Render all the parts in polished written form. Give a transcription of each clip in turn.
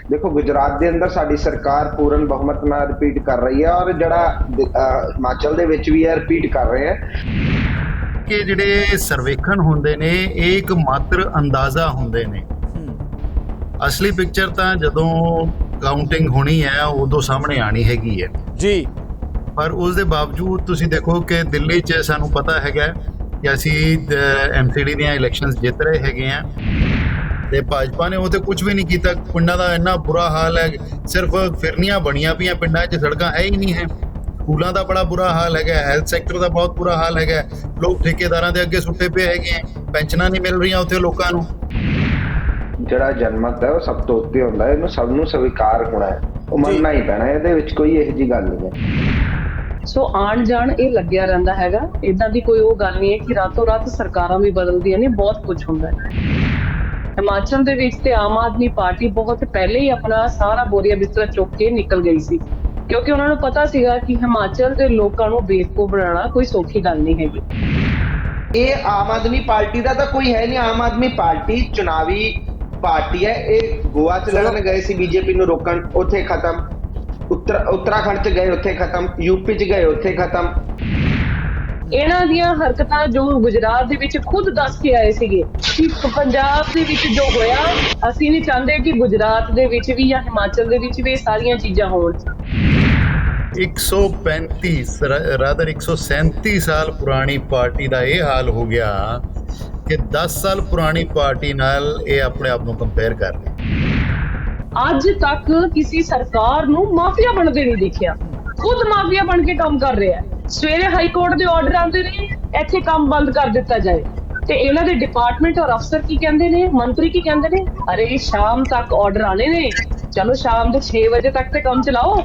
देखो गुजरात के अंदर साडी सरकार पूर्ण बहुमत नाल रिपीट कर रही है और जड़ा हिमाचल दे विच भी है रिपीट कर रहे हैं कि ਜਿਹੜੇ ਸਰਵੇਖਣ ਹੁੰਦੇ ਨੇ ਇਹ ਇੱਕ ਮਾਤਰ ਅੰਦਾਜ਼ਾ ਹੁੰਦੇ ਨੇ। ਅਸਲੀ ਪਿਕਚਰ ਤਾਂ ਜਦੋਂ ਕਾਊਂਟਿੰਗ ਹੋਣੀ ਹੈ ਉਦੋਂ ਸਾਹਮਣੇ ਆਣੀ ਹੈਗੀ ਹੈ ਜੀ। ਪਰ ਉਸ ਦੇ ਬਾਵਜੂਦ ਤੁਸੀਂ ਦੇਖੋ ਕਿ ਦਿੱਲੀ 'ਚ ਸਾਨੂੰ ਪਤਾ ਹੈਗਾ ਕਿ ਅਸੀਂ ਐਮਸੀਡੀ ਦੀਆਂ ਇਲੈਕਸ਼ਨਸ ਜਿੱਤ ਰਹੇ ਹੈਗੇ ਆ ਤੇ ਭਾਜਪਾ ਨੇ ਉਹ ਤੇ ਕੁਝ ਵੀ ਨਹੀਂ ਕੀਤਾ। ਪਿੰਡਾਂ ਦਾ ਇੰਨਾ ਬੁਰਾ ਹਾਲ ਹੈ, ਸਿਰਫ ਫਿਰਨੀਆਂ ਬਣੀਆਂ ਪਈਆਂ, ਪਿੰਡਾਂ 'ਚ ਸੜਕਾਂ ਹੈ ਹੀ ਨਹੀਂ ਹੈ। ਸਕੂਲਾਂ ਦਾ ਬੜਾ ਬੁਰਾ ਹਾਲ ਹੈਗਾ, ਹੈਲਥ ਸੈਕਟਰ ਦਾ ਬਹੁਤ ਬੁਰਾ ਹਾਲ ਹੈਗਾ। ਲੋਕ ਠੇਕੇਦਾਰਾਂ ਦੇ ਅੱਗੇ ਸੁੱਟੇ ਪਏ ਹੈਗੇ ਆ, ਪੈਨਸ਼ਨਾਂ ਨਹੀਂ ਮਿਲ ਰਹੀਆਂ ਉੱਥੇ ਲੋਕਾਂ ਨੂੰ। ਜਿਹੜਾ ਜਨਮਤ ਹੈ ਉਹ ਸਭ ਤੋਂ ਉੱਤੇ ਹੁੰਦਾ ਹੈ, ਇਹਨੂੰ ਸਭ ਨੂੰ ਸਵੀਕਾਰ ਹੋਣਾ ਹੈ, ਉਹ ਮੰਨਣਾ ਹੀ ਪੈਣਾ, ਇਹਦੇ ਵਿੱਚ ਕੋਈ ਇਹੋ ਜਿਹੀ ਗੱਲ ਨਹੀਂ ਹੈ। ਸੋ ਆਣ ਜਾਣ ਇਹ ਲੱਗਿਆ ਰਹਿੰਦਾ ਹੈਗਾ, ਇਦਾਂ ਦੀ ਕੋਈ ਉਹ ਗੱਲ ਨਹੀਂ ਹੈ ਕਿ ਰਾਤੋਂ ਰਾਤ ਸਰਕਾਰਾਂ ਵੀ ਬਦਲਦੀਆਂ ਨੇ, ਬਹੁਤ ਕੁਝ ਹੁੰਦਾ ਹੈ। ਹਿਮਾਚਲ ਦੇ ਵਿੱਚ ਤੇ ਆਮ ਆਦਮੀ ਪਾਰਟੀ ਬਹੁਤ ਪਹਿਲੇ ਹੀ ਆਪਣਾ ਸਾਰਾ ਬੋਰੀਆ ਬਿਸਤਰਾ ਚੁੱਕ ਕੇ ਨਿਕਲ ਗਈ ਸੀ, ਕਿਉਂਕਿ ਉਹਨਾਂ ਨੂੰ ਪਤਾ ਸੀਗਾ ਕਿ ਹਿਮਾਚਲ ਦੇ ਲੋਕਾਂ ਨੂੰ ਬੇਵਕੂਫ ਬਣਾਉਣਾ ਕੋਈ ਸੌਖੀ ਗੱਲ ਨਹੀਂ ਹੈਗੀ। ਇਹ ਆਮ ਆਦਮੀ ਪਾਰਟੀ ਦਾ ਤਾਂ ਕੋਈ ਹੈ ਨਹੀਂ। ਆਮ ਆਦਮੀ ਪਾਰਟੀ ਚੁਣਾਵੀ ਪਾਰਟੀ ਹੈ। ਇਹ ਗੋਆ ਚ ਲੜਨ ਗਏ ਸੀ ਬੀਜੇਪੀ ਨੂੰ ਰੋਕਣ, ਉੱਥੇ ਖਤਮ। ਉੱਤਰਾਖੰਡ ਚ ਗਏ, ਉੱਥੇ ਖਤਮ। ਯੂਪੀ ਚ ਗਏ, ਉੱਥੇ ਖਤਮ। ਇਹਨਾਂ ਦੀਆਂ ਹਰਕਤਾਂ ਜੋ ਗੁਜਰਾਤ ਦੇ ਵਿੱਚ ਖੁਦ ਦੱਸ ਕੇ ਆਏ ਸੀਗੇ ਕਿ ਪੰਜਾਬ ਦੇ ਵਿੱਚ ਜੋ ਹੋਇਆ, ਅਸੀਂ ਨਹੀਂ ਚਾਹੁੰਦੇ ਕਿ ਗੁਜਰਾਤ ਦੇ ਵਿੱਚ ਵੀ ਜਾਂ ਹਿਮਾਚਲ ਦੇ ਵਿੱਚ ਵੀ ਇਹ ਸਾਰੀਆਂ ਚੀਜ਼ਾਂ ਹੋਣ। 137 ਸਾਲ ਪੁਰਾਣੀ ਪਾਰਟੀ ਦਾ ਇਹ ਹਾਲ ਹੋ ਗਿਆ ਕਿ 10 ਸਾਲ ਪੁਰਾਣੀ ਪਾਰਟੀ ਨਾਲ ਇਹ ਆਪਣੇ ਆਪ ਨੂੰ ਕੰਪੇਅਰ ਕਰ ਰਹੇ। ਅੱਜ ਤੱਕ ਕਿਸੇ ਸਰਕਾਰ ਨੂੰ ਮਾਫੀਆ ਬਣਦੇ ਨਹੀਂ ਦੇਖਿਆ, ਖੁਦ ਮਾਫੀਆ ਬਣ ਕੇ ਕੰਮ ਕਰ ਰਿਹਾ। ਸਵੇਰੇ ਹਾਈ ਕੋਰਟ ਦੇ ਆਰਡਰ ਆਉਂਦੇ ਨੇ ਇੱਥੇ ਕੰਮ ਬੰਦ ਕਰ ਦਿੱਤਾ ਜਾਏ, ਤੇ ਇਹਨਾਂ ਦੇ ਡਿਪਾਰਟਮੈਂਟ ਔਰ ਅਫਸਰ ਕੀ ਕਹਿੰਦੇ ਨੇ, ਮੰਤਰੀ ਕੀ ਕਹਿੰਦੇ ਨੇ, ਅਰੇ ਸ਼ਾਮ ਤੱਕ ਆਰਡਰ ਆਣੇ ਨੇ, ਚਲੋ ਸ਼ਾਮ ਦੇ 6 ਵਜੇ ਤੱਕ ਤੇ ਕੰਮ ਚਲਾਓ।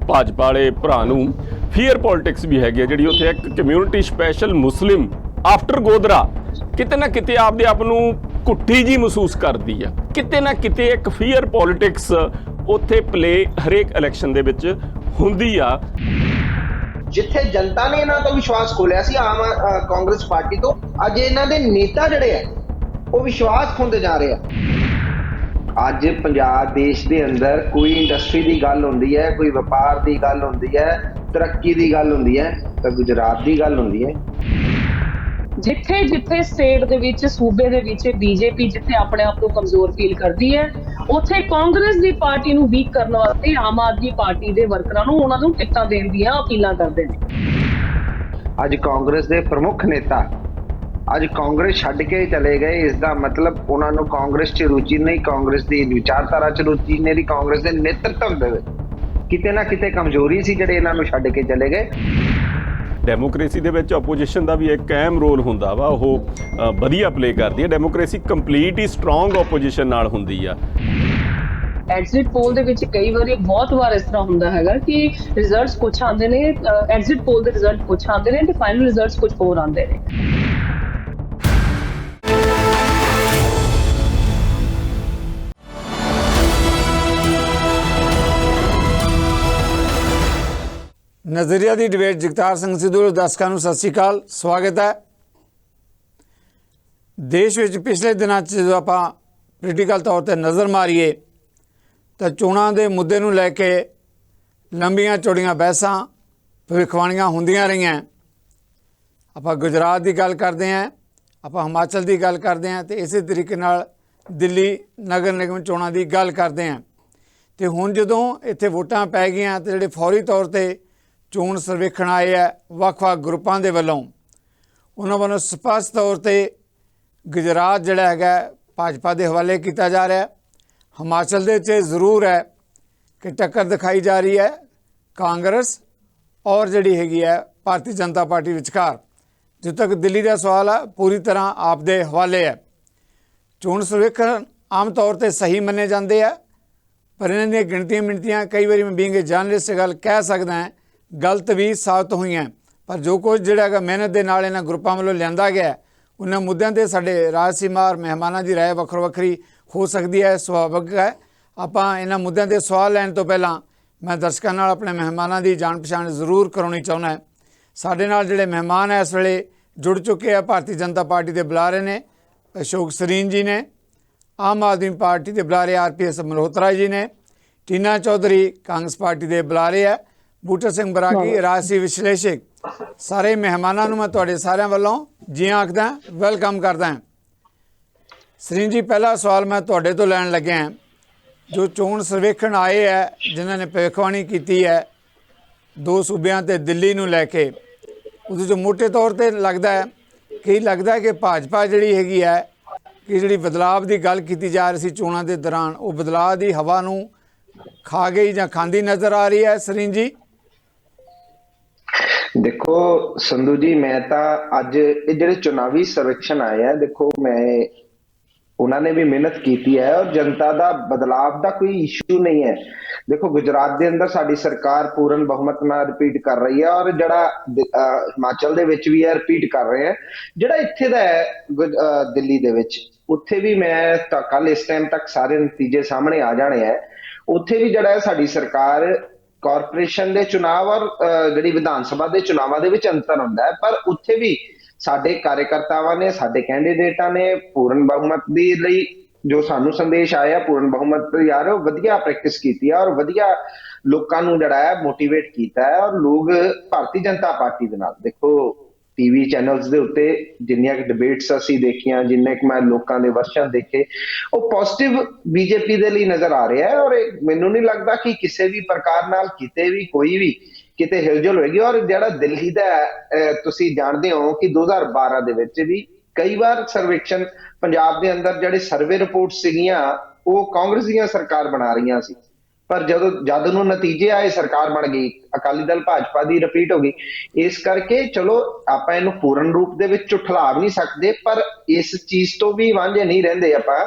ਭਾਜਪਾ ਵਾਲੇ ਭਰਾ ਨੂੰ ਫੀਅਰ ਪੋਲਿਟਿਕਸ ਵੀ ਹੈਗੀ ਆ, ਜਿਹੜੀ ਉੱਥੇ ਇੱਕ ਕਮਿਊਨਿਟੀ ਸਪੈਸ਼ਲ ਮੁਸਲਿਮ ਆਫਟਰ ਗੋਦਰਾ ਕਿਤੇ ਨਾ ਕਿਤੇ ਆਪਦੇ ਆਪ ਨੂੰ ਘੁੱਟੀ ਜੀ ਮਹਿਸੂਸ ਕਰਦੀ ਆ। ਕਿਤੇ ਨਾ ਕਿਤੇ ਇੱਕ ਫੀਅਰ ਪੋਲਿਟਿਕਸ ਉੱਥੇ ਪਲੇ ਹਰੇਕ ਇਲੈਕਸ਼ਨ ਦੇ ਵਿੱਚ ਹੁੰਦੀ ਆ। ਜਿੱਥੇ ਜਨਤਾ ਨੇ ਇਹਨਾਂ ਤੋਂ ਵਿਸ਼ਵਾਸ ਖੋਲਿਆ ਸੀ ਆਮ ਕਾਂਗਰਸ ਪਾਰਟੀ ਤੋਂ, ਅੱਜ ਇਹਨਾਂ ਦੇ ਨੇਤਾ ਜਿਹੜੇ ਆ ਉਹ ਵਿਸ਼ਵਾਸ ਖੁੰਦੇ ਜਾ ਰਹੇ ਆ। ਅੱਜ ਪੰਜਾਬ ਦੇਸ਼ ਦੇ ਅੰਦਰ ਕੋਈ ਇੰਡਸਟਰੀ ਦੀ ਗੱਲ ਹੁੰਦੀ ਹੈ, ਕੋਈ ਵਪਾਰ ਦੀ ਗੱਲ ਹੁੰਦੀ ਹੈ, ਤਰੱਕੀ ਦੀ ਗੱਲ ਹੁੰਦੀ ਹੈ, ਤਾਂ ਗੁਜਰਾਤ ਦੀ ਗੱਲ ਹੁੰਦੀ ਹੈ। ਜਿੱਥੇ ਜਿੱਥੇ ਸਟੇਟ ਦੇ ਵਿੱਚ, ਸੂਬੇ ਦੇ ਵਿੱਚ ਬੀਜੇਪੀ ਜਿੱਥੇ ਆਪਣੇ ਆਪ ਨੂੰ ਕਮਜ਼ੋਰ ਫੀਲ ਕਰਦੀ ਹੈ, ਉੱਥੇ ਕਾਂਗਰਸ ਦੀ ਪਾਰਟੀ ਨੂੰ ਵੀਕ ਕਰਨ ਵਾਸਤੇ ਆਮ ਆਦਮੀ ਪਾਰਟੀ ਦੇ ਵਰਕਰਾਂ ਨੂੰ ਉਹਨਾਂ ਨੂੰ ਟਿਕਟਾਂ ਦੇਣ ਦੀਆਂ ਅਪੀਲਾਂ ਕਰਦੇ ਨੇ। ਅੱਜ ਕਾਂਗਰਸ ਦੇ ਪ੍ਰਮੁੱਖ ਨੇਤਾ ਅੱਜ ਕਾਂਗਰਸ ਛੱਡ ਕੇ ਚਲੇ ਗਏ। ਇਸ ਦਾ ਮਤਲਬ ਉਹਨਾਂ ਨੂੰ ਕਾਂਗਰਸ 'ਚ ਰੁਚੀ ਨਹੀਂ, ਕਾਂਗਰਸ ਦੀ ਵਿਚਾਰਧਾਰਾ 'ਚ ਰੁਚੀ ਨਹੀਂ, ਕਾਂਗਰਸ ਦੇ ਨੇਤਰਤਵ ਦੇ ਵਿੱਚ ਕਿਤੇ ਨਾ ਕਿਤੇ ਕਮਜ਼ੋਰੀ ਸੀ ਜਿਹੜੇ ਇਹਨਾਂ ਨੂੰ ਛੱਡ ਕੇ ਚਲੇ ਗਏ। ਡੈਮੋਕ੍ਰੇਸੀ ਦੇ ਵਿੱਚ ਆਪੋਜੀਸ਼ਨ ਦਾ ਵੀ ਇੱਕ ਅਹਿਮ ਰੋਲ ਹੁੰਦਾ ਵਾ, ਉਹ ਵਧੀਆ ਪਲੇ ਕਰਦੀ ਹੈ। ਡੈਮੋਕ੍ਰੇਸੀ ਕੰਪਲੀਟ ਹੀ ਸਟਰੋਂਗ ਆਪੋਜੀਸ਼ਨ ਨਾਲ ਹੁੰਦੀ ਆ। ਐਗਜ਼ਿਟ ਪੋਲ ਦੇ ਵਿੱਚ ਕਈ ਵਾਰੀ ਬਹੁਤ ਵਾਰ ਇਸ ਤਰ੍ਹਾਂ ਹੁੰਦਾ ਹੈਗਾ ਕਿ ਰਿਜ਼ਲਟਸ ਕੁਝ ਆਉਂਦੇ ਨੇ, ਐਗਜ਼ਿਟ ਪੋਲ ਦੇ ਰਿਜ਼ਲਟ ਕੁਝ ਆਉਂਦੇ ਨੇ ਤੇ ਫਾਈਨਲ ਰਿਜ਼ਲਟਸ ਕੁਝ ਹੋਰ ਆਉਂਦੇ ਨੇ। ਨਜ਼ਰੀਆ ਦੀ ਡਿਬੇਟ ਜਗਤਾਰ ਸਿੰਘ ਸਿੱਧੂ ਦੇ ਦਰਸ਼ਕਾਂ ਨੂੰ ਸਤਿ ਸ਼੍ਰੀ ਅਕਾਲ, ਸਵਾਗਤ ਹੈ। ਦੇਸ਼ ਵਿੱਚ ਪਿਛਲੇ ਦਿਨਾਂ 'ਚ ਜਦੋਂ ਆਪਾਂ ਪੋਲੀਟੀਕਲ ਤੌਰ 'ਤੇ ਨਜ਼ਰ ਮਾਰੀਏ ਤਾਂ ਚੋਣਾਂ ਦੇ ਮੁੱਦੇ ਨੂੰ ਲੈ ਕੇ ਲੰਬੀਆਂ ਚੌੜੀਆਂ ਬਹਿਸਾਂ ਭਵਿੱਖਬਾਣੀਆਂ ਹੁੰਦੀਆਂ ਰਹੀਆਂ। ਆਪਾਂ ਗੁਜਰਾਤ ਦੀ ਗੱਲ ਕਰਦੇ ਹਾਂ, ਆਪਾਂ ਹਿਮਾਚਲ ਦੀ ਗੱਲ ਕਰਦੇ ਹਾਂ, ਅਤੇ ਇਸੇ ਤਰੀਕੇ ਨਾਲ ਦਿੱਲੀ ਨਗਰ ਨਿਗਮ ਚੋਣਾਂ ਦੀ ਗੱਲ ਕਰਦੇ ਹਾਂ। ਅਤੇ ਹੁਣ ਜਦੋਂ ਇੱਥੇ ਵੋਟਾਂ ਪੈ ਗਈਆਂ ਤਾਂ ਜਿਹੜੇ ਫੌਰੀ ਤੌਰ 'ਤੇ ਚੋਣ ਸਰਵੇਖਣ ਆਏ ਹੈ ਵੱਖ-ਵੱਖ ਗਰੁੱਪਾਂ ਦੇ ਵੱਲੋਂ, ਉਹਨਾਂ ਵੱਲੋਂ ਸਪਸ਼ਟ ਤੌਰ 'ਤੇ ਗੁਜਰਾਤ ਜਿਹੜਾ ਹੈਗਾ ਭਾਜਪਾ ਦੇ ਹਵਾਲੇ ਕੀਤਾ ਜਾ ਰਿਹਾ। ਹਿਮਾਚਲ ਦੇ 'ਚ ਜ਼ਰੂਰ ਹੈ ਕਿ ਟੱਕਰ ਦਿਖਾਈ ਜਾ ਰਹੀ ਹੈ ਕਾਂਗਰਸ ਔਰ ਜਿਹੜੀ ਹੈਗੀ ਹੈ ਭਾਰਤੀ ਜਨਤਾ ਪਾਰਟੀ ਵਿਚਕਾਰ। ਜਿੱਥੇ ਤੱਕ ਦਿੱਲੀ ਦਾ ਸਵਾਲ ਹੈ, ਪੂਰੀ ਤਰ੍ਹਾਂ ਆਪ ਦੇ ਹਵਾਲੇ ਹੈ। ਚੋਣ ਸਰਵੇਖਣ ਆਮ ਤੌਰ 'ਤੇ ਸਹੀ ਮੰਨੇ ਜਾਂਦੇ ਆ, ਪਰ ਇਹਨਾਂ ਦੀਆਂ ਗਿਣਤੀਆਂ ਕਈ ਵਾਰੀ ਮੈਂ ਬੀਇੰਗ ਏ ਜਰਨਲਿਸਟ ਗੱਲ ਕਹਿ ਸਕਦਾ ਗਲਤ ਵੀ ਸਾਬਤ ਹੋਈਆਂ। ਪਰ ਜੋ ਕੁਝ ਜਿਹੜਾ ਹੈਗਾ ਮਿਹਨਤ ਦੇ ਨਾਲ ਇਹਨਾਂ ਗਰੁੱਪਾਂ ਵੱਲੋਂ ਲਿਆਂਦਾ ਗਿਆ, ਉਹਨਾਂ ਮੁੱਦਿਆਂ 'ਤੇ ਸਾਡੇ ਰਾਜਸੀਮਾ ਔਰ ਮਹਿਮਾਨਾਂ ਦੀ ਰਾਏ ਵੱਖੋ ਵੱਖਰੀ ਹੋ ਸਕਦੀ ਹੈ, ਸੁਭਾਵਿਕ ਹੈ। ਆਪਾਂ ਇਹਨਾਂ ਮੁੱਦਿਆਂ 'ਤੇ ਸਵਾਲ ਲੈਣ ਤੋਂ ਪਹਿਲਾਂ ਮੈਂ ਦਰਸ਼ਕਾਂ ਨਾਲ ਆਪਣੇ ਮਹਿਮਾਨਾਂ ਦੀ ਜਾਣ ਪਛਾਣ ਜ਼ਰੂਰ ਕਰਾਉਣੀ ਚਾਹੁੰਦਾ। ਸਾਡੇ ਨਾਲ ਜਿਹੜੇ ਮਹਿਮਾਨ ਹੈ ਇਸ ਵੇਲੇ ਜੁੜ ਚੁੱਕੇ ਆ, ਭਾਰਤੀ ਜਨਤਾ ਪਾਰਟੀ ਦੇ ਬੁਲਾਰੇ ਨੇ, ਅਸ਼ੋਕ ਸਰੀਨ ਜੀ ਨੇ, ਆਮ ਆਦਮੀ ਪਾਰਟੀ ਦੇ ਬੁਲਾਰੇ ਆਰਪੀਐਸ ਮਲਹੋਤਰਾ ਜੀ ਨੇ, ਟੀਨਾ ਚੌਧਰੀ ਕਾਂਗਰਸ ਪਾਰਟੀ ਦੇ ਬੁਲਾਰੇ ਹੈ, ਬੂਟਾ ਸਿੰਘ ਬਰਾਗੀ ਰਾਜਸੀ ਵਿਸ਼ਲੇਸ਼ਕ, ਸਾਰੇ ਮਹਿਮਾਨਾਂ ਨੂੰ ਮੈਂ ਤੁਹਾਡੇ ਸਾਰਿਆਂ ਵੱਲੋਂ ਜੀ ਆਖਦਾ, ਵੈਲਕਮ ਕਰਦਾ। ਸਰੀਨ ਜੀ, ਪਹਿਲਾ ਸਵਾਲ ਮੈਂ ਤੁਹਾਡੇ ਤੋਂ ਲੈਣ ਲੱਗਿਆ। ਜੋ ਚੋਣ ਸਰਵੇਖਣ ਆਏ ਹੈ ਜਿਨ੍ਹਾਂ ਨੇ ਭਵਿੱਖਬਾਣੀ ਕੀਤੀ ਹੈ ਦੋ ਸੂਬਿਆਂ ਤੇ ਦਿੱਲੀ ਨੂੰ ਲੈ ਕੇ, ਉਹਦੇ 'ਚ ਮੋਟੇ ਤੌਰ 'ਤੇ ਲੱਗਦਾ ਹੈ ਕਿ ਭਾਜਪਾ ਜਿਹੜੀ ਹੈਗੀ ਹੈ ਕਿ ਜਿਹੜੀ ਬਦਲਾਵ ਦੀ ਗੱਲ ਕੀਤੀ ਜਾ ਰਹੀ ਸੀ ਚੋਣਾਂ ਦੇ ਦੌਰਾਨ, ਉਹ ਬਦਲਾਅ ਦੀ ਹਵਾ ਨੂੰ ਖਾ ਗਈ ਜਾਂ ਖਾਂਦੀ ਨਜ਼ਰ ਆ ਰਹੀ ਹੈ। ਸਰੀਨ ਜੀ, ਦੇਖੋ ਸੰਧੂ ਜੀ, ਮੈਂ ਤਾਂ ਅੱਜ ਇਹ ਜਿਹੜੇ ਚੁਣਾਵੀ ਸਰਵੇਖਣ ਆਏ ਆ, ਦੇਖੋ ਮੈਂ ਉਹਨਾਂ ਨੇ ਵੀ ਮਿਹਨਤ ਕੀਤੀ ਹੈ ਔਰ ਜਨਤਾ ਦਾ ਬਦਲਾਵ ਦਾ ਕੋਈ ਇਸ਼ੂ ਨਹੀਂ ਹੈ। ਦੇਖੋ ਗੁਜਰਾਤ ਦੇ ਅੰਦਰ ਸਾਡੀ ਸਰਕਾਰ ਪੂਰਨ ਬਹੁਮਤ ਨਾਲ ਰਿਪੀਟ ਕਰ ਰਹੀ ਹੈ ਔਰ ਜਿਹੜਾ ਹਿਮਾਚਲ ਦੇ ਵਿੱਚ ਵੀ ਹੈ ਰਿਪੀਟ ਕਰ ਰਹੇ ਹੈ। ਜਿਹੜਾ ਇੱਥੇ ਦਾ ਹੈ ਦਿੱਲੀ ਦੇ ਵਿੱਚ, ਉੱਥੇ ਵੀ ਮੈਂ ਤਾਂ ਕੱਲ ਇਸ ਟਾਈਮ ਤੱਕ ਸਾਰੇ ਨਤੀਜੇ ਸਾਹਮਣੇ ਆ ਜਾਣੇ ਹੈ। ਉੱਥੇ ਵੀ ਜਿਹੜਾ ਹੈ ਸਾਡੀ ਸਰਕਾਰ ਕਾਰਪੋਰੇਸ਼ਨ ਦੇ ਚੁਣਾਵ ਔਰ ਜਿਹੜੀ ਵਿਧਾਨ ਸਭਾ ਦੇ ਚੁਣਾਵਾਂ ਦੇ ਵਿੱਚ ਅੰਤਰ ਹੁੰਦਾ ਹੈ, ਪਰ ਉੱਥੇ ਵੀ ਸਾਡੇ ਕਾਰਜਕਰਤਾਵਾਂ ਨੇ, ਸਾਡੇ ਕੈਂਡੀਡੇਟਾਂ ਨੇ ਪੂਰਨ ਬਹੁਮਤ ਦੇ ਲਈ ਜੋ ਸਾਨੂੰ ਸੰਦੇਸ਼ ਆਇਆ ਪੂਰਨ ਬਹੁਮਤ ਯਾਰ ਉਹ ਵਧੀਆ ਪ੍ਰੈਕਟਿਸ ਕੀਤੀ ਹੈ ਔਰ ਵਧੀਆ ਲੋਕਾਂ ਨੂੰ ਜਿਹੜਾ ਹੈ ਮੋਟੀਵੇਟ ਕੀਤਾ ਹੈ। ਔਰ ਲੋਕ ਭਾਰਤੀ ਜਨਤਾ ਪਾਰਟੀ ਦੇ ਨਾਲ, ਦੇਖੋ ਟੀਵੀ ਚੈਨਲਸ ਦੇ ਉੱਤੇ ਜਿੰਨੀਆਂ ਕਿ ਡਿਬੇਟਸ ਅਸੀਂ ਦੇਖੀਆਂ, ਜਿੰਨੇ ਕਿ ਮੈਂ ਲੋਕਾਂ ਦੇ ਵਰਸ਼ਨ ਦੇਖੇ, ਉਹ ਪੋਜ਼ਿਟਿਵ ਬੀਜੇਪੀ ਦੇ ਲਈ ਨਜ਼ਰ ਆ ਰਿਹਾ ਹੈ। ਔਰ ਮੈਨੂੰ ਨਹੀਂ ਲੱਗਦਾ ਕਿ ਕਿਸੇ ਵੀ ਪ੍ਰਕਾਰ ਨਾਲ ਕਿਤੇ ਵੀ ਕੋਈ ਵੀ ਕਿਤੇ ਹਿਲਜੁਲ ਹੋਏਗੀ। ਔਰ ਜਿਹੜਾ ਦਿੱਲੀ ਦਾ ਤੁਸੀਂ ਜਾਣਦੇ ਹੋ ਕਿ 2012 ਦੇ ਵਿੱਚ ਵੀ ਕਈ ਵਾਰ ਸਰਵੇਖਣ ਪੰਜਾਬ ਦੇ ਅੰਦਰ ਜਿਹੜੇ ਸਰਵੇ ਰਿਪੋਰਟ ਸੀਗੀਆਂ ਉਹ ਕਾਂਗਰਸ ਦੀਆਂ ਸਰਕਾਰ ਬਣਾ ਰਹੀਆਂ ਸੀ, ਪਰ ਜਦ ਨੂੰ ਨਤੀਜੇ ਆਏ ਸਰਕਾਰ ਬਣ ਗਈ, ਅਕਾਲੀ ਦਲ ਭਾਜਪਾ ਦੀ ਰਿਪੀਟ ਹੋ ਗਈ। ਇਸ ਕਰਕੇ ਚਲੋ ਆਪਾਂ ਇਹਨੂੰ ਪੂਰਨ ਰੂਪ ਦੇ ਵਿੱਚ ਝੁਠਲਾ ਨਹੀਂ ਸਕਦੇ, ਪਰ ਇਸ ਚੀਜ਼ ਤੋਂ ਵੀ ਵਾਂਝੇ ਨਹੀਂ ਰਹਿੰਦੇ ਆਪਾਂ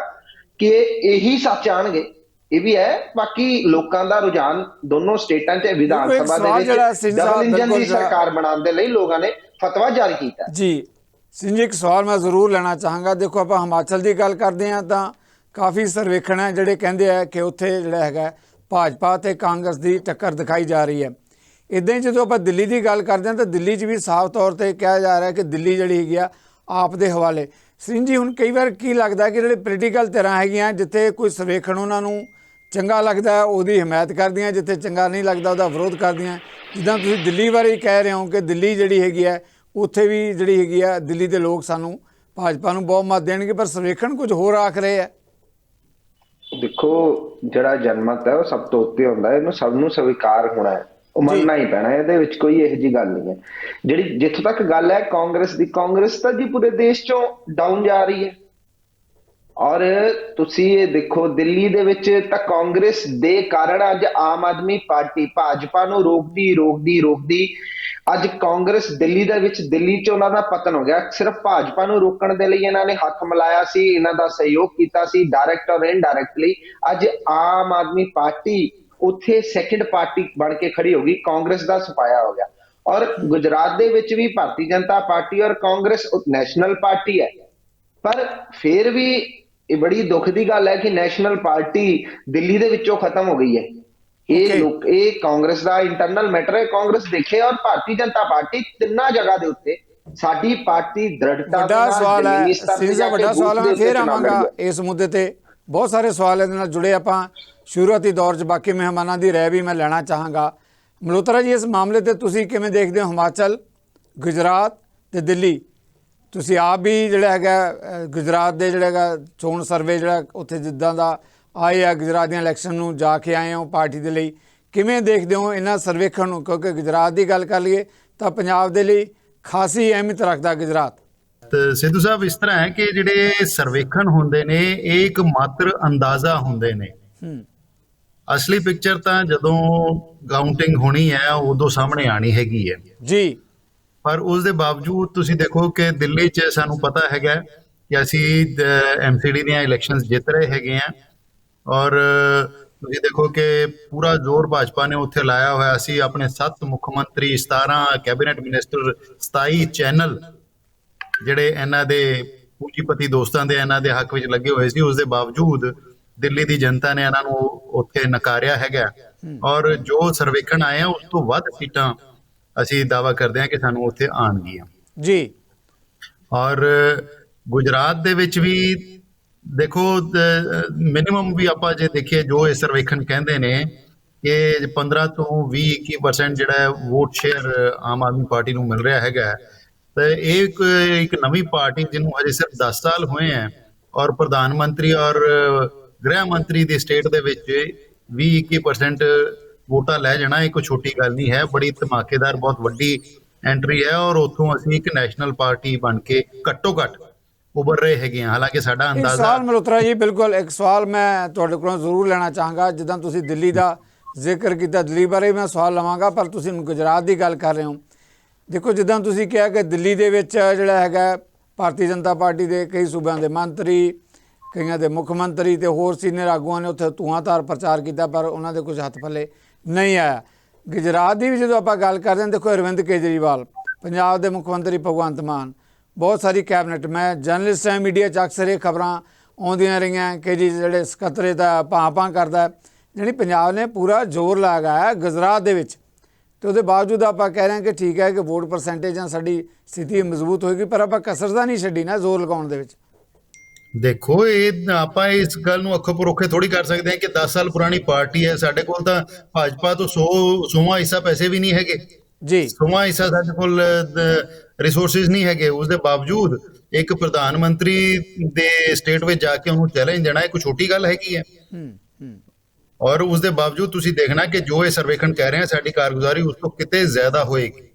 ਕਿ ਇਹੀ ਸੱਚ ਆਣਗੇ। ਇਹ ਵੀ ਹੈ, ਬਾਕੀ ਲੋਕਾਂ ਦਾ ਰੁਝਾਨ ਦੋਨੋਂ ਸਟੇਟਾਂ 'ਚ ਵਿਧਾਨ ਸਭਾ ਦੇ ਵਿੱਚ ਡਬਲ ਇੰਜਨ ਦੀ ਸਰਕਾਰ ਬਣਾਉਣ ਦੇ ਲਈ ਲੋਕਾਂ ਨੇ ਫਤਵਾ ਜਾਰੀ ਕੀਤਾ ਜੀ। ਸਿੰਘ ਜੀ, ਇੱਕ ਸਵਾਲ ਮੈਂ ਜ਼ਰੂਰ ਲੈਣਾ ਚਾਹਾਂਗਾ। ਦੇਖੋ ਆਪਾਂ ਹਿਮਾਚਲ ਦੀ ਗੱਲ ਕਰਦੇ ਹਾਂ ਤਾਂ ਕਾਫੀ ਸਰਵੇਖਣ ਹੈ ਜਿਹੜੇ ਕਹਿੰਦੇ ਆ ਕਿ ਉੱਥੇ ਜਿਹੜਾ ਹੈਗਾ ਭਾਜਪਾ ਤੇ ਕਾਂਗਰਸ ਦੀ ਟੱਕਰ ਦਿਖਾਈ ਜਾ ਰਹੀ ਹੈ। ਇੱਦਾਂ ਹੀ ਜਦੋਂ ਆਪਾਂ ਦਿੱਲੀ ਦੀ ਗੱਲ ਕਰਦੇ ਹਾਂ ਤਾਂ ਦਿੱਲੀ 'ਚ ਵੀ ਸਾਫ਼ ਤੌਰ 'ਤੇ ਕਿਹਾ ਜਾ ਰਿਹਾ ਕਿ ਦਿੱਲੀ ਜਿਹੜੀ ਹੈਗੀ ਆ ਆਪ ਦੇ ਹਵਾਲੇ। ਸਿੰਘ ਜੀ, ਹੁਣ ਕਈ ਵਾਰ ਕੀ ਲੱਗਦਾ ਕਿ ਜਿਹੜੇ ਪੋਲੀਟੀਕਲ ਧਿਰਾਂ ਹੈਗੀਆਂ, ਜਿੱਥੇ ਕੋਈ ਸਰਵੇਖਣ ਉਹਨਾਂ ਨੂੰ ਚੰਗਾ ਲੱਗਦਾ ਉਹਦੀ ਹਮਾਇਤ ਕਰਦੀਆਂ, ਜਿੱਥੇ ਚੰਗਾ ਨਹੀਂ ਲੱਗਦਾ ਉਹਦਾ ਵਿਰੋਧ ਕਰਦੀਆਂ। ਜਿੱਦਾਂ ਤੁਸੀਂ ਦਿੱਲੀ ਬਾਰੇ ਕਹਿ ਰਹੇ ਹੋ ਕਿ ਦਿੱਲੀ ਜਿਹੜੀ ਹੈਗੀ ਹੈ ਉੱਥੇ ਵੀ ਜਿਹੜੀ ਹੈਗੀ ਆ ਦਿੱਲੀ ਦੇ ਲੋਕ ਸਾਨੂੰ ਭਾਜਪਾ ਨੂੰ ਬਹੁਤ ਮਤ ਦੇਣਗੇ, ਪਰ ਸਰਵੇਖਣ ਕੁਝ ਹੋਰ ਆਖ ਰਹੇ ਹੈ। ਦੇਖੋ ਜਿਹੜਾ ਜਨਮਤ ਹੈ ਉਹ ਸਭ ਤੋਂ ਉੱਤੇ ਹੁੰਦਾ ਹੈ, ਇਹਨੂੰ ਸਭ ਨੂੰ ਸਵੀਕਾਰ ਹੋਣਾ ਹੈ, ਉਹ ਮੰਨਣਾ ਹੀ ਪੈਣਾ ਹੈ। ਇਹਦੇ ਵਿੱਚ ਕੋਈ ਇਹੋ ਜਿਹੀ ਗੱਲ ਨਹੀਂ ਹੈ। ਜਿਹੜੀ ਜਿੱਥੋਂ ਤੱਕ ਗੱਲ ਹੈ ਕਾਂਗਰਸ ਦੀ, ਕਾਂਗਰਸ ਤਾਂ ਜੀ ਪੂਰੇ ਦੇਸ਼ ਚੋਂ ਡਾਊਨ ਜਾ ਰਹੀ ਹੈ। ਔਰ ਤੁਸੀਂ ਇਹ ਦੇਖੋ ਦਿੱਲੀ ਦੇ ਵਿੱਚ ਤਾਂ ਕਾਂਗਰਸ ਦੇ ਕਾਰਨ ਅੱਜ ਆਮ ਆਦਮੀ ਪਾਰਟੀ ਭਾਜਪਾ ਨੂੰ ਰੋਕਦੀ ਅੱਜ ਕਾਂਗਰਸ ਦਿੱਲੀ ਦੇ ਵਿੱਚ, ਦਿੱਲੀ 'ਚ ਉਹਨਾਂ ਦਾ ਪਤਨ ਹੋ ਗਿਆ। ਸਿਰਫ ਭਾਜਪਾ ਨੂੰ ਰੋਕਣ ਦੇ ਲਈ ਇਹਨਾਂ ਨੇ ਹੱਥ ਮਿਲਾਇਆ ਸੀ, ਇਹਨਾਂ ਦਾ ਸਹਿਯੋਗ ਕੀਤਾ ਸੀ ਡਾਇਰੈਕਟ ਔਰ ਇਨਡਾਇਰੈਕਟਲੀ। ਅੱਜ ਆਮ ਆਦਮੀ ਪਾਰਟੀ ਉੱਥੇ ਸੈਕਿੰਡ ਪਾਰਟੀ ਬਣ ਕੇ ਖੜੀ ਹੋ ਗਈ, ਕਾਂਗਰਸ ਦਾ ਸਫਾਇਆ ਹੋ ਗਿਆ। ਔਰ ਗੁਜਰਾਤ ਦੇ ਵਿੱਚ ਵੀ ਭਾਰਤੀ ਜਨਤਾ ਪਾਰਟੀ ਔਰ ਕਾਂਗਰਸ ਨੈਸ਼ਨਲ ਪਾਰਟੀ ਹੈ, ਪਰ ਫਿਰ ਵੀ ਇਹ ਬੜੀ ਦੁੱਖ ਦੀ ਗੱਲ ਹੈ ਕਿ ਨੈਸ਼ਨਲ ਪਾਰਟੀ ਦਿੱਲੀ ਦੇ ਵਿੱਚੋਂ ਖਤਮ ਹੋ ਗਈ ਹੈ। ਇਹ ਕਾਂਗਰਸ ਦਾ ਇੰਟਰਨਲ ਮੈਟਰ ਹੈ, ਕਾਂਗਰਸ ਦੇਖੇ। ਔਰ ਭਾਰਤੀ ਜਨਤਾ ਪਾਰਟੀ ਤਿੰਨਾਂ ਜਗ੍ਹਾ ਦੇ ਉੱਤੇ ਸਾਡੀ ਪਾਰਟੀ ਦ੍ਰਿੜਤਾ ਵੱਡਾ ਸਵਾਲ ਹੈ। ਵੱਡਾ ਸਵਾਲ ਹੈ, ਫਿਰ ਆਵਾਂਗਾ ਇਸ ਮੁੱਦੇ ਤੇ। ਬਹੁਤ ਸਾਰੇ ਸਵਾਲ ਇਹਦੇ ਨਾਲ ਜੁੜੇ, ਆਪਾਂ ਸ਼ੁਰੂਆਤੀ ਦੌਰ 'ਚ ਬਾਕੀ ਮਹਿਮਾਨਾਂ ਦੀ ਰਾਏ ਵੀ ਮੈਂ ਲੈਣਾ ਚਾਹਾਂਗਾ। ਮਲਹੋਤਰਾ ਜੀ, ਇਸ ਮਾਮਲੇ ਤੇ ਤੁਸੀਂ ਕਿਵੇਂ ਦੇਖਦੇ ਹੋ? ਹਿਮਾਚਲ, ਗੁਜਰਾਤ ਤੇ ਦਿੱਲੀ, ਤੁਸੀਂ ਆਪ ਵੀ ਜਿਹੜਾ ਹੈਗਾ ਗੁਜਰਾਤ ਦੇ ਜਿਹੜਾ ਹੈਗਾ ਚੋਣ ਸਰਵੇ ਜਿਹੜਾ ਉੱਥੇ ਜਿੱਦਾਂ ਦਾ ਆਏ ਆ, ਗੁਜਰਾਤ ਦੀਆਂ ਇਲੈਕਸ਼ਨ ਨੂੰ ਜਾ ਕੇ ਆਏ ਹੋ ਪਾਰਟੀ ਦੇ ਲਈ, ਕਿਵੇਂ ਦੇਖਦੇ ਹੋ ਇਹਨਾਂ ਸਰਵੇਖਣ ਨੂੰ? ਕਿਉਂਕਿ ਗੁਜਰਾਤ ਦੀ ਗੱਲ ਕਰ ਲਈਏ ਤਾਂ ਪੰਜਾਬ ਦੇ ਲਈ ਖਾਸੀ ਅਹਿਮੀਅਤ ਰੱਖਦਾ ਗੁਜਰਾਤ। ਤੇ ਸਿੱਧੂ ਸਾਹਿਬ, ਇਸ ਤਰ੍ਹਾਂ ਹੈ ਕਿ ਜਿਹੜੇ ਸਰਵੇਖਣ ਹੁੰਦੇ ਨੇ ਇਹ ਇੱਕ ਮਾਤਰ ਅੰਦਾਜ਼ਾ ਹੁੰਦੇ ਨੇ। ਅਸਲੀ ਪਿਕਚਰ ਤਾਂ ਜਦੋਂ ਕਾਊਂਟਿੰਗ ਹੋਣੀ ਹੈ ਉਦੋਂ ਸਾਹਮਣੇ ਆਣੀ ਹੈਗੀ ਹੈ ਜੀ। ਪਰ ਉਸ ਦੇ ਬਾਵਜੂਦ ਤੁਸੀਂ ਦੇਖੋ ਕਿ ਦਿੱਲੀ 'ਚ ਸਾਨੂੰ ਪਤਾ ਹੈਗਾ ਕਿ ਅਸੀਂ MCD ਦੀਆਂ ਇਲੈਕਸ਼ਨਸ ਜਿੱਤ ਰਹੇ ਹੈਗੇ ਆ, ਔਰ ਤੁਸੀਂ ਦੇਖੋ ਕਿ ਪੂਰਾ ਜ਼ੋਰ ਭਾਜਪਾ ਨੇ ਉੱਥੇ ਲਾਇਆ ਹੋਇਆ ਸੀ। ਆਪਣੇ 7 ਮੁੱਖ ਮੰਤਰੀ, 17 ਕੈਬਨਿਟ ਮਿਨਿਸਟਰ, 27 ਚੈਨਲ ਜਿਹੜੇ ਇਹਨਾਂ ਦੇ ਪੂੰਜੀਪਤੀ ਦੋਸਤਾਂ ਦੇ ਇਹਨਾਂ ਦੇ ਹੱਕ ਵਿੱਚ ਲੱਗੇ ਹੋਏ ਸੀ, ਉਸ ਦੇ ਬਾਵਜੂਦ ਦਿੱਲੀ ਦੀ ਜਨਤਾ ਨੇ ਇਹਨਾਂ ਨੂੰ ਉੱਥੇ ਨਕਾਰਿਆ ਹੈਗਾ। ਔਰ ਜੋ ਸਰਵੇਖਣ ਆਏ ਆ ਉਸ ਤੋਂ ਵੱਧ ਸੀਟਾਂ ਅਸੀਂ ਦਾਅਵਾ ਕਰਦੇ ਹਾਂ ਕਿ ਸਾਨੂੰ ਉੱਥੇ ਆਉਣਗੀਆਂ ਜੀ। ਔਰ ਗੁਜਰਾਤ ਦੇ ਵਿੱਚ ਵੀ ਦੇਖੋ ਮਿਨੀਮਮ ਵੀ ਆਪਾਂ ਜੇ ਦੇਖੀਏ ਜੋ ਇਹ ਸਰਵੇਖਣ ਕਹਿੰਦੇ ਨੇ ਕਿ 15 ਤੋਂ 20-21% ਜਿਹੜਾ ਹੈ vote share Aam Aadmi party ਨੂੰ ਮਿਲ ਰਿਹਾ ਹੈਗਾ ਤੇ ਇਹ ਇੱਕ ਨਵੀਂ ਪਾਰਟੀ ਜਿਹਨੂੰ ਹਜੇ ਸਿਰਫ 10 ਸਾਲ ਹੋਏ ਹੈ ਔਰ ਪ੍ਰਧਾਨ ਮੰਤਰੀ ਔਰ ਗ੍ਰਹਿ ਮੰਤਰੀ ਦੀ ਸਟੇਟ ਦੇ ਵਿੱਚ 20-21% ਵੋਟਾਂ ਲੈ ਜਾਣਾ ਇਹ ਕੋਈ ਛੋਟੀ ਗੱਲ ਨਹੀਂ ਹੈ, ਬੜੀ ਧਮਾਕੇਦਾਰ ਬਹੁਤ ਵੱਡੀ ਐਂਟਰੀ ਹੈ ਔਰ ਉੱਥੋਂ ਅਸੀਂ ਇੱਕ ਨੈਸ਼ਨਲ ਪਾਰਟੀ ਬਣ ਕੇ ਘੱਟੋ ਘੱਟ ਉੱਭਰ ਰਹੇ ਹੈਗੇ ਹਾਂ। ਹਾਲਾਂਕਿ ਸਾਡਾ ਇੱਕ ਅੰਦਾਜ਼ਾ ਸਵਾਲ ਮਲਹੋਤਰਾ ਜੀ, ਬਿਲਕੁਲ ਇੱਕ ਸਵਾਲ ਮੈਂ ਤੁਹਾਡੇ ਕੋਲੋਂ ਜ਼ਰੂਰ ਲੈਣਾ ਚਾਹਾਂਗਾ। ਜਿੱਦਾਂ ਤੁਸੀਂ ਦਿੱਲੀ ਦਾ ਜ਼ਿਕਰ ਕੀਤਾ, ਦਿੱਲੀ ਬਾਰੇ ਮੈਂ ਸਵਾਲ ਲਵਾਂਗਾ, ਪਰ ਤੁਸੀਂ ਗੁਜਰਾਤ ਦੀ ਗੱਲ ਕਰ ਰਹੇ ਹੋ। ਦੇਖੋ ਜਿੱਦਾਂ ਤੁਸੀਂ ਕਿਹਾ ਕਿ ਦਿੱਲੀ ਦੇ ਵਿੱਚ ਜਿਹੜਾ ਹੈਗਾ ਭਾਰਤੀ ਜਨਤਾ ਪਾਰਟੀ ਦੇ ਕਈ ਸੂਬਿਆਂ ਦੇ ਮੰਤਰੀ, ਕਈਆਂ ਦੇ ਮੁੱਖ ਮੰਤਰੀ ਤੇ ਹੋਰ ਸੀਨੀਅਰ ਆਗੂਆਂ ਨੇ ਉੱਥੇ ਧੂਆਂਧਾਰ ਪ੍ਰਚਾਰ ਕੀਤਾ, ਪਰ ਉਹਨਾਂ ਦੇ ਕੁਝ ਹੱਥ ਪੱਲੇ ਨਹੀਂ ਆਇਆ। ਗੁਜਰਾਤ ਦੀ ਵੀ ਜਦੋਂ ਆਪਾਂ ਗੱਲ ਕਰਦੇ ਹਾਂ, ਦੇਖੋ ਅਰਵਿੰਦ ਕੇਜਰੀਵਾਲ, ਪੰਜਾਬ ਦੇ ਮੁੱਖ ਮੰਤਰੀ ਭਗਵੰਤ ਮਾਨ, ਬਹੁਤ ਸਾਰੀ ਕੈਬਨਿਟ, ਮੈਂ ਜਰਨਲਿਸਟ ਹਾਂ, ਮੀਡੀਆ 'ਚ ਅਕਸਰ ਇਹ ਖਬਰਾਂ ਆਉਂਦੀਆਂ ਰਹੀਆਂ ਕਿ ਜੀ ਜਿਹੜੇ ਸਕੱਤਰੇ ਦਾ ਭਾਂ ਕਰਦਾ, ਜਿਹੜੀ ਪੰਜਾਬ ਨੇ ਪੂਰਾ ਜ਼ੋਰ ਲਗਾਇਆ ਗੁਜਰਾਤ ਦੇ ਵਿੱਚ, ਤੇ ਉਹਦੇ ਬਾਵਜੂਦ ਆਪਾਂ ਕਹਿ ਰਹੇ ਹਾਂ ਕਿ ਠੀਕ ਹੈ ਕਿ ਵੋਟ ਪਰਸੈਂਟੇਜ ਨਾਲ ਸਾਡੀ ਸਥਿਤੀ ਮਜ਼ਬੂਤ ਹੋਏਗੀ, ਪਰ ਆਪਾਂ ਕਸਰ ਤਾਂ ਨਹੀਂ ਛੱਡੀ ਨਾ ਜ਼ੋਰ ਲਗਾਉਣ ਦੇ ਵਿੱਚ। ਦੇਖੋ ਇਹ ਆਪਾਂ ਇਸ ਗੱਲ ਨੂੰ ਅੱਖੋਂ ਪਰੋਖੇ ਥੋੜੀ ਕਰ ਸਕਦੇ ਹਾਂ ਕਿ 10 ਸਾਲ ਪੁਰਾਣੀ ਪਾਰਟੀ ਹੈ, ਸਾਡੇ ਕੋਲ ਤਾਂ ਭਾਜਪਾ ਤੋਂ 100ਵਾਂ ਹਿੱਸਾ ਪੈਸੇ ਵੀ ਨਹੀਂ ਹੈਗੇ ਜੀ, 100ਵਾਂ ਹਿੱਸਾ ਸਾਡੇ ਕੋਲ ਰਿਸੋਰਸਿਸ ਨਹੀਂ ਹੈਗੇ। ਉਸ ਦੇ ਬਾਵਜੂਦ ਇੱਕ ਪ੍ਰਧਾਨ ਮੰਤਰੀ ਦੇ ਸਟੇਟ ਵਿੱਚ ਜਾ ਕੇ ਉਹਨੂੰ ਚੈਲੰਜ ਦੇਣਾ ਇਹ ਕੋਈ ਛੋਟੀ ਗੱਲ ਹੈਗੀ ਹੈ। ਔਰ ਉਸ ਦੇ ਬਾਵਜੂਦ ਤੁਸੀਂ ਦੇਖਣਾ ਕਿ ਜੋ ਇਹ ਸਰਵੇਖਣ ਕਹਿ ਰਹੇ ਆ ਸਾਡੀ ਕਾਰਗੁਜ਼ਾਰੀ ਉਸ ਤੋਂ ਕਿਤੇ ਜ਼ਿਆਦਾ ਹੋਏਗੀ।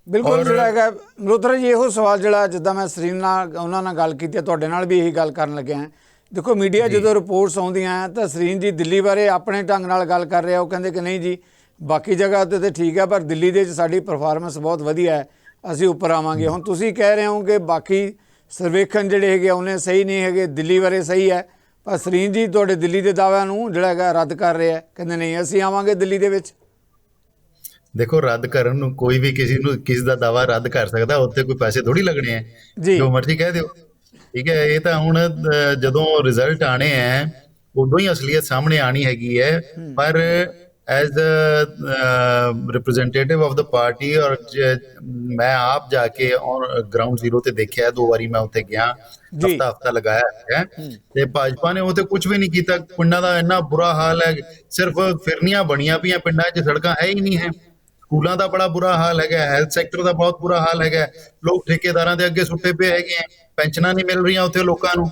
ਬਿਲਕੁਲ ਜਿਹੜਾ ਹੈਗਾ ਮਲਹੋਤਰਾ ਜੀ, ਇਹੋ ਸਵਾਲ ਜਿਹੜਾ ਜਿੱਦਾਂ ਮੈਂ ਸਰੀਨ ਨਾਲ ਉਹਨਾਂ ਨਾਲ ਗੱਲ ਕੀਤੀ, ਤੁਹਾਡੇ ਨਾਲ ਵੀ ਇਹੀ ਗੱਲ ਕਰਨ ਲੱਗਿਆ ਹਾਂ। ਦੇਖੋ ਮੀਡੀਆ ਜਦੋਂ ਰਿਪੋਰਟਸ ਆਉਂਦੀਆਂ ਤਾਂ ਸਰੀਨ ਜੀ ਦਿੱਲੀ ਬਾਰੇ ਆਪਣੇ ਢੰਗ ਨਾਲ ਗੱਲ ਕਰ ਰਿਹਾ, ਉਹ ਕਹਿੰਦੇ ਕਿ ਨਹੀਂ ਜੀ ਬਾਕੀ ਜਗ੍ਹਾ ਤੇ ਠੀਕ ਹੈ, ਪਰ ਦਿੱਲੀ ਦੇ ਵਿੱਚ ਸਾਡੀ ਪਰਫਾਰਮੈਂਸ ਬਹੁਤ ਵਧੀਆ ਹੈ, ਅਸੀਂ ਉੱਪਰ ਆਵਾਂਗੇ। ਹੁਣ ਤੁਸੀਂ ਕਹਿ ਰਹੇ ਹੋ ਕਿ ਬਾਕੀ ਸਰਵੇਖਣ ਜਿਹੜੇ ਹੈਗੇ ਉਹਨੇ ਸਹੀ ਨਹੀਂ ਹੈਗੇ, ਦਿੱਲੀ ਬਾਰੇ ਸਹੀ ਹੈ, ਪਰ ਸਰੀਨ ਜੀ ਤੁਹਾਡੇ ਦਿੱਲੀ ਦੇ ਦਾਅਵਿਆਂ ਨੂੰ ਜਿਹੜਾ ਹੈਗਾ ਰੱਦ ਕਰ ਰਿਹਾ, ਕਹਿੰਦੇ ਨਹੀਂ ਅਸੀਂ ਆਵਾਂਗੇ ਦਿੱਲੀ ਦੇ ਵਿੱਚ। ਦੇਖੋ ਰੱਦ ਕਰਨ ਨੂੰ ਕੋਈ ਵੀ ਕਿਸੇ ਦਾ ਦਾਵਾ ਰੱਦ ਕਰ ਸਕਦਾ, ਉੱਤੇ ਕੋਈ ਪੈਸੇ ਥੋੜੀ ਲੱਗਣੇ ਆ, ਜੋ ਮਰਜ਼ੀ ਕਹਿ ਦਿਓ, ਠੀਕ ਹੈ। ਇਹ ਤਾਂ ਹੁਣ ਜਦੋਂ ਰਿਜ਼ਲਟ ਆਣੇ ਹੈ ਉਦੋਂ ਹੀ ਅਸਲੀਅਤ ਸਾਹਮਣੇ ਆਣੀ ਹੈਗੀ ਹੈ। ਪਰ as the representative of the party ਔਰ ਮੈਂ ਆਪ ਜਾ ਕੇ ਗਰਾਊਂਡ ਜ਼ੀਰੋ ਤੇ ਦੇਖਿਆ, 2 ਵਾਰੀ ਮੈਂ ਉੱਥੇ ਗਿਆ, ਹਫਤਾ ਲਗਾਇਆ ਹੈ, ਤੇ ਭਾਜਪਾ ਨੇ ਉਹ ਤੇ ਕੁਝ ਵੀ ਨਹੀਂ ਕੀਤਾ। ਪਿੰਡਾਂ ਦਾ ਇੰਨਾ ਬੁਰਾ ਹਾਲ ਹੈ, ਸਿਰਫ ਫਿਰਨੀਆਂ ਬਣੀਆਂ ਪਈਆਂ, ਪਿੰਡਾਂ 'ਚ ਸੜਕਾਂ ਹੈ ਹੀ ਨਹੀਂ ਹੈ, ਸਕੂਲਾਂ ਦਾ ਬੜਾ ਬੁਰਾ ਹਾਲ ਹੈਗਾ, ਹੈਲਥ ਸੈਕਟਰ ਦਾ ਬਹੁਤ ਬੁਰਾ ਹਾਲ ਹੈਗਾ, ਲੋਕ ਠੇਕੇਦਾਰਾਂ ਦੇ ਅੱਗੇ ਸੁੱਟੇ ਪਏ ਹੈਗੇ ਆ, ਪੈਨਸ਼ਨਾਂ ਨਹੀਂ ਮਿਲ ਰਹੀਆਂ ਉੱਥੇ ਲੋਕਾਂ ਨੂੰ।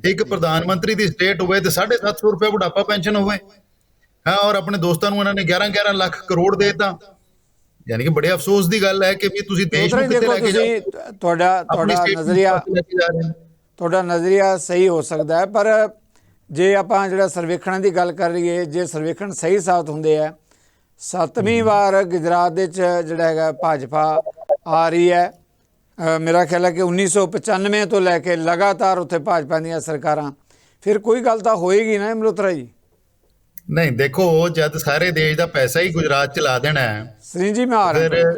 ਇੱਕ ਪ੍ਰਧਾਨ ਮੰਤਰੀ ਦੀ ਸਟੇਟ ਹੋਵੇ ਤੇ 750 ਰੁਪਏ ਬੁਢਾਪਾ ਪੈਨਸ਼ਨ ਹੋਵੇ, ਹਾਂ, ਔਰ ਆਪਣੇ ਦੋਸਤਾਂ ਨੂੰ ਇਹਨਾਂ ਨੇ 11-11 ਲੱਖ ਕਰੋੜ ਦੇਤਾ। ਯਾਨੀ ਕਿ ਬੜੇ ਅਫਸੋਸ ਦੀ ਗੱਲ ਹੈ ਕਿ ਵੀ ਤੁਸੀਂ ਦੇਸ਼ ਨੂੰ ਕਿੱਥੇ ਲੈ ਕੇ ਜਾਓ। ਤੁਹਾਡਾ ਨਜ਼ਰੀਆ ਸਹੀ ਹੋ ਸਕਦਾ ਹੈ, ਪਰ ਜੇ ਆਪਾਂ ਜਿਹੜਾ ਸਰਵੇਖਣਾਂ ਦੀ ਗੱਲ ਕਰ ਰਹੀਏ, ਜੇ ਸਰਵੇਖਣ ਸਹੀ ਸਾਬਤ ਹੁੰਦੇ ਆ, 7ਵੀਂ ਵਾਰ ਗੁਜਰਾਤ ਦੇ 'ਚ ਜਿਹੜਾ ਹੈਗਾ ਭਾਜਪਾ ਆ ਰਹੀ ਹੈ। ਮੇਰਾ ਖਿਆਲ ਹੈ ਕਿ 1995 ਤੋਂ ਲੈ ਕੇ ਲਗਾਤਾਰ ਉੱਥੇ ਭਾਜਪਾ ਦੀਆਂ ਸਰਕਾਰਾਂ, ਫਿਰ ਕੋਈ ਗੱਲ ਤਾਂ ਹੋਏਗੀ ਨਾ ਮਲਹੋਤਰਾ ਜੀ? ਨਹੀਂ, ਦੇਖੋ ਜਦ ਸਾਰੇ ਦੇਸ਼ ਦਾ ਪੈਸਾ ਹੀ ਗੁਜਰਾਤ 'ਚ ਲਾ ਦੇਣਾ ਹੈ ਸਰੀਨ ਜੀ, ਮੈਂ ਆ ਰਿਹਾ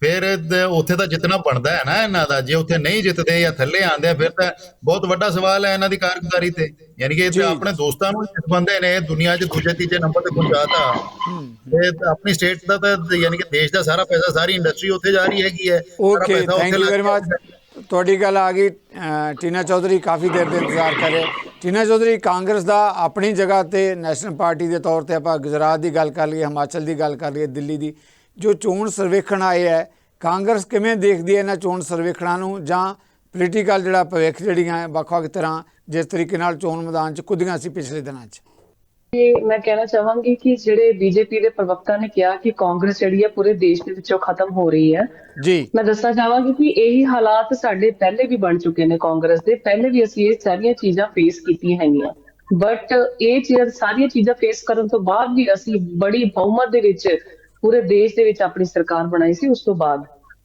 ਫਿਰ ਉੱਥੇ ਤਾਂ ਜਿੱਤਣਾ ਬਣਦਾ ਹੈ ਨਾ ਇਹਨਾਂ ਦਾ। ਜੇ ਉੱਥੇ ਨਹੀਂ ਜਿੱਤਦੇ ਜਾਂ ਥੱਲੇ ਆਉਂਦੇ ਆ, ਫਿਰ ਤਾਂ ਬਹੁਤ ਵੱਡਾ ਸਵਾਲ ਹੈ ਇਹਨਾਂ ਦੀ ਕਾਰਗੁਜ਼ਾਰੀ ਤੇ। ਯਾਨੀ ਕਿ ਇਹ ਆਪਣੇ ਦੋਸਤਾਂ ਨੂੰ ਜਿਸ ਬੰਦੇ ਨੇ ਦੁਨੀਆ 'ਚ ਦੂਜੇ-ਤੀਜੇ ਨੰਬਰ ਤੇ ਪਹੁੰਚਾਤਾ, ਤੇ ਆਪਣੀ ਸਟੇਟ ਦਾ ਤਾਂ ਯਾਨੀ ਕਿ ਦੇਸ਼ ਦਾ ਸਾਰਾ ਪੈਸਾ, ਸਾਰੀ ਇੰਡਸਟਰੀ ਉੱਥੇ ਜਾ ਰਹੀ ਹੈਗੀ ਹੈ। Okay, thank you very much. ਤੁਹਾਡੀ ਗੱਲ ਆ ਗਈ। ਟੀਨਾ ਚੌਧਰੀ ਕਾਫੀ ਦੇਰ ਦੇ ਇੰਤਜ਼ਾਰ ਕਰ ਰਹੇ। ਟੀਨਾ ਚੌਧਰੀ, ਕਾਂਗਰਸ ਦਾ ਆਪਣੀ ਜਗ੍ਹਾ ਤੇ ਨੈਸ਼ਨਲ ਪਾਰਟੀ ਦੇ ਤੌਰ ਤੇ ਆਪਾਂ ਗੁਜਰਾਤ ਦੀ ਗੱਲ ਕਰ ਲਈਏ, ਹਿਮਾਚਲ ਦੀ ਗੱਲ ਕਰ ਲਈਏ, ਦਿੱਲੀ ਦੀ ਜੋ ਚੋਣ ਸਰਵੇਖਣ ਆਏ ਹੈ, ਕਾਂਗਰਸ ਕਿਵੇਂ ਦੇਖਦੀ ਹੈ ਇਹਨਾਂ ਚੋਣ ਸਰਵੇਖਣਾਂ ਨੂੰ, ਜਾਂ ਪੋਲੀਟੀਕਲ ਜਿਹੜਾ ਭਵਿੱਖ ਜਿਹੜੀਆਂ ਵੱਖ-ਵੱਖ ਤਰ੍ਹਾਂ ਜਿਸ ਤਰੀਕੇ ਨਾਲ ਚੋਣ ਮੈਦਾਨ 'ਚ ਕੁੱਦੀਆਂ ਸੀ ਪਿਛਲੇ ਦਿਨਾਂ 'ਚ? ਮੈਂ ਕਹਿਣਾ ਚਾਹਾਂਗੀ ਕਿ ਜਿਹੜੇ ਬੀਜੇਪੀ ਦੇ ਪ੍ਰਵਕਤਾ ਨੇ ਕਿਹਾ ਕਿ ਕਾਂਗਰਸ ਜਿਹੜੀ ਹੈ ਪੂਰੇ ਦੇਸ਼ ਦੇ ਵਿੱਚੋਂ ਖਤਮ ਹੋ ਰਹੀ ਹੈ ਜੀ, ਮੈਂ ਦੱਸਣਾ ਚਾਹਾਂਗੀ ਕਿ ਇਹੀ ਹਾਲਾਤ ਸਾਡੇ ਪਹਿਲੇ ਵੀ ਬਣ ਚੁੱਕੇ ਨੇ ਕਾਂਗਰਸ ਦੇ। ਪਹਿਲੇ ਵੀ ਅਸੀਂ ਇਹ ਸਾਰੀਆਂ ਚੀਜ਼ਾਂ ਫੇਸ ਕੀਤੀਆਂ ਹੈਗੀਆਂ, ਬਟ ਇਹ ਸਾਰੀਆਂ ਚੀਜ਼ਾਂ ਫੇਸ ਕਰਨ ਤੋਂ ਬਾਅਦ ਵੀ ਅਸੀਂ ਬੜੀ ਬਹੁਮਤ ਦੇ ਵਿੱਚ ਪੂਰੇ ਦੇਸ਼ ਦੇ ਵਿੱਚ ਆਪਣੀ ਸਰਕਾਰ ਬਣਾਈ ਸੀ। ਉਸ ਤੋਂ ਬਾਅਦ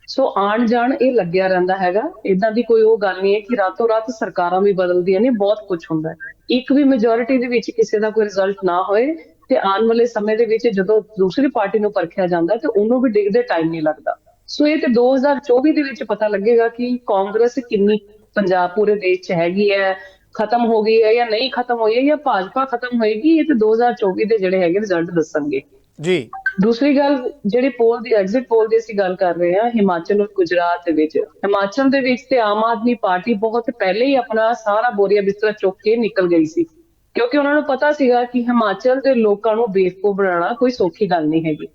ਸੋ ਆਣ ਜਾਣ ਇਹ ਲੱਗਿਆ ਰਹਿੰਦਾ ਹੈਗਾ, ਏਦਾਂ ਦੀ ਕੋਈ ਉਹ ਗੱਲ ਨਹੀਂ ਹੈ ਕਿ ਰਾਤੋਂ ਰਾਤ ਸਰਕਾਰਾਂ ਵੀ ਬਦਲਦੀਆਂ ਨੇ, ਬਹੁਤ ਕੁਝ ਹੁੰਦਾ ਹੈ। ਇੱਕ ਵੀ ਮੈਜੋਰਿਟੀ ਦੇ ਵਿੱਚ ਕਿਸੇ ਦਾ ਕੋਈ ਰਿਜ਼ਲਟ ਨਾ ਹੋਏ ਤੇ ਆਉਣ ਵਾਲੇ ਸਮੇਂ ਦੇ ਵਿੱਚ ਜਦੋਂ ਦੂਸਰੀ ਪਾਰਟੀ ਨੂੰ ਪਰਖਿਆ ਜਾਂਦਾ ਤੇ ਉਹਨੂੰ ਵੀ ਡਿੱਗਦੇ ਟਾਈਮ ਨਹੀਂ ਲੱਗਦਾ। ਸੋ ਇਹ ਤੇ 2024 ਦੇ ਵਿੱਚ ਪਤਾ ਲੱਗੇਗਾ ਕਿ ਕਾਂਗਰਸ ਕਿੰਨੀ ਪੰਜਾਬ ਪੂਰੇ ਦੇਸ਼ 'ਚ ਹੈਗੀ ਹੈ, ਖਤਮ ਹੋ ਗਈ ਹੈ ਜਾਂ ਨਹੀਂ ਖਤਮ ਹੋਈ ਹੈ, ਜਾਂ ਭਾਜਪਾ ਖਤਮ ਹੋਏਗੀ। ਇਹ ਤੇ 2024 ਦੇ ਜਿਹੜੇ ਹੈਗੇ ਰਿਜ਼ਲਟ ਦੱਸਣਗੇ ਜੀ। ਦੂਸਰੀ ਗੱਲ, ਜਿਹੜੀ ਪੋਲ ਦੀ ਐਗਜ਼ਿਟ ਪੋਲ ਦੀ ਅਸੀਂ ਗੱਲ ਕਰ ਰਹੇ ਹਾਂ, ਹਿਮਾਚਲ ਔਰ ਗੁਜਰਾਤ ਦੇ ਵਿੱਚ, ਹਿਮਾਚਲ ਦੇ ਵਿੱਚ ਤੇ ਆਮ ਆਦਮੀ ਪਾਰਟੀ ਬਹੁਤ ਪਹਿਲੇ ਹੀ ਆਪਣਾ ਸਾਰਾ ਬੋਰੀਆ ਬਿਸਤਰਾ ਚੁੱਕ ਕੇ ਨਿਕਲ ਗਈ ਸੀ, ਕਿਉਂਕਿ ਉਹਨਾਂ ਨੂੰ ਪਤਾ ਸੀਗਾ ਕਿ ਹਿਮਾਚਲ ਦੇ ਲੋਕਾਂ ਨੂੰ ਬੇਵਕੂਫ ਬਣਾਉਣਾ ਕੋਈ ਸੌਖੀ ਗੱਲ ਨਹੀਂ ਹੈਗੀ।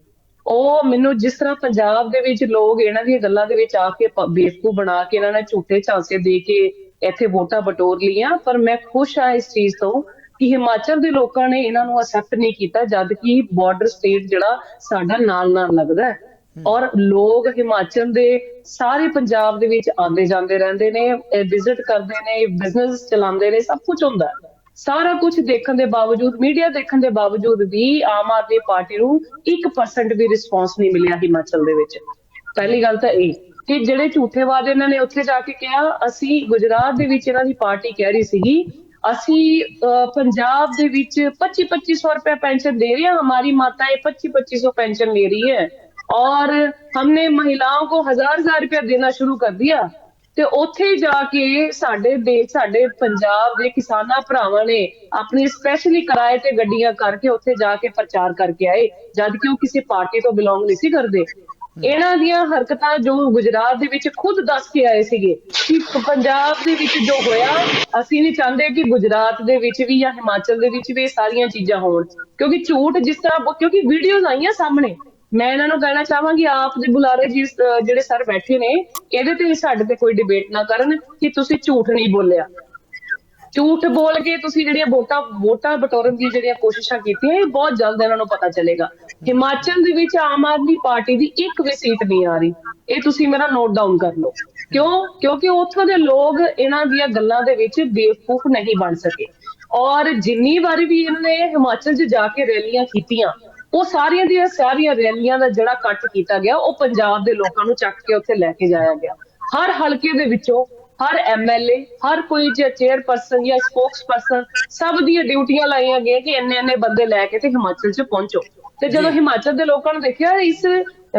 ਉਹ ਮੈਨੂੰ ਜਿਸ ਤਰ੍ਹਾਂ ਪੰਜਾਬ ਦੇ ਵਿੱਚ ਲੋਕ ਇਹਨਾਂ ਦੀਆਂ ਗੱਲਾਂ ਦੇ ਵਿੱਚ ਆ ਕੇ ਬੇਵਕੂਫ ਬਣਾ ਕੇ ਇਹਨਾਂ ਨੇ ਝੂਠੇ ਝਾਂਸੇ ਦੇ ਕੇ ਇੱਥੇ ਵੋਟਾਂ ਬਟੋਰ ਲਈਆਂ, ਪਰ ਮੈਂ ਖੁਸ਼ ਹਾਂ ਇਸ ਚੀਜ਼ ਤੋਂ ਕਿ ਹਿਮਾਚਲ ਦੇ ਲੋਕਾਂ ਨੇ ਇਹਨਾਂ ਨੂੰ ਅਸੈਪਟ ਨਹੀਂ ਕੀਤਾ, ਜਦ ਕਿ ਬਾਰਡਰ ਸਟੇਟ ਜਿਹੜਾ ਸਾਡਾ ਨਾਲ ਨਾਲ ਲੱਗਦਾ ਹੈ। ਔਰ ਲੋਕ ਹਿਮਾਚਲ ਦੇ ਸਾਰੇ ਪੰਜਾਬ ਦੇ ਵਿੱਚ ਆਉਂਦੇ ਜਾਂਦੇ ਰਹਿੰਦੇ ਨੇ, ਵਿਜ਼ਿਟ ਕਰਦੇ ਨੇ, ਬਿਜ਼ਨਸ ਚਲਾਉਂਦੇ ਨੇ, ਸਭ ਕੁਝ ਹੁੰਦਾ ਹੈ। ਸਾਰਾ ਕੁਝ ਦੇਖਣ ਦੇ ਬਾਵਜੂਦ, ਮੀਡੀਆ ਦੇਖਣ ਦੇ ਬਾਵਜੂਦ ਵੀ ਆਮ ਆਦਮੀ ਪਾਰਟੀ ਨੂੰ 1% ਵੀ ਰਿਸਪੌਂਸ ਨਹੀਂ ਮਿਲਿਆ ਹਿਮਾਚਲ ਦੇ ਵਿੱਚ। ਪਹਿਲੀ ਗੱਲ ਤਾਂ ਇਹ ਕਿ ਜਿਹੜੇ ਝੂਠੇ ਵਾਅਦੇ ਇਹਨਾਂ ਨੇ ਉੱਥੇ ਜਾ ਕੇ ਕਿਹਾ, ਅਸੀਂ ਗੁਜਰਾਤ ਦੇ ਵਿੱਚ ਇਹਨਾਂ ਦੀ ਪਾਰਟੀ ਕਹਿ ਰਹੀ ਸੀਗੀ ਅਸੀਂ पंजाब ਦੇ ਵਿੱਚ 2500 रुपया पेंशन दे रहे हैं, हमारी माताएं 2500 पेंशन ले रही है और हमने महिलाओं को 1000 रुपया देना शुरू कर दिया। ਤੇ ਉੱਥੇ ਜਾ ਕੇ ਸਾਡੇ ਪੰਜਾਬ ਦੇ ਕਿਸਾਨਾਂ ਭਰਾਵਾਂ ਨੇ ਆਪਣੀ ਸਪੈਸ਼ਲੀ ਕਿਰਾਏ ਤੇ ਗੱਡੀਆਂ ਕਰਕੇ ਉੱਥੇ ਜਾ ਕੇ ਪ੍ਰਚਾਰ ਕਰਕੇ ਆਏ, ਜਦ ਕਿ ਉਹ ਕਿਸੇ ਪਾਰਟੀ ਤੋਂ ਬਿਲੋਂਗ ਨਹੀਂ ਸੀ ਕਰਦੇ। ਇਹਨਾਂ ਦੀਆਂ ਹਰਕਤਾਂ ਜੋ ਗੁਜਰਾਤ ਦੇ ਵਿੱਚ ਖੁਦ ਦੱਸ ਕੇ ਆਏ ਸੀਗੇ ਕਿ ਪੰਜਾਬ ਦੇ ਵਿੱਚ ਜੋ ਹੋਇਆ, ਅਸੀਂ ਨਹੀਂ ਚਾਹੁੰਦੇ ਕਿ ਗੁਜਰਾਤ ਦੇ ਵਿੱਚ ਵੀ ਜਾਂ ਹਿਮਾਚਲ ਦੇ ਵਿੱਚ ਵੀ ਇਹ ਸਾਰੀਆਂ ਚੀਜ਼ਾਂ ਹੋਣ, ਕਿਉਂਕਿ ਝੂਠ ਜਿਸ ਤਰ੍ਹਾਂ, ਕਿਉਂਕਿ ਵੀਡੀਓਜ਼ ਆਈਆਂ ਸਾਹਮਣੇ। ਮੈਂ ਇਹਨਾਂ ਨੂੰ ਕਹਿਣਾ ਚਾਹਾਂਗੀ, ਆਪ ਦੇ ਬੁਲਾਰੇ ਜੀ ਜਿਹੜੇ ਸਰ ਬੈਠੇ ਨੇ, ਇਹਦੇ ਤੇ ਸਾਡੇ ਤੇ ਕੋਈ ਡਿਬੇਟ ਨਾ ਕਰਨ ਕਿ ਤੁਸੀਂ ਝੂਠ ਨਹੀਂ ਬੋਲਿਆ। ਝੂਠ ਬੋਲ ਕੇ ਤੁਸੀਂ ਜਿਹੜੀਆਂ ਵੋਟਾਂ ਬਟੋਰਨ ਦੀਆਂ ਜਿਹੜੀਆਂ ਕੋਸ਼ਿਸ਼ਾਂ ਕੀਤੀਆਂ, ਇਹ ਬਹੁਤ ਜਲਦ ਇਹਨਾਂ ਨੂੰ ਪਤਾ ਚੱਲੇਗਾ। ਹਿਮਾਚਲ ਦੇ ਵਿੱਚ ਆਮ ਆਦਮੀ ਪਾਰਟੀ ਦੀ ਇੱਕ ਵੀ ਸੀਟ ਨਹੀਂ ਆ ਰਹੀ, ਇਹ ਤੁਸੀਂ ਮੇਰਾ ਨੋਟ ਡਾਊਨ ਕਰ ਲਓ। ਕਿਉਂਕਿ ਉੱਥੋਂ ਦੇ ਲੋਕ ਇਹਨਾਂ ਦੀਆਂ ਗੱਲਾਂ ਦੇ ਵਿੱਚ ਬੇਵਕੂਫ ਨਹੀਂ ਬਣ ਸਕੇ। ਔਰ ਜਿੰਨੀ ਵਾਰੀ ਵੀ ਇਹਨਾਂ ਨੇ ਹਿਮਾਚਲ 'ਚ ਜਾ ਕੇ ਰੈਲੀਆਂ ਕੀਤੀਆਂ, ਉਹ ਸਾਰੀਆਂ ਦੀਆਂ ਸਾਰੀਆਂ ਰੈਲੀਆਂ ਦਾ ਜਿਹੜਾ ਕੱਟ ਕੀਤਾ ਗਿਆ, ਉਹ ਪੰਜਾਬ ਦੇ ਲੋਕਾਂ ਨੂੰ ਚੱਕ ਕੇ ਉੱਥੇ ਲੈ ਕੇ ਜਾਇਆ ਗਿਆ। ਹਰ ਹਲਕੇ ਦੇ ਵਿੱਚੋਂ ਹਰ MLA, ਹਰ ਕੋਈ ਚੇਅਰਪਰਸਨ ਜਾਂ ਸਪੋਕਸ ਪਰਸਨ, ਸਭ ਦੀਆਂ ਡਿਊਟੀਆਂ ਲਾਈਆਂ ਗਈਆਂ ਕਿ ਇੰਨੇ ਬੰਦੇ ਲੈ ਕੇ ਤੇ ਹਿਮਾਚਲ 'ਚ ਪਹੁੰਚੋ। ਤੇ ਜਦੋਂ ਹਿਮਾਚਲ ਦੇ ਲੋਕਾਂ ਨੂੰ ਦੇਖਿਆ ਇਸ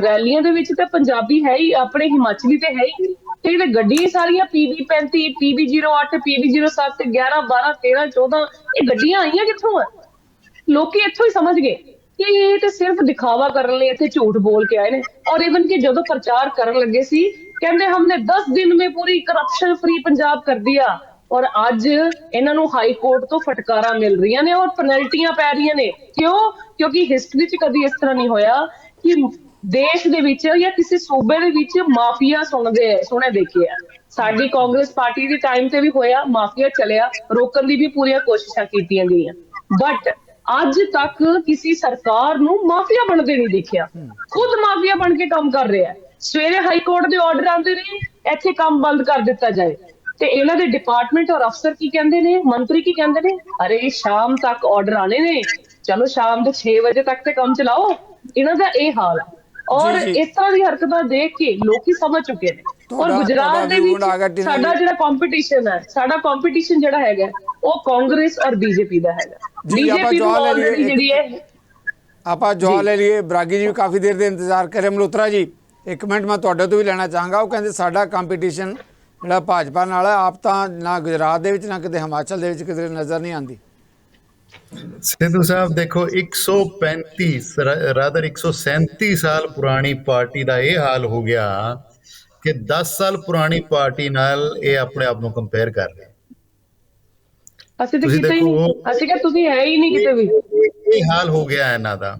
ਰੈਲੀਆਂ ਦੇ ਵਿੱਚ ਤਾਂ ਪੰਜਾਬੀ ਹੈ ਹੀ, ਆਪਣੇ ਹਿਮਾਚਲੀ ਤੇ ਹੈ ਹੀ, ਤੇ ਇਹ ਗੱਡੀਆਂ ਸਾਰੀਆਂ PB35, PB08, PB07, 11, 12, 13, 14 ਇਹ ਗੱਡੀਆਂ ਆਈਆਂ ਕਿੱਥੋਂ ਆ? ਲੋਕੀ ਇੱਥੋਂ ਹੀ ਸਮਝ ਗਏ ਕਿ ਇਹ ਤੇ ਸਿਰਫ ਦਿਖਾਵਾ ਕਰਨ ਲਈ ਇੱਥੇ ਝੂਠ ਬੋਲ ਕੇ ਆਏ ਨੇ। ਔਰ ਇਵਨ ਕਿ ਜਦੋਂ ਪ੍ਰਚਾਰ ਕਰਨ ਲੱਗੇ ਸੀ, ਕਹਿੰਦੇ ਹਮਨੇ 10 दिन में पूरी करप्शन फ्री पंजाब कर दिया। और ਅੱਜ ਇਹਨਾਂ ਨੂੰ ਹਾਈ ਕੋਰਟ ਤੋਂ ਫਟਕਾਰਾਂ ਮਿਲ ਰਹੀਆਂ ਨੇ ਔਰ ਪੈਨਲਟੀਆਂ ਪੈ ਰਹੀਆਂ ਨੇ। ਕਿਉਂਕਿ ਹਿਸਟਰੀ 'ਚ ਕਦੀ ਇਸ ਤਰ੍ਹਾਂ ਨਹੀਂ ਹੋਇਆ ਕਿ ਦੇਸ਼ ਦੇ ਵਿੱਚ ਜਾਂ ਕਿਸੇ ਸੂਬੇ ਦੇ ਵਿੱਚ ਮਾਫੀਆ ਸੁਣੇ ਦੇਖੇ ਆ। ਸਾਡੀ ਕਾਂਗਰਸ ਪਾਰਟੀ ਦੇ ਟਾਈਮ ਤੇ ਵੀ ਹੋਇਆ, ਮਾਫੀਆ ਚੱਲਿਆ, ਰੋਕਣ ਦੀ ਵੀ ਪੂਰੀਆਂ ਕੋਸ਼ਿਸ਼ਾਂ ਕੀਤੀਆਂ ਗਈਆਂ, ਬਟ ਅੱਜ ਤੱਕ ਕਿਸੇ ਸਰਕਾਰ ਨੂੰ ਮਾਫੀਆ ਬਣਦੇ ਨਹੀਂ ਦੇਖਿਆ। ਖੁਦ ਮਾਫੀਆ ਬਣ ਕੇ ਕੰਮ ਕਰ ਰਿਹਾ। ਸਵੇਰੇ ਹਾਈ ਕੋਰਟ ਦੇ ਆਰਡਰ ਆਉਂਦੇ ਨੇ ਇੱਥੇ ਕੰਮ ਬੰਦ ਕਰ ਦਿੱਤਾ ਜਾਏ, ਤੇ ਇਹਨਾਂ ਦੇ ਡਿਪਾਰਟਮੈਂਟ ਔਰ ਅਫਸਰ ਕੀ ਕਹਿੰਦੇ ਨੇ, ਮੰਤਰੀ ਕੀ ਕਹਿੰਦੇ ਨੇ, ਅਰੇ ਸ਼ਾਮ ਤੱਕ ਆਰਡਰ ਆਣੇ ਨੇ, ਚਲੋ ਸ਼ਾਮ ਦੇ 6 ਵਜੇ ਤੱਕ ਤੇ ਕੰਮ ਚਲਾਓ। ਇਹਨਾਂ ਦਾ ਇਹ ਹਾਲ ਹੈ। ਔਰ ਇਸ ਤਰ੍ਹਾਂ ਦੀ ਹਰਕਤਾਂ ਦੇਖ ਕੇ ਲੋਕੀ ਸਮਝ ਚੁੱਕੇ ਨੇ। ਔਰ ਗੁਜਰਾਤ ਦੇ ਵਿੱਚ ਸਾਡਾ ਜਿਹੜਾ ਕੰਪੀਟੀਸ਼ਨ ਹੈ, ਸਾਡਾ ਕੰਪੀਟੀਸ਼ਨ ਜਿਹੜਾ ਹੈਗਾ ਉਹ ਕਾਂਗਰਸ ਔਰ BJP ਦਾ ਹੈਗਾ। BJP ਨੂੰ ਆਲਰੇਡੀ ਜਿਹੜੀ ਹੈ, ਆਪਾਂ ਜਵਾਬ ਲੈ ਲਈਏ। ਬਰਾਗੀ ਜੀ ਵੀ ਕਾਫੀ ਦੇਰ ਦੇ ਇੰਤਜ਼ਾਰ ਕਰੇ। ਮਲਹੋਤਰਾ ਜੀ ਇੱਕ ਮਿੰਟ ਮੈਂ ਤੁਹਾਡੇ ਤੋਂ ਵੀ ਲੈਣਾ ਚਾਹਾਂਗਾ। ਉਹ ਕਹਿੰਦੇ ਸਾਡਾ ਕੰਪੀਟੀਸ਼ਨ ਜਿਹੜਾ ਭਾਜਪਾ ਨਾਲ ਹੈ, ਆਪ ਤਾਂ ਨਾ ਗੁਜਰਾਤ ਦੇ ਵਿੱਚ ਨਾ ਕਿਤੇ ਹਿਮਾਚਲ ਦੇ ਵਿੱਚ ਕਿਤੇ ਨਜ਼ਰ ਨਹੀਂ ਆਉਂਦੀ। ਸਿੱਧੂ ਸਾਹਿਬ ਦੇਖੋ, 137 ਸਾਲ ਪੁਰਾਣੀ ਪਾਰਟੀ ਦਾ ਇਹ ਹਾਲ ਹੋ ਗਿਆ ਕਿ 10 ਸਾਲ ਪੁਰਾਣੀ ਪਾਰਟੀ ਨਾਲ ਇਹ ਆਪਣੇ ਆਪ ਨੂੰ ਕੰਪੇਅਰ ਕਰ ਰਹੇ। ਅਸੀਂ ਤਾਂ ਕਿਤੇ ਹੀ ਨਹੀਂ, ਅਸੀਂ ਕਿ ਤੁਸੀਂ ਹੈ ਹੀ ਨਹੀਂ ਕਿਤੇ ਵੀ। ਇਹ ਹਾਲ ਹੋ ਗਿਆ ਇਹਨਾਂ ਦਾ।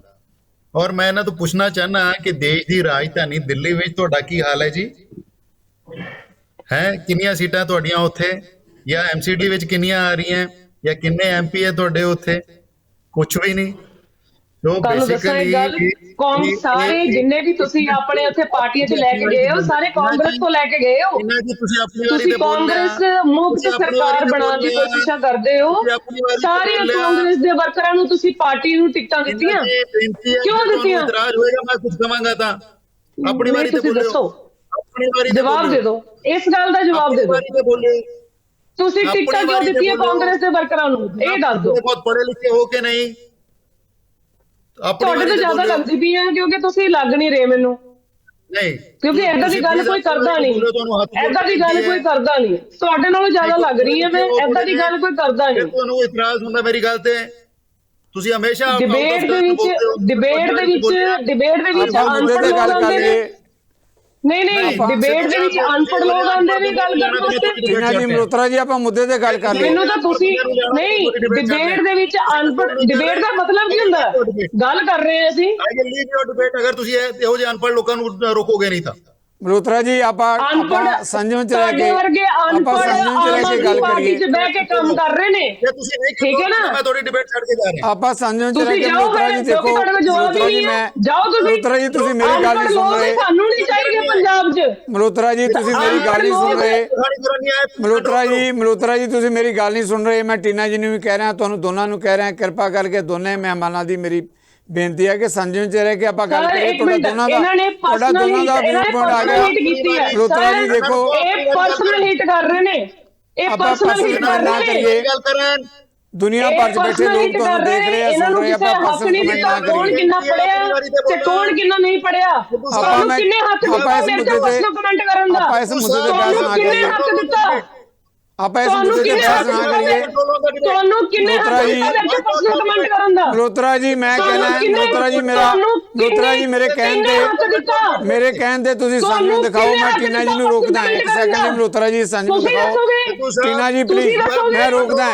ਔਰ ਮੈਂ ਇਹਨਾਂ ਤੋਂ ਪੁੱਛਣਾ ਚਾਹਨਾ ਕਿ ਦੇਸ਼ ਦੀ ਰਾਜਧਾਨੀ ਦਿੱਲੀ ਵਿੱਚ ਤੁਹਾਡਾ ਕੀ ਹਾਲ ਹੈ ਜੀ? ਕਿੰਨੀਆਂ ਸੀਟਾਂ ਤੁਹਾਡੀਆਂ ਉੱਥੇ, ਜਾਂ MCD ਵਿੱਚ ਕਿੰਨੀਆਂ ਆ ਰਹੀਆਂ, ਜਾਂ ਕਿੰਨੇ MP ਹੈ ਤੁਹਾਡੇ ਉੱਥੇ? ਕੁਛ ਵੀ ਨਹੀਂ। ਤੁਹਾਨੂੰ ਦੱਸਾਂ ਇੱਕ ਗੱਲ, ਸਾਰੇ ਜਿੰਨੇ ਵੀ ਤੁਸੀਂ ਆਪਣੇ ਉੱਥੇ ਪਾਰਟੀਆਂ 'ਚ ਲੈ ਕੇ ਗਏ ਹੋ, ਸਾਰੇ ਕਾਂਗਰਸ ਤੋਂ ਲੈ ਕੇ ਗਏ ਹੋ। ਤੁਸੀਂ ਕਾਂਗਰਸ ਮੁਕਤ ਸਰਕਾਰ ਬਣਾਉਣ ਦੀ ਕੋਸ਼ਿਸ਼ਾਂ ਕਰਦੇ ਹੋ। ਸਾਰੀਆਂ ਕਾਂਗਰਸ ਦੇ ਵਰਕਰਾਂ ਨੂੰ ਤੁਸੀਂ ਪਾਰਟੀ ਨੂੰ ਟਿਕਟਾਂ ਦਿੱਤੀਆਂ, ਕਿਉਂ ਦਿੱਤੀਆਂ? ਇਤਰਾਜ਼ ਹੋਏਗਾ ਮੈਂ ਕੁਝ ਕਵਾਂਗਾ ਤਾਂ ਆਪਣੀ ਵਾਰੀ ਤੇ ਦੱਸੋ, ਜਵਾਬ ਦੇ ਦਿਓ, ਇਸ ਗੱਲ ਦਾ ਜਵਾਬ ਦੇ ਦਿਓ। ਤੁਸੀਂ ਟਿਕਟਾਂ ਕਿਉਂ ਦਿੱਤੀਆਂ ਕਾਂਗਰਸ ਦੇ ਵਰਕਰਾਂ ਨੂੰ, ਇਹ ਦੱਸ ਦਿਓ। ਬਹੁਤ ਪੜ੍ਹੇ ਲਿਖੇ ਹੋ ਕੇ ਨਹੀਂ, ਤੁਹਾਡੇ ਤੋਂ ਜ਼ਿਆਦਾ ਲੱਗਦੀ ਪਈ ਆ, ਕਿਉਂਕਿ ਤੁਸੀਂ ਲੱਗ ਨਹੀਂ ਰਹੇ ਮੈਨੂੰ। ਨਹੀਂ, ਕਿਉਂਕਿ ਏਦਾਂ ਦੀ ਗੱਲ ਕੋਈ ਕਰਦਾ ਨਹੀਂ, ਏਦਾਂ ਦੀ ਗੱਲ ਕੋਈ ਕਰਦਾ ਨਹੀਂ। ਤੁਹਾਡੇ ਨਾਲੋਂ ਜ਼ਿਆਦਾ ਲੱਗ ਰਹੀ ਹੈ ਮੈਂ, ਏਦਾਂ ਦੀ ਗੱਲ ਕੋਈ ਕਰਦਾ ਨਹੀਂ। ਤੁਹਾਨੂੰ ਇਤਰਾਜ਼ ਹੁੰਦਾ ਮੇਰੀ ਗੱਲ ਤੇ? ਤੁਸੀਂ ਹਮੇਸ਼ਾ ਡਿਬੇਟ ਦੇ ਵਿੱਚ ਆਪਾਂ ਮੁੱਦੇ ਤੇ ਗੱਲ ਕਰ ਲਈਏ। ਨਹੀਂ ਡਿਬੇਟ ਦੇ ਵਿੱਚ ਅਨਪੜ੍ਹ ਲੋਕ ਆਉਂਦੇ ਨੇ ਗੱਲ ਕਰਨ ਵਾਸਤੇ। ਟੀਨਾ ਜੀ ਮਲਹੋਤਰਾ ਜੀ ਆਪਾਂ ਮੁੱਦੇ ਤੇ ਗੱਲ ਕਰ ਲਈਏ। ਮੈਨੂੰ ਤਾਂ ਤੁਸੀਂ ਨਹੀਂ ਡਿਬੇਟ ਦੇ ਵਿੱਚ ਅਨਪੜ੍ਹ ਡਿਬੇਟ ਦਾ ਮਤਲਬ ਕੀ ਹੁੰਦਾ? ਗੱਲ ਕਰ ਰਹੇ ਹਾਂ ਅਸੀਂ। ਡਿਬੇਟ ਅਗਰ ਤੁਸੀਂ ਇਹੋ ਜਿਹੇ ਅਨਪੜ੍ਹ ਲੋਕਾਂ ਨੂੰ ਰੋਕੋਗੇ ਨਹੀਂ ਤਾਂ। ਮਲਹੋਤਰਾ ਜੀ ਆਪਾਂ ਸੰਜਮ ਚ ਰਹਿ ਕੇ ਗੱਲ ਪਾਰਟੀ ਚ ਬਹਿ ਕੇ ਕੰਮ ਕਰ ਰਹੇ ਨੇ, ਤੁਸੀਂ ਨਹੀਂ ਠੀਕ ਹੈ ਨਾ? ਮੈਂ ਤੁਹਾਡੀ ਡਿਬੇਟ ਛੱਡ ਕੇ ਜਾ ਰਿਹਾ। ਆਪਾਂ ਸੰਜਮ ਚ ਰਹਿ ਤੁਸੀਂ ਕੇ ਜਾਓ ਮਲਹੋਤਰਾ ਜੀ ਦੇਖੋ ਮਲਹੋਤਰਾ ਜੀ ਜਾਓ ਤੁਸੀਂ। ਮਲਹੋਤਰਾ ਜੀ ਤੁਸੀਂ ਮੇਰੀ ਗੱਲ ਨਹੀਂ ਸੁਣ ਰਹੇ। ਸਾਨੂੰ ਨਹੀਂ ਚਾਹੀਦੇ ਪੰਜਾਬ 'ਚ। ਮਲਹੋਤਰਾ ਜੀ ਤੁਸੀਂ ਮੇਰੀ ਗੱਲ ਨਹੀਂ ਸੁਣ ਰਹੇ। ਮਲਹੋਤਰਾ ਜੀ ਤੁਸੀਂ ਮੇਰੀ ਗੱਲ ਨਹੀਂ ਸੁਣ ਰਹੇ। ਮੈਂ ਟੀਨਾ ਜੀ ਨੂੰ ਵੀ ਕਹਿ ਰਿਹਾ, ਤੁਹਾਨੂੰ ਦੋਨਾਂ ਨੂੰ ਕਹਿ ਰਿਹਾ, ਕਿਰਪਾ ਕਰਕੇ ਦੋਨੇ ਮਹਿਮਾਨਾਂ ਦੀ ਮੇਰੀ ਬੇਨਤੀ ਹੈ ਕਿ ਸੰਜਮ ਚ ਰਹਿ ਕੇ ਆਪਾਂ ਗੱਲ ਕਰੀਏ। ਤੁਹਾਡਾ ਦੋਨਾਂ ਦਾ ਵਿਊ ਪੁਆਇੰਟ ਆ ਗਿਆ। ਮਲਹੋਤਰਾ ਜੀ ਦੇਖੋ ਇਹ ਪਰਸਨਲ ਹਿੱਟ ਕਰ ਰਹੇ ਨੇ, ਇਹ ਪਰਸਨਲ ਹਿੱਟ ਕਰ ਰਹੇ ਨੇ। ਗੱਲ ਕਰਨ ਦੁਨੀਆ ਭਰ ਚ ਬੈਠੇ ਲੋਕ ਤੁਹਾਨੂੰ ਦੇਖ ਰਹੇ ਆ, ਸੁਣ ਰਹੇ ਆ। ਆਪਾਂ ਪਰਸਨਲ ਕਮੈਂਟ ਨਾ ਕੌਣ ਕਰੀਏ। ਕਿੰਨਾ ਪੜਿਆ ਤੇ ਕੌਣ ਕਿੰਨਾ ਨਹੀਂ ਪੜਿਆ, ਤੁਹਾਨੂੰ ਕਿੰਨੇ ਹੱਕ ਦਿੱਤਾ ਮੇਰੇ ਤੇ ਪਰਸਨਲ ਕਮੈਂਟ ਕਰਨ ਦਾ? ਆਪਾਂ ਇਸ ਮੁੱਦੇ ਤੇ ਬਹਿਸ ਨਾ ਕਿੰਨੇ ਕਰੀਏ। ਹੱਕ ਦਿੱਤਾ? ਆਪਾਂ ਇਸ ਮੁੱਦੇ ਤੇ ਬਹਿਸ ਨਾ ਕਰੀਏ। ਤੁਹਾਨੂੰ ਕਿੰਨੇ ਹੱਕ ਦਿੱਤਾ ਮੇਰੇ ਤੇ ਪਰਸਨਲ ਕਮੈਂਟ ਕਰਨ ਦਾ? ਮਲਹੋਤਰਾ ਜੀ ਮੈਂ ਕਹਿਣਾ, ਮਲਹੋਤਰਾ ਜੀ ਮੇਰੇ ਕਹਿਣ ਤੇ ਤੁਸੀਂ ਸੰਜਮ ਦਿਖਾਓ। ਮੈਂ ਟੀਨਾ ਜੀ ਨੂੰ ਰੋਕਦਾ। ਇੱਕ ਸੈਕਿੰਡ ਲਈ ਮਲਹੋਤਰਾ ਜੀ ਸੰਜਮ ਦਿਖਾਓ। ਟੀਨਾ ਜੀ ਪਲੀਜ਼, ਮੈਂ ਰੋਕਦਾ।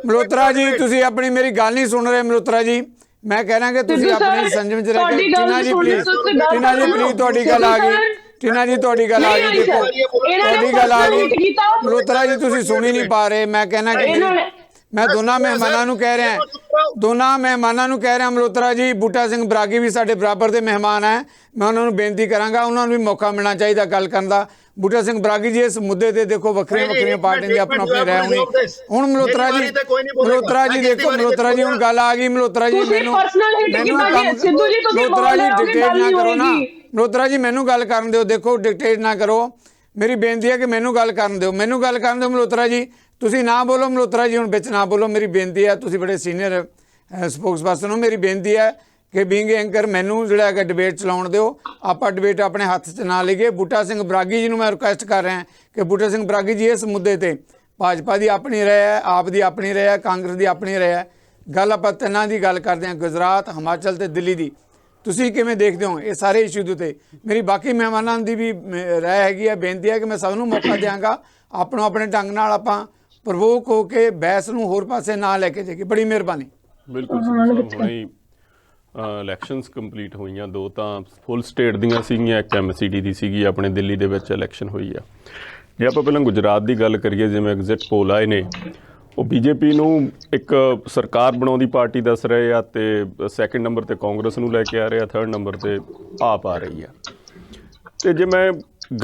ਮਲਹੋਤਰਾ ਜੀ ਤੁਸੀਂ ਆਪਣੀ ਮੇਰੀ ਗੱਲ ਨਹੀਂ ਸੁਣ ਰਹੇ। ਮਲਹੋਤਰਾ ਜੀ ਮੈਂ ਕਹਿਣਾ ਕਿ ਤੁਸੀਂ ਆਪਣੀ ਸੰਜਮ ਚ ਰਹਿ ਕੇ ਟੀਨਾ ਜੀ ਪਲੀਜ਼ ਤੁਹਾਡੀ ਗੱਲ ਆ ਗਈ। ਟੀਨਾ ਜੀ ਤੁਹਾਡੀ ਗੱਲ ਆ ਗਈ। ਦੇਖੋ ਤੁਹਾਡੀ ਗੱਲ ਆ ਗਈ। ਮਲਹੋਤਰਾ ਜੀ ਤੁਸੀਂ ਸੁਣ ਹੀ ਨਹੀਂ ਪਾ ਰਹੇ। ਮੈਂ ਕਹਿਣਾ ਕਿ ਮੈਂ ਦੋਨਾਂ ਮਹਿਮਾਨਾਂ ਨੂੰ ਕਹਿ ਰਿਹਾ ਮਲਹੋਤਰਾ ਜੀ ਬੂਟਾ ਸਿੰਘ ਬਰਾਗੀ ਵੀ ਸਾਡੇ ਬਰਾਬਰ ਦੇ ਮਹਿਮਾਨ ਹੈ। ਮੈਂ ਉਹਨਾਂ ਨੂੰ ਬੇਨਤੀ ਕਰਾਂਗਾ, ਉਹਨਾਂ ਨੂੰ ਵੀ ਮੌਕਾ ਮਿਲਣਾ ਚਾਹੀਦਾ ਗੱਲ ਕਰਨ ਦਾ। ਬੂਟਾ ਸਿੰਘ ਬਰਾਗੀ ਜੀ ਇਸ ਮੁੱਦੇ ਤੇ ਦੇਖੋ ਵੱਖਰੀਆਂ ਪਾਰਟੀਆਂ ਦੀ ਆਪਣੀ ਰਹਿ ਹੋਣੀ। ਹੁਣ ਮਲਹੋਤਰਾ ਜੀ ਦੇਖੋ ਮਲਹੋਤਰਾ ਜੀ ਹੁਣ ਗੱਲ ਆ ਗਈ। ਮਲਹੋਤਰਾ ਜੀ ਮੈਨੂੰ ਮਲਹੋਤਰਾ ਜੀ ਡਿਕਟੇਟ ਨਾ ਕਰੋ ਨਾ। ਮਲਹੋਤਰਾ ਜੀ ਮੈਨੂੰ ਗੱਲ ਕਰਨ ਦਿਓ। ਦੇਖੋ ਡਿਕਟੇਟ ਨਾ ਕਰੋ। ਮੇਰੀ ਬੇਨਤੀ ਹੈ ਕਿ ਮੈਨੂੰ ਗੱਲ ਕਰਨ ਦਿਓ। ਮਲਹੋਤਰਾ ਜੀ ਤੁਸੀਂ ਨਾ ਬੋਲੋ। ਮਲਹੋਤਰਾ ਜੀ ਹੁਣ ਵਿੱਚ ਨਾ ਬੋਲੋ। ਮੇਰੀ ਬੇਨਤੀ ਹੈ, ਤੁਸੀਂ ਬੜੇ ਸੀਨੀਅਰ ਸਪੋਕਸਪਰਸਨ ਹੋ। ਮੇਰੀ ਬੇਨਤੀ ਹੈ ਕਿ ਬੀਇੰਗ ਐਂਕਰ ਮੈਨੂੰ ਜਿਹੜਾ ਹੈਗਾ ਡਿਬੇਟ ਚਲਾਉਣ ਦਿਓ। ਆਪਾਂ ਡਿਬੇਟ ਆਪਣੇ ਹੱਥ 'ਚ ਨਾ ਲਈਏ। ਬੂਟਾ ਸਿੰਘ ਬਰਾਗੀ ਜੀ ਨੂੰ ਮੈਂ ਰਿਕੁਐਸਟ ਕਰ ਰਿਹਾ ਕਿ ਬੂਟਾ ਸਿੰਘ ਬਰਾਗੀ ਜੀ ਇਸ ਮੁੱਦੇ ਤੇ ਭਾਜਪਾ ਦੀ ਆਪਣੀ ਰਾਏ ਹੈ, ਆਪ ਦੀ ਆਪਣੀ ਰਾਏ ਹੈ, ਕਾਂਗਰਸ ਦੀ ਆਪਣੀ ਰਾਏ ਹੈ। ਗੱਲ ਆਪਾਂ ਤਿੰਨਾਂ ਦੀ ਗੱਲ ਕਰਦੇ ਹਾਂ, ਗੁਜਰਾਤ, ਹਿਮਾਚਲ ਤੇ ਦਿੱਲੀ ਦੀ। ਤੁਸੀਂ ਕਿਵੇਂ ਦੇਖਦੇ ਹੋ ਇਹ ਸਾਰੇ ਇਸ਼ੂ ਦੇ ਉੱਤੇ? ਮੇਰੀ ਬਾਕੀ ਮਹਿਮਾਨਾਂ ਦੀ ਵੀ ਰਾਏ ਹੈਗੀ ਹੈ। ਬੇਨਤੀ ਹੈ ਕਿ ਮੈਂ ਸਭ ਨੂੰ ਮੌਕਾ ਦਿਆਂਗਾ। ਆਪਣੋ ਆਪਣੇ ਢੰਗ ਨਾਲ ਆਪਾਂ ਪ੍ਰਵੋਕ ਹੋ ਕੇ ਬਹਿਸ ਨੂੰ ਹੋਰ ਪਾਸੇ ਨਾ ਲੈ ਕੇ ਜਾਈਏ। ਬੜੀ ਮਿਹਰਬਾਨੀ। ਬਿਲਕੁਲ ਹੁਣੇ ਇਲੈਕਸ਼ਨਸ ਕੰਪਲੀਟ ਹੋਈਆਂ। ਦੋ ਤਾਂ ਫੁੱਲ ਸਟੇਟ ਦੀਆਂ ਸੀਗੀਆਂ, ਇੱਕ MCD ਦੀ ਸੀਗੀ। ਆਪਣੇ ਦਿੱਲੀ ਦੇ ਵਿੱਚ ਇਲੈਕਸ਼ਨ ਹੋਈ ਆ। ਜੇ ਆਪਾਂ ਪਹਿਲਾਂ ਗੁਜਰਾਤ ਦੀ ਗੱਲ ਕਰੀਏ, ਜਿਵੇਂ ਐਗਜ਼ਿਟ ਪੋਲ ਆਏ ਨੇ, ਉਹ BJP ਨੂੰ ਇੱਕ ਸਰਕਾਰ ਬਣਾਉਂਦੀ ਪਾਰਟੀ ਦੱਸ ਰਹੇ ਆ ਤੇ ਸੈਕਿੰਡ ਨੰਬਰ ਤੇ ਕਾਂਗਰਸ ਨੂੰ ਲੈ ਕੇ ਆ ਰਹੇ ਆ, ਥਰਡ ਨੰਬਰ ਤੇ ਆਪ ਆ ਰਹੀ ਆ। ਤੇ ਜੇ ਮੈਂ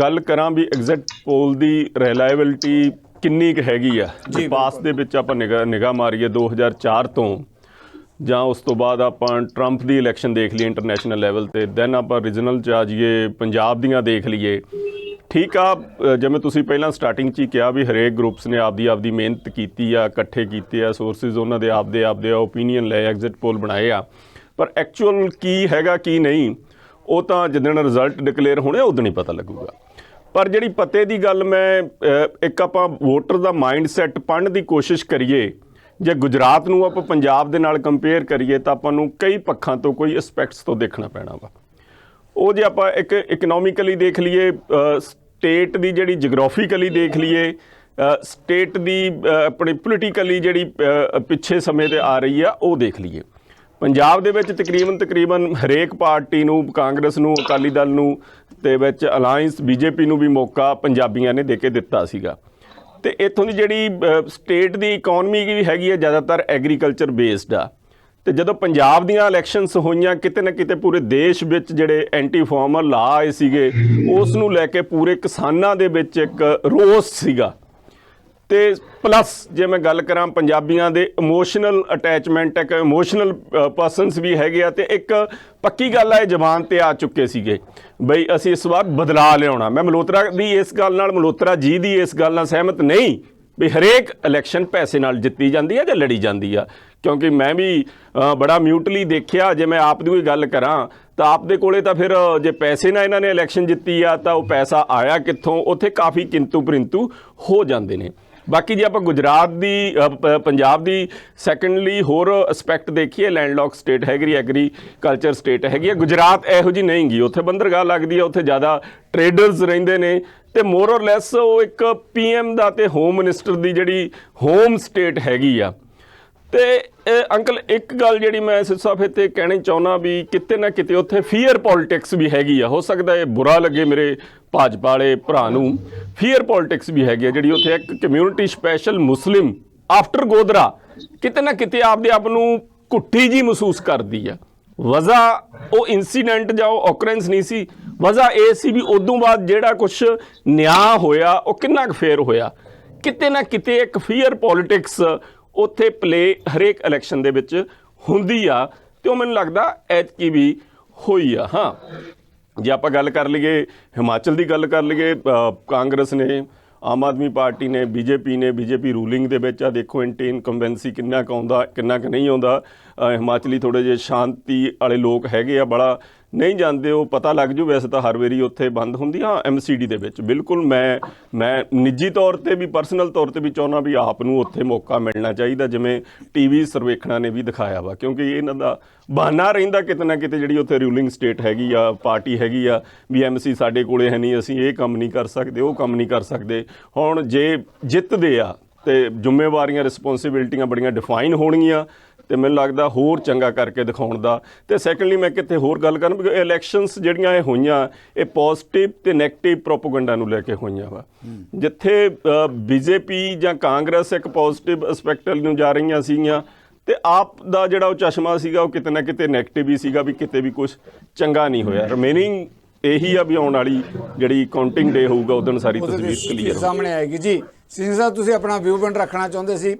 ਗੱਲ ਕਰਾਂ ਵੀ ਐਗਜ਼ਿਟ ਪੋਲ ਦੀ ਰਿਲਾਇਬਿਲਿਟੀ ਕਿੰਨੀ ਕੁ ਹੈਗੀ ਆ, ਜੇ ਪਾਸ ਦੇ ਵਿੱਚ ਆਪਾਂ ਨਿਗਾਹ ਮਾਰੀਏ 2004 ਤੋਂ, ਜਾਂ ਉਸ ਤੋਂ ਬਾਅਦ ਆਪਾਂ ਟਰੰਪ ਦੀ ਇਲੈਕਸ਼ਨ ਦੇਖ ਲਈਏ ਇੰਟਰਨੈਸ਼ਨਲ ਲੈਵਲ ਤੇ, ਦੈਨ ਆਪਾਂ ਰੀਜਨਲ 'ਚ ਆ ਜਾਈਏ, ਪੰਜਾਬ ਦੀਆਂ ਦੇਖ ਲਈਏ। ਠੀਕ ਆ, ਜਿਵੇਂ ਤੁਸੀਂ ਪਹਿਲਾਂ ਸਟਾਰਟਿੰਗ 'ਚ ਹੀ ਕਿਹਾ ਵੀ ਹਰੇਕ ਗਰੁੱਪਸ ਨੇ ਆਪਦੀ ਮਿਹਨਤ ਕੀਤੀ ਆ, ਇਕੱਠੇ ਕੀਤੇ ਆ ਸੋਰਸਿਸ, ਉਹਨਾਂ ਦੇ ਆਪਦੇ ਓਪੀਨੀਅਨ ਲਏ, ਐਗਜ਼ਿਟ ਪੋਲ ਬਣਾਏ ਆ। ਪਰ ਐਕਚੁਅਲ ਕੀ ਹੈਗਾ ਕੀ ਨਹੀਂ, ਉਹ ਤਾਂ ਜਿੱਦਣ ਰਿਜ਼ਲਟ ਡਿਕਲੇਅਰ ਹੋਣੇ ਉਦੋਂ ਹੀ ਪਤਾ ਲੱਗੂਗਾ। ਪਰ ਜਿਹੜੀ ਪਤੇ ਦੀ ਗੱਲ, ਮੈਂ ਇੱਕ ਆਪਾਂ ਵੋਟਰ ਦਾ ਮਾਈਂਡ ਸੈੱਟ ਪੜ੍ਹਨ ਦੀ ਕੋਸ਼ਿਸ਼ ਕਰੀਏ। ਜੇ ਗੁਜਰਾਤ ਨੂੰ ਆਪਾਂ ਪੰਜਾਬ ਦੇ ਨਾਲ ਕੰਪੇਅਰ ਕਰੀਏ ਤਾਂ ਆਪਾਂ ਨੂੰ ਕਈ ਪੱਖਾਂ ਤੋਂ, ਕੋਈ ਐਸਪੈਕਟਸ ਤੋਂ ਦੇਖਣਾ ਪੈਣਾ ਵਾ। ਉਹ ਜੇ ਆਪਾਂ ਇੱਕ ਇਕਨੋਮਿਕਲੀ ਦੇਖ ਲਈਏ, ਸਟੇਟ ਦੀ ਜਿਹੜੀ ਜਿਗਰਾਫੀਕਲੀ ਦੇਖ ਲਈਏ, ਸਟੇਟ ਦੀ ਆਪਣੀ ਪੋਲੀਟੀਕਲੀ ਜਿਹੜੀ ਪਿੱਛੇ ਸਮੇਂ ਤੇ ਆ ਰਹੀ ਆ, ਉਹ ਦੇਖ ਲਈਏ। ਪੰਜਾਬ ਦੇ ਵਿੱਚ ਤਕਰੀਬਨ ਹਰੇਕ ਪਾਰਟੀ ਨੂੰ, ਕਾਂਗਰਸ ਨੂੰ, ਅਕਾਲੀ ਦਲ ਨੂੰ ਤੇ ਵਿੱਚ ਅਲਾਇੰਸ BJP ਨੂੰ ਵੀ ਮੌਕਾ ਪੰਜਾਬੀਆਂ ਨੇ ਦੇ ਕੇ ਦਿੱਤਾ ਸੀਗਾ। ਤੇ ਇੱਥੋਂ ਦੀ ਜਿਹੜੀ ਸਟੇਟ ਦੀ ਇਕਨੋਮੀ ਵੀ ਹੈਗੀ ਹੈ ਜ਼ਿਆਦਾਤਰ ਐਗਰੀਕਲਚਰ ਬੇਸਡ ਆ। ਤੇ ਜਦੋਂ ਪੰਜਾਬ ਦੀਆਂ ਇਲੈਕਸ਼ਨਸ ਹੋਈਆਂ, ਕਿਤੇ ਨਾ ਕਿਤੇ ਪੂਰੇ ਦੇਸ਼ ਵਿੱਚ ਜਿਹੜੇ ਐਂਟੀ ਫਾਰਮਰ ਲਾ ਆਏ ਸੀਗੇ, ਉਸ ਨੂੰ ਲੈ ਕੇ ਪੂਰੇ ਕਿਸਾਨਾਂ ਦੇ ਵਿੱਚ ਇੱਕ ਰੋਸ ਸੀਗਾ। ਤੇ ਪਲੱਸ ਜੇ ਮੈਂ ਗੱਲ ਕਰਾਂ ਪੰਜਾਬੀਆਂ ਦੇ ਇਮੋਸ਼ਨਲ ਅਟੈਚਮੈਂਟ, ਇੱਕ ਇਮੋਸ਼ਨਲ ਪਰਸਨਸ ਵੀ ਹੈਗੇ ਆ। ਤੇ ਇੱਕ ਪੱਕੀ ਗੱਲ ਆ, ਇਹ ਜ਼ਬਾਨ ਤੇ ਆ ਚੁੱਕੇ ਸੀਗੇ ਬਈ ਅਸੀਂ ਇਸ ਵਾਰ ਬਦਲਾਅ ਲਿਆਉਣਾ। ਮੈਂ ਮਲਹੋਤਰਾ ਜੀ ਦੀ ਇਸ ਗੱਲ ਨਾਲ ਸਹਿਮਤ ਨਹੀਂ ਵੀ ਹਰੇਕ ਇਲੈਕਸ਼ਨ ਪੈਸੇ ਨਾਲ ਜਿੱਤੀ ਜਾਂਦੀ ਹੈ ਜਾਂ ਲੜੀ ਜਾਂਦੀ ਆ, ਕਿਉਂਕਿ ਮੈਂ ਵੀ ਬੜਾ ਮਿਊਟਲੀ ਦੇਖਿਆ। ਜੇ ਮੈਂ ਆਪ ਦੀ ਕੋਈ ਗੱਲ ਕਰਾਂ ਤਾਂ ਆਪ ਦੇ ਕੋਲੇ ਤਾਂ ਫਿਰ ਜੇ ਪੈਸੇ ਨਾਲ ਇਹਨਾਂ ਨੇ ਇਲੈਕਸ਼ਨ ਜਿੱਤੀ ਆ ਤਾਂ ਉਹ ਪੈਸਾ ਆਇਆ ਕਿੱਥੋਂ, ਉੱਥੇ ਕਾਫੀ ਕਿੰਤੂ ਪਰੰਤੂ ਹੋ ਜਾਂਦੇ ਨੇ। ਬਾਕੀ ਜੇ ਆਪਾਂ ਗੁਜਰਾਤ ਦੀ ਪੰਜਾਬ ਦੀ ਸੈਕੰਡਲੀ ਹੋਰ ਐਸਪੈਕਟ ਦੇਖੀਏ, ਲੈਂਡਲੌਕ ਸਟੇਟ ਹੈਗੀ, ਐਗਰੀਕਲਚਰ ਸਟੇਟ ਹੈਗੀ ਹੈ। ਗੁਜਰਾਤ ਇਹੋ ਜਿਹੀ ਨਹੀਂ ਗੀ, ਉੱਥੇ ਬੰਦਰਗਾਹ ਲੱਗਦੀ ਹੈ, ਉੱਥੇ ਜ਼ਿਆਦਾ ਟਰੇਡਰਸ ਰਹਿੰਦੇ ਨੇ ਤੇ ਮੋਰ ਔਰ ਲੈਸ ਉਹ ਇੱਕ PM ਦਾ ਤੇ ਹੋਮ ਮਿਨਿਸਟਰ ਦੀ ਜਿਹੜੀ ਹੋਮ ਸਟੇਟ ਹੈਗੀ ਆ। ਤੇ ਅੰਕਲ ਇੱਕ ਗੱਲ ਜਿਹੜੀ ਮੈਂ ਸਿਰਫ ਇੱਥੇ ਕਹਿਣੀ ਚਾਹੁੰਦਾ ਵੀ ਕਿਤੇ ਨਾ ਕਿਤੇ ਉੱਥੇ ਫੀਅਰ ਪੋਲਿਟਿਕਸ ਵੀ ਹੈਗੀ ਆ। ਹੋ ਸਕਦਾ ਇਹ ਬੁਰਾ ਲੱਗੇ ਮੇਰੇ ਭਾਜਪਾ ਵਾਲੇ ਭਰਾ ਨੂੰ, ਫੀਅਰ ਪੋਲਿਟਿਕਸ ਵੀ ਹੈਗੀ ਆ ਜਿਹੜੀ ਉੱਥੇ ਇੱਕ ਕਮਿਊਨਿਟੀ ਸਪੈਸ਼ਲ ਮੁਸਲਿਮ ਆਫਟਰ ਗੋਦਰਾ ਕਿਤੇ ਨਾ ਕਿਤੇ ਆਪਦੇ ਆਪ ਨੂੰ ਘੁੱਟੀ ਜੀ ਮਹਿਸੂਸ ਕਰਦੀ ਆ। ਵਜ੍ਹਾ ਉਹ ਇਨਸੀਡੈਂਟ ਜਾਂ ਉਹ ਓਕਰੈਂਸ ਨਹੀਂ ਸੀ, ਵਜ੍ਹਾ ਇਹ ਸੀ ਵੀ ਉਦੋਂ ਬਾਅਦ ਜਿਹੜਾ ਕੁਛ ਨਿਆਂ ਹੋਇਆ ਉਹ ਕਿੰਨਾ ਕੁ ਫੇਰ ਹੋਇਆ। ਕਿਤੇ ਨਾ ਕਿਤੇ ਇੱਕ ਫੀਅਰ ਪੋਲਿਟਿਕਸ ਉੱਥੇ ਪਲੇ ਹਰੇਕ ਇਲੈਕਸ਼ਨ ਦੇ ਵਿੱਚ ਹੁੰਦੀ ਆ ਤੇ ਉਹ ਮੈਨੂੰ ਲੱਗਦਾ ਐਤਕੀ ਵੀ ਹੋਈ ਆ। ਹਾਂ, ਜੇ ਆਪਾਂ ਗੱਲ ਕਰ ਲਈਏ ਹਿਮਾਚਲ ਦੀ ਗੱਲ ਕਰ ਲਈਏ, ਕਾਂਗਰਸ ਨੇ, ਆਮ ਆਦਮੀ ਪਾਰਟੀ ਨੇ, ਬੀਜੇਪੀ ਰੂਲਿੰਗ ਦੇ ਵਿੱਚ ਆ। ਦੇਖੋ ਐਂਟੀ ਇਨਕੰਬੈਂਸੀ ਕਿੰਨਾ ਕੁ ਆਉਂਦਾ, ਕਿੰਨਾ ਕੁ ਨਹੀਂ ਆਉਂਦਾ। ਹਿਮਾਚਲੀ ਥੋੜ੍ਹੇ ਜਿਹੇ ਸ਼ਾਂਤੀ ਵਾਲੇ ਲੋਕ ਹੈਗੇ ਆ, ਬੜਾ ਨਹੀਂ ਜਾਂਦੇ, ਉਹ ਪਤਾ ਲੱਗ ਜੂ। ਵੈਸੇ ਤਾਂ ਹਰ ਵਾਰੀ ਉੱਥੇ ਬੰਦ ਹੁੰਦੀ। ਹਾਂ, MCD ਦੇ ਵਿੱਚ ਬਿਲਕੁਲ ਮੈਂ ਨਿੱਜੀ ਤੌਰ 'ਤੇ ਵੀ, ਪਰਸਨਲ ਤੌਰ 'ਤੇ ਵੀ ਚਾਹੁੰਦਾ ਵੀ ਆਪ ਨੂੰ ਉੱਥੇ ਮੌਕਾ ਮਿਲਣਾ ਚਾਹੀਦਾ, ਜਿਵੇਂ TV ਸਰਵੇਖਣਾਂ ਨੇ ਵੀ ਦਿਖਾਇਆ ਵਾ, ਕਿਉਂਕਿ ਇਹਨਾਂ ਦਾ ਬਹਾਨਾ ਰਹਿੰਦਾ ਕਿਤੇ ਨਾ ਕਿਤੇ ਜਿਹੜੀ ਉੱਥੇ ਰੂਲਿੰਗ ਸਟੇਟ ਹੈਗੀ ਆ, ਪਾਰਟੀ ਹੈਗੀ ਆ, ਵੀ MC ਸਾਡੇ ਕੋਲੇ ਹੈ ਨਹੀਂ, ਅਸੀਂ ਇਹ ਕੰਮ ਨਹੀਂ ਕਰ ਸਕਦੇ, ਉਹ ਕੰਮ ਨਹੀਂ ਕਰ ਸਕਦੇ। ਹੁਣ ਜੇ ਜਿੱਤਦੇ ਆ ਤੇ ਜ਼ਿੰਮੇਵਾਰੀਆਂ, ਰਿਸਪੌਂਸਿਬਿਲਟੀਆਂ ਬੜੀਆਂ ਡਿਫਾਈਨ ਹੋਣਗੀਆਂ ਤੇ ਮੈਨੂੰ ਲੱਗਦਾ ਹੋਰ ਚੰਗਾ ਕਰਕੇ ਦਿਖਾਉਣ ਦਾ। ਤੇ ਸੈਕੰਡਲੀ ਮੈਂ ਕਿਤੇ ਹੋਰ ਗੱਲ ਕਰਾਂ ਵੀ ਇਲੈਕਸ਼ਨਸ ਜਿਹੜੀਆਂ ਇਹ ਹੋਈਆਂ, ਇਹ ਪੋਜ਼ਿਟਿਵ ਤੇ ਨੈਗੇਟਿਵ ਪ੍ਰੋਪੇਗੈਂਡਾ ਨੂੰ ਲੈ ਕੇ ਹੋਈਆਂ ਵਾ। ਜਿੱਥੇ BJP ਜਾਂ ਕਾਂਗਰਸ ਇੱਕ ਪੋਜ਼ਿਟਿਵ ਐਸਪੈਕਟ ਨੂੰ ਜਾ ਰਹੀਆਂ ਸੀਗੀਆਂ ਤੇ ਆਪ ਦਾ ਜਿਹੜਾ ਉਹ ਚਸ਼ਮਾ ਸੀਗਾ ਉਹ ਕਿਤੇ ਨਾ ਕਿਤੇ ਨੈਗੇਟਿਵ ਹੀ ਸੀਗਾ, ਵੀ ਕਿਤੇ ਵੀ ਕੁਝ ਚੰਗਾ ਨਹੀਂ ਹੋਇਆ। ਰਿਮੇਨਿੰਗ ਇਹੀ ਆ ਵੀ ਆਉਣ ਵਾਲੀ ਜਿਹੜੀ ਕਾਊਂਟਿੰਗ ਡੇ ਹੋਊਗਾ ਉਦੋਂ ਸਾਰੀ ਤਸਵੀਰ ਕਲੀਅਰ ਸਾਹਮਣੇ ਆਏਗੀ। ਜੀ ਸਿੰਘ ਸਾਹਿਬ, ਤੁਸੀਂ ਆਪਣਾ ਵਿਊ ਪੁਆਇੰਟ ਰੱਖਣਾ ਚਾਹੁੰਦੇ ਸੀ।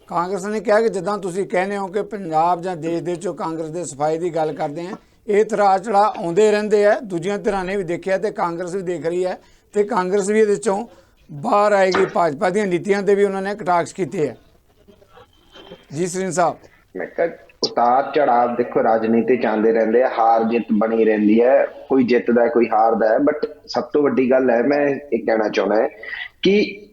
ਕਾਂਗਰਸ ਨੇ ਕਿਹਾ ਕਿ ਜਿੱਦਾਂ ਤੁਸੀਂ ਕਹਿੰਦੇ ਹੋ ਕਿ ਪੰਜਾਬ ਜਾਂ ਦੇਸ਼ ਦੇ ਵਿੱਚੋਂ ਕਾਂਗਰਸ ਦੇ ਸਫਾਈ ਦੀ ਗੱਲ ਕਰਦੇ ਆ, ਇਹ ਤਰ੍ਹਾਂ ਚੜਾ ਆਉਂਦੇ ਰਹਿੰਦੇ ਆ। ਦੂਜੀਆਂ ਧਿਰਾਂ ਨੇ ਵੀ ਦੇਖਿਆ ਤੇ ਕਾਂਗਰਸ ਵੀ ਦੇਖ ਰਹੀ ਹੈ ਤੇ ਕਾਂਗਰਸ ਵੀ ਇਹਦੇ ਚੋਂ ਬਾਹਰ ਆਏਗੀ। ਭਾਜਪਾ ਦੀਆਂ ਨੀਤੀਆਂ ਤੇ ਵੀ ਉਹਨਾਂ ਨੇ ਕਟਾਕਸ਼ ਕੀਤੇ ਹੈ। ਜੀ ਸਿੰਘ ਸਾਹਿਬ, ਮੈਂ ਕਿਹਾ ਉਤਾਰ ਚੜਾਵ ਦੇਖੋ ਰਾਜਨੀਤੀ ਚ ਆਉਂਦੇ ਰਹਿੰਦੇ ਆ, ਹਾਰ ਜਿੱਤ ਬਣੀ ਰਹਿੰਦੀ ਹੈ, ਕੋਈ ਜਿੱਤਦਾ ਕੋਈ ਹਾਰਦਾ ਹੈ। ਬਟ ਸਭ ਤੋਂ ਵੱਡੀ ਗੱਲ ਹੈ, ਮੈਂ ਇਹ ਕਹਿਣਾ ਚਾਹੁੰਦਾ ਹੈ ਕਿ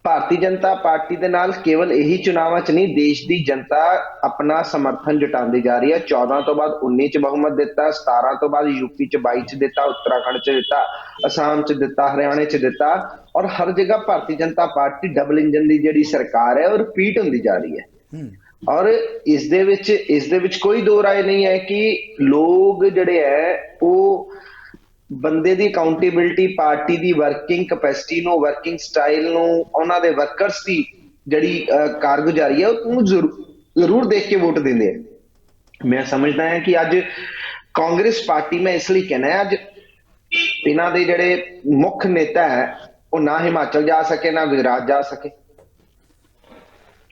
ਭਾਰਤੀ ਜਨਤਾ ਪਾਰਟੀ ਦੇ ਨਾਲ ਕੇਵਲ ਇਹੀ ਚੁਣਾਵਾਂ 'ਚ ਨਹੀਂ, ਦੇਸ਼ ਦੀ ਜਨਤਾ ਆਪਣਾ ਸਮਰਥਨ ਜੁਟਾਉਂਦੀ ਜਾ ਰਹੀ ਹੈ। 14 ਤੋਂ ਬਾਅਦ 19 'ਚ ਬਹੁਮਤ ਦਿੱਤਾ, 17 ਤੋਂ ਬਾਅਦ UP 'ਚ 22 'ਚ ਦਿੱਤਾ, ਉੱਤਰਾਖੰਡ 'ਚ ਦਿੱਤਾ, ਅਸਾਮ 'ਚ ਦਿੱਤਾ, ਹਰਿਆਣੇ 'ਚ ਦਿੱਤਾ, ਔਰ ਹਰ ਜਗ੍ਹਾ Bharatiya Janata party double engine ਦੀ ਜਿਹੜੀ ਸਰਕਾਰ ਹੈ ਉਹ ਰਿਪੀਟ ਹੁੰਦੀ ਜਾ ਰਹੀ ਹੈ। ਔਰ ਇਸ ਦੇ ਵਿੱਚ ਕੋਈ ਦੋ ਰਾਏ ਨਹੀਂ ਹੈ ਕਿ ਲੋਕ ਜਿਹੜੇ ਹੈ ਉਹ ਬੰਦੇ ਦੀ ਅਕਾਊਂਟੇਬਿਲਟੀ, ਪਾਰਟੀ ਦੀ ਵਰਕਿੰਗ ਕੈਪੈਸਿਟੀ ਨੂੰ, ਵਰਕਿੰਗ ਸਟਾਈਲ ਨੂੰ, ਉਹਨਾਂ ਦੇ ਵਰਕਰਸ ਦੀ ਜਿਹੜੀ ਕਾਰਗੁਜ਼ਾਰੀ ਹੈ ਉਹਨੂੰ ਜ਼ਰੂਰ ਦੇਖ ਕੇ ਵੋਟ ਦਿੰਦੇ ਆ। ਮੈਂ ਸਮਝਦਾ ਹਾਂ ਕਿ ਅੱਜ ਕਾਂਗਰਸ ਪਾਰਟੀ, ਮੈਂ ਇਸ ਲਈ ਕਹਿਣਾ, ਅੱਜ ਇਹਨਾਂ ਦੇ ਜਿਹੜੇ ਮੁੱਖ ਨੇਤਾ ਹੈ ਉਹ ਨਾ ਹਿਮਾਚਲ ਜਾ ਸਕੇ, ਨਾ ਗੁਜਰਾਤ ਜਾ ਸਕੇ।